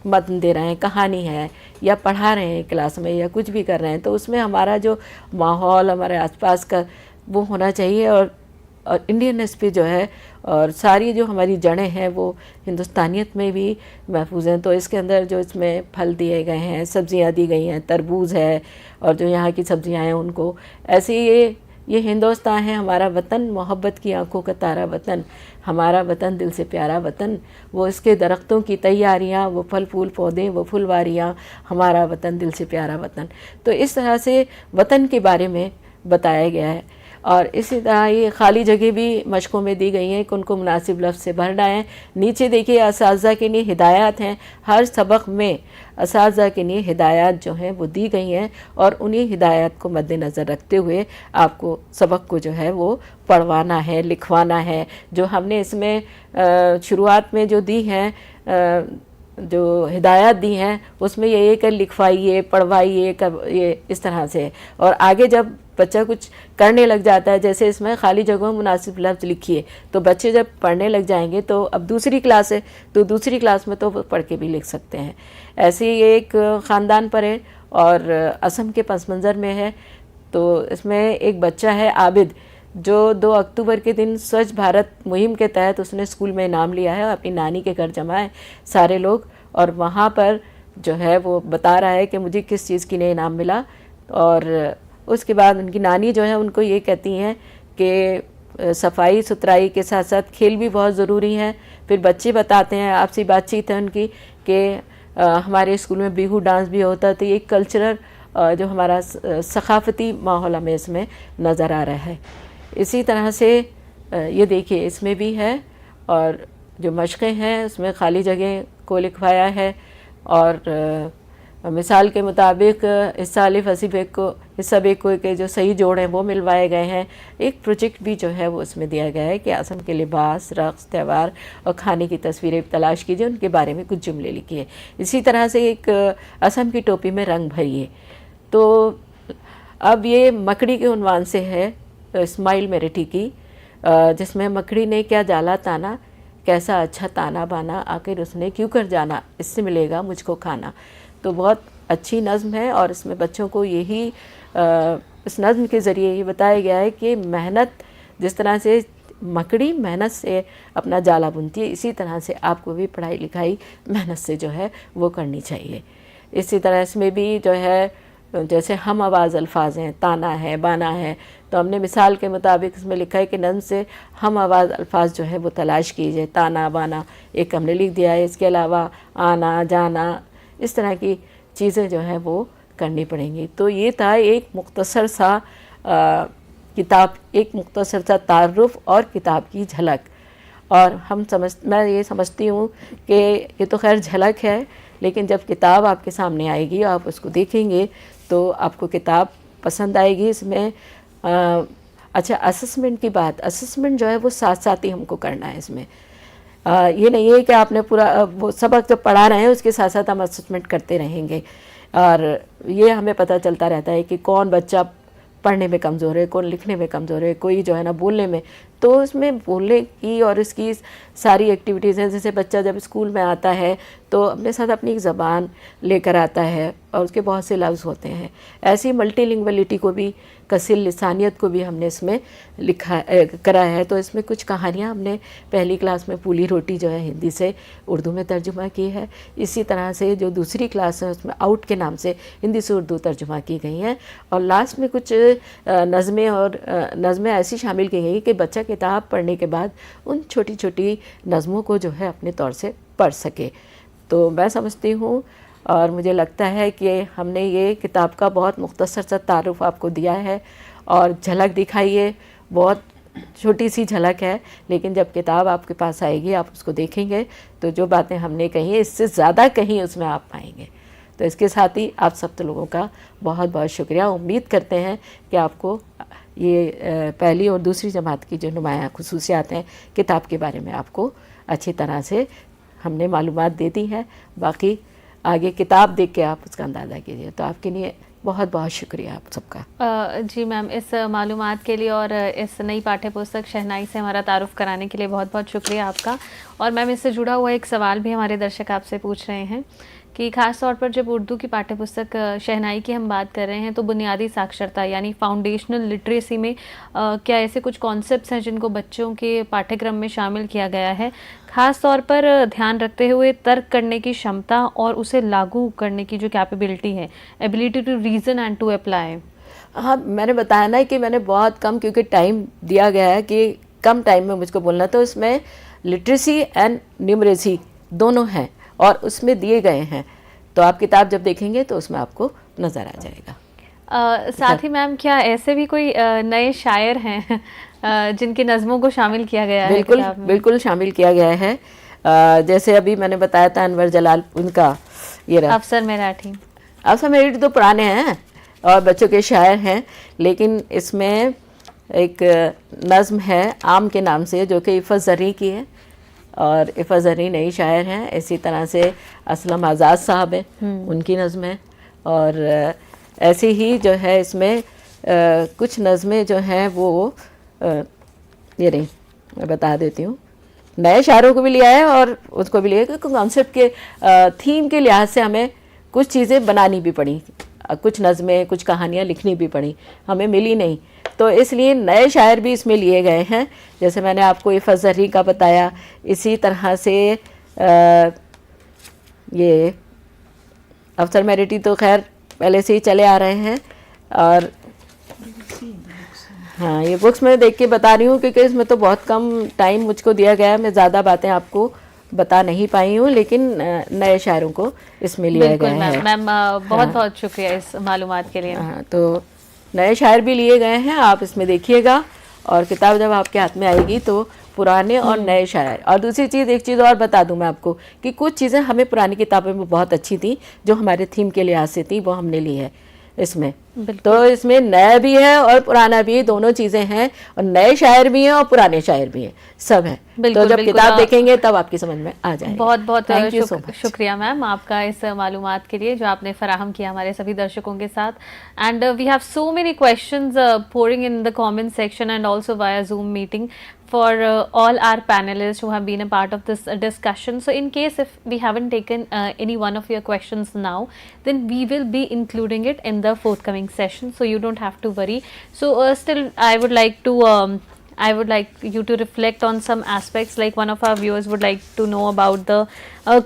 Speaker 6: मतन दे रहे हैं, कहानी है या पढ़ा रहे हैं क्लास में या कुछ भी कर रहे हैं, तो उसमें हमारा जो माहौल हमारे आसपास का वो होना चाहिए और इंडियननेस पे जो है और सारी जो हमारी जड़ें हैं वो हिंदुस्तानियत में भी महफूज हैं। तो इसके अंदर जो इसमें फल दिए गए हैं, सब्जियां दी गई हैं, तरबूज है और जो यहाँ की सब्जियां हैं उनको ऐसे ये हिंदुस्तान है हमारा वतन, मोहब्बत की आंखों का तारा वतन, हमारा वतन दिल से प्यारा वतन, वो इसके दरख्तों की तैयारियाँ, वो फल फूल पौधे, वो फुलवारियाँ, हमारा वतन दिल से प्यारा वतन। तो इस तरह से वतन के बारे में बताया गया है। और इसी तरह ये खाली जगह भी मशकों में दी गई हैं कि उनको मुनासिब लफ्ज़ से भरना है। नीचे देखिए असातिज़ा के लिए हिदायत हैं, हर सबक में असातिज़ा के लिए हिदायत जो हैं वो दी गई हैं और उन्हीं हिदायत को मद्देनज़र रखते हुए आपको सबक को जो है वो पढ़वाना है, लिखवाना है। जो हमने इसमें शुरुआत में जो दी हैं जो हिदायत दी हैं उसमें ये कर लिखवाइए, पढ़वाइए, ये इस तरह से। और आगे जब बच्चा कुछ करने लग जाता है, जैसे इसमें खाली जगहों में मुनासिब लफ्ज़ लिखिए, तो बच्चे जब पढ़ने लग जाएंगे तो अब दूसरी क्लास है तो दूसरी क्लास में तो पढ़ के भी लिख सकते हैं। ऐसे ही एक ख़ानदान पर है और असम के पस मंज़र में है। तो इसमें एक बच्चा है आबिद, जो 2 अक्टूबर के दिन स्वच्छ भारत मुहिम के तहत उसने स्कूल में इनाम लिया है, अपनी नानी के घर जमा है सारे लोग, और वहाँ पर जो है वो बता रहा है कि मुझे किस चीज़ के लिए इनाम मिला। और उसके बाद उनकी नानी जो है उनको ये कहती हैं कि सफाई सुथराई के साथ साथ खेल भी बहुत ज़रूरी है। फिर बच्चे बताते हैं, आपसी बातचीत है उनकी, कि हमारे स्कूल में बिहू डांस भी होता है। तो ये कल्चरल जो हमारा सकाफ़ती माहौल हमें इसमें नज़र आ रहा है। इसी तरह से ये देखिए इसमें भी है, और जो मशक़ें हैं उसमें खाली जगह को लिखवाया है, और मिसाल के मुताबिक हिस्सा अलिफ हसीब एक को हिस्सा बे को के जो सही जोड़ हैं वो मिलवाए गए हैं। एक प्रोजेक्ट भी जो है वो उसमें दिया गया है कि असम के लिबास, रक़्स, त्यौहार और खाने की तस्वीरें तलाश कीजिए, उनके बारे में कुछ जुमले लिखिए। इसी तरह से एक असम की टोपी में रंग भरिए। तो अब ये मकड़ी के उन्वान से है स्माइल मेरिटी की, जिसमें मकड़ी ने क्या जाला ताना, कैसा अच्छा ताना बाना, आखिर उसने क्यों कर जाना, इससे मिलेगा मुझको खाना। तो बहुत अच्छी नज़्म है, और इसमें बच्चों को यही इस नज़्म के ज़रिए ये बताया गया है कि मेहनत, जिस तरह से मकड़ी मेहनत से अपना जाला बुनती है, इसी तरह से आपको भी पढ़ाई लिखाई मेहनत से जो है वो करनी चाहिए। इसी तरह इसमें भी जो है जैसे हम आवाज़ अल्फाज हैं, ताना है, बाना है, तो हमने मिसाल के मुताबिक इसमें लिखा है कि नज़्म से हम आवाज़ अल्फाज जो है वो तलाश कीजिए। ताना बाना एक हमने लिख दिया है, इसके अलावा आना जाना, इस तरह की चीज़ें जो हैं वो करनी पड़ेंगी। तो ये था एक मुख्तसर सा किताब, एक मुख्तसर सा तारुफ और किताब की झलक। और मैं ये समझती हूँ कि ये तो खैर झलक है, लेकिन जब किताब आपके सामने आएगी, आप उसको देखेंगे तो आपको किताब पसंद आएगी। इसमें अच्छा असेसमेंट की बात, असेसमेंट जो है वो साथ साथ ही हमको करना है इसमें। ये नहीं है कि आपने पूरा वो सबक जो पढ़ा रहे हैं उसके साथ साथ हम असेसमेंट करते रहेंगे, और ये हमें पता चलता रहता है कि कौन बच्चा पढ़ने में कमज़ोर है, कौन लिखने में कमज़ोर है, कोई जो है ना बोलने में। तो उसमें बोलने की और इसकी सारी एक्टिविटीज़ हैं। जैसे बच्चा जब स्कूल में आता है तो अपने साथ अपनी एक ज़बान लेकर आता है, और उसके बहुत से लफ्ज़ होते हैं। ऐसी मल्टीलिंग्वलिटी को भी, कसिल लिसानियत को भी हमने इसमें लिखा करा है। तो इसमें कुछ कहानियाँ हमने पहली क्लास में पूली रोटी जो है हिंदी से उर्दू में तर्जुमा की है। इसी तरह से जो दूसरी क्लास है उसमें आउट के नाम से हिंदी से उर्दू तर्जुमा की गई हैं। और लास्ट में कुछ नज़में ऐसी शामिल की गई कि बच्चा किताब पढ़ने के बाद उन छोटी छोटी नज़मों को जो है अपने तौर से पढ़ सके। तो मैं समझती हूँ और मुझे लगता है कि हमने ये किताब का बहुत मुख्तसर सा तारुफ आपको दिया है, और झलक दिखाई है, बहुत छोटी सी झलक है, लेकिन जब किताब आपके पास आएगी आप उसको देखेंगे तो जो बातें हमने कही हैं इससे ज़्यादा कहीं उसमें आप पाएंगे। तो इसके साथ ही आप सब तो लोगों का बहुत बहुत शुक्रिया। उम्मीद करते हैं कि आपको ये पहली और दूसरी जमात की जो नुमायाँ खुसूसियात हैं किताब के बारे में आपको अच्छी तरह से हमने मालूमात दे दी है। बाकी आगे किताब देख के आप उसका अंदाज़ा कीजिए। तो आपके लिए बहुत बहुत शुक्रिया आप सबका।
Speaker 1: जी मैम, इस मालूमात के लिए और इस नई पाठ्य पुस्तक शहनाई से हमारा तारुफ कराने के लिए बहुत बहुत शुक्रिया आपका। और मैम, इससे जुड़ा हुआ एक सवाल भी हमारे दर्शक आपसे पूछ रहे हैं कि ख़ास तौर पर जब उर्दू की पाठ्य पुस्तक शहनाई की हम बात कर रहे हैं तो बुनियादी साक्षरता यानी फाउंडेशनल लिटरेसी में क्या ऐसे कुछ कॉन्सेप्ट्स हैं जिनको बच्चों के पाठ्यक्रम में शामिल किया गया है, ख़ास तौर पर ध्यान रखते हुए तर्क करने की क्षमता और उसे लागू करने की जो कैपेबिलिटी है, ability to reason and to apply?
Speaker 6: हाँ, मैंने बताया ना कि मैंने बहुत कम, क्योंकि टाइम दिया गया है कि कम टाइम में मुझको बोलना, तो इसमें लिटरेसी एंड न्यूमरेसी दोनों हैं और उसमें दिए गए हैं। तो आप किताब जब देखेंगे तो उसमें आपको नज़र आ जाएगा।
Speaker 1: साथ ही मैम, क्या ऐसे भी कोई नए शायर हैं जिनकी नज़मों को शामिल किया गया है?
Speaker 6: बिल्कुल बिल्कुल शामिल किया गया है। जैसे अभी मैंने बताया था अनवर जलाल, उनका ये रहा
Speaker 1: अफसर मराठी।
Speaker 6: अफसर मराठी तो पुराने हैं और बच्चों के शायर हैं, लेकिन इसमें एक नज़्म है आम के नाम से जो कि इफ़त ज़री की है, और इफ़त ज़री नई शायर हैं। इसी तरह से असलम आज़ाद साहब हैं, उनकी नज़्म है। और ऐसे ही जो है इसमें कुछ नज़में जो हैं वो ये नहीं, मैं बता देती हूँ, नए शायरों को भी लिया है और उसको भी लिया है, क्योंकि कॉन्सेप्ट के थीम के लिहाज से हमें कुछ चीज़ें बनानी भी पड़ी। कुछ नज़में, कुछ कहानियाँ लिखनी भी पड़ी, हमें मिली नहीं। तो इसलिए नए शायर भी इसमें लिए गए हैं। जैसे मैंने आपको इफ़ ज़र्री का बताया, इसी तरह से ये अफसर मेरिटी तो खैर पहले से ही चले आ रहे हैं। और हाँ, ये बुक्स मैं देख के बता रही हूँ क्योंकि इसमें तो बहुत कम टाइम मुझको दिया गया है, मैं ज़्यादा बातें आपको बता नहीं पाई हूँ, लेकिन नए शायरों को इसमें लिया गया है।
Speaker 1: मैम बहुत बहुत शुक्रिया इस मालूमात के लिए।
Speaker 6: हाँ, तो नए शायर भी लिए गए हैं, आप इसमें देखिएगा। और किताब जब आपके हाथ में आएगी तो पुराने और नए शायर। और दूसरी चीज़, एक चीज़ और बता दूं मैं आपको कि कुछ चीज़ें हमें पुरानी किताबों में बहुत अच्छी थी, जो हमारे थीम के लिहाज से थी, वो हमने ली है इसमें। तो इसमें नया भी है और पुराना भी, दोनों चीज़ें हैं। और नए शायर भी हैं और पुराने शायर भी हैं, सब है। तो जब किताब देखेंगे तब आपकी समझ में आ जाएगा।
Speaker 1: बहुत बहुत
Speaker 6: थैंक यू सो मच।
Speaker 1: शुक्रिया मैम आपका इस मालूमात के लिए जो आपने फराहम किया हमारे सभी दर्शकों के साथ। And we have so many questions pouring in the comment section and also via Zoom meeting for all our panelists who have been a part of this discussion. So in case if we haven't taken any one of your questions now, then we will be including it in the forthcoming session, so you don't have to worry. So still I would like you to reflect on some aspects, like one of our viewers would like to know about the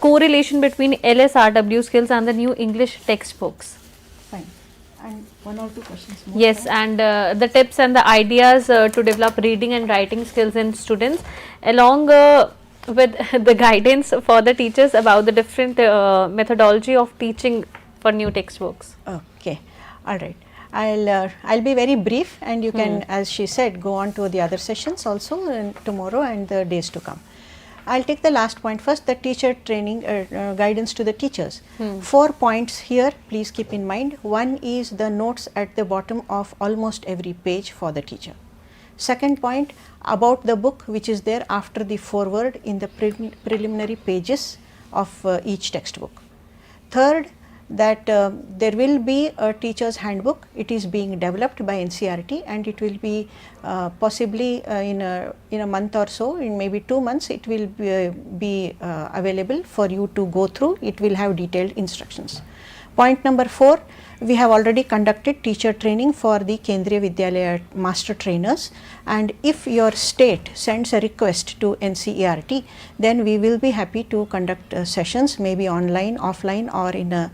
Speaker 1: correlation between LSRW skills and the new English textbooks.
Speaker 2: Fine. And one or two questions more.
Speaker 1: Yes, and the tips and the ideas to develop reading and writing skills in students, along with the guidance for the teachers about the different methodology of teaching for new textbooks.
Speaker 2: Okay, all right. I'll be very brief, and you can, as she said, go on to the other sessions also tomorrow and the days to come. I'll take the last point first, the teacher training guidance to the teachers. 4 points here, please keep in mind. One is the notes at the bottom of almost every page for the teacher. Second point, about the book which is there after the foreword in the preliminary pages of each textbook. Third, that there will be a teacher's handbook. It is being developed by NCERT, and it will be possibly in a month or so, in maybe 2 months, it will be available for you to go through. It will have detailed instructions. Point number 4, we have already conducted teacher training for the Kendriya Vidyalaya master trainers, and if your state sends a request to NCERT, then we will be happy to conduct sessions, maybe online, offline, or in a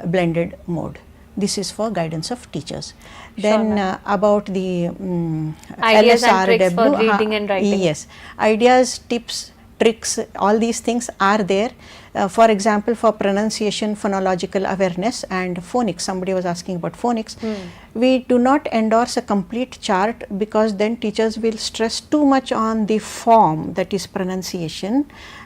Speaker 2: blended mode. This is for guidance of teachers. Then about the
Speaker 1: ideas and
Speaker 2: LSRW,
Speaker 1: tricks for reading and writing.
Speaker 2: Yes, ideas, tips, tricks, all these things are there. For example, for pronunciation, phonological awareness, and phonics. Somebody was asking about phonics. We do not endorse a complete chart, because then teachers will stress too much on the form, that is pronunciation,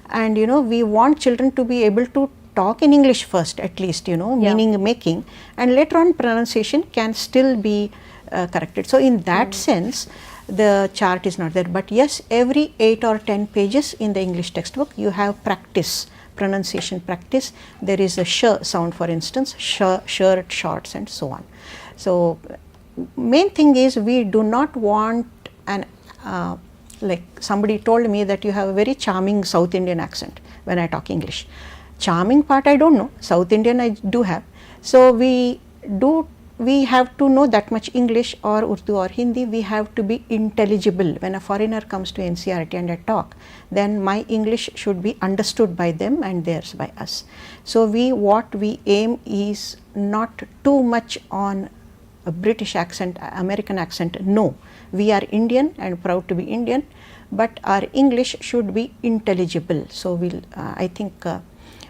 Speaker 2: and we want children to be able to talk in English first, at least, meaning making, and later on pronunciation can still be corrected. So in that sense, the chart is not there. But yes, every 8 or 10 pages in the English textbook, you have practice, pronunciation practice. There is a sh sound, for instance, shirt, shorts, and so on. So main thing is, we do not want an like somebody told me that you have a very charming South Indian accent when I talk English. Charming part I don't know, South Indian I do have. So we have to know that much English or Urdu or Hindi. We have to be intelligible. When a foreigner comes to NCERT and I talk, then my English should be understood by them and theirs by us. So what we aim is not too much on a British accent, American accent. No, we are Indian and proud to be Indian, but our English should be intelligible. So I think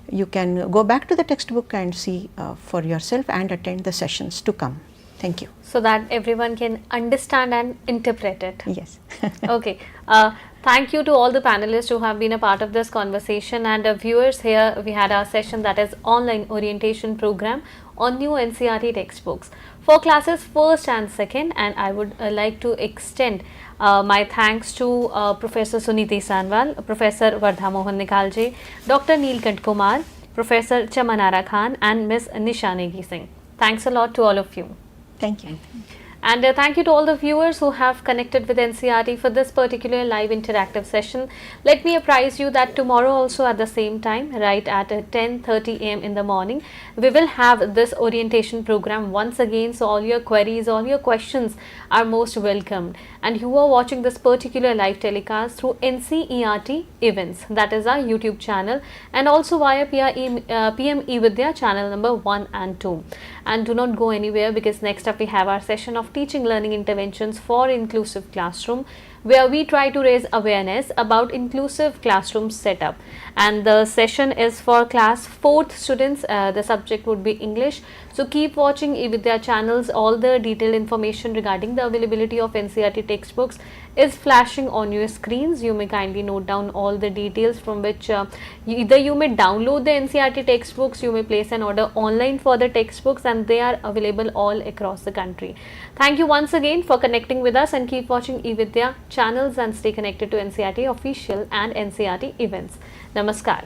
Speaker 2: you can go back to the textbook and see for yourself and attend the sessions to come. Thank you.
Speaker 1: So that everyone can understand and interpret it.
Speaker 2: Yes.
Speaker 1: Okay. Thank you to all the panelists who have been a part of this conversation, and viewers. Here we had our session, that is online orientation program on new NCERT textbooks for classes 1st and 2nd, and I would like to extend my thanks to Professor Suniti Sanwal, Professor Vardha Mohan Nikalje, Dr. Neelkant Kumar, Professor Chamanara Khan, and Ms. Nisha Negi Singh. Thanks a lot to all of you.
Speaker 2: Thank you.
Speaker 1: And thank you to all the viewers who have connected with NCERT for this particular live interactive session. Let me apprise you that tomorrow also at the same time, right at 10:30 a.m. in the morning, we will have this orientation program once again. So all your queries, all your questions are most welcomed. And you are watching this particular live telecast through NCERT Events, that is our YouTube channel, and also via PM eVidya channel number 1 and 2. And do not go anywhere, because next up we have our session of teaching learning interventions for inclusive classroom, where we try to raise awareness about inclusive classroom setup. And the session is for class 4th students. The subject would be English. So keep watching eVidya channels. All the detailed information regarding the availability of NCERT textbooks is flashing on your screens. You may kindly note down all the details, from which either you may download the NCERT textbooks, you may place an order online for the textbooks, and they are available all across the country. Thank you once again for connecting with us, and keep watching eVidya channels and stay connected to NCERT Official and NCERT Events. Namaskar.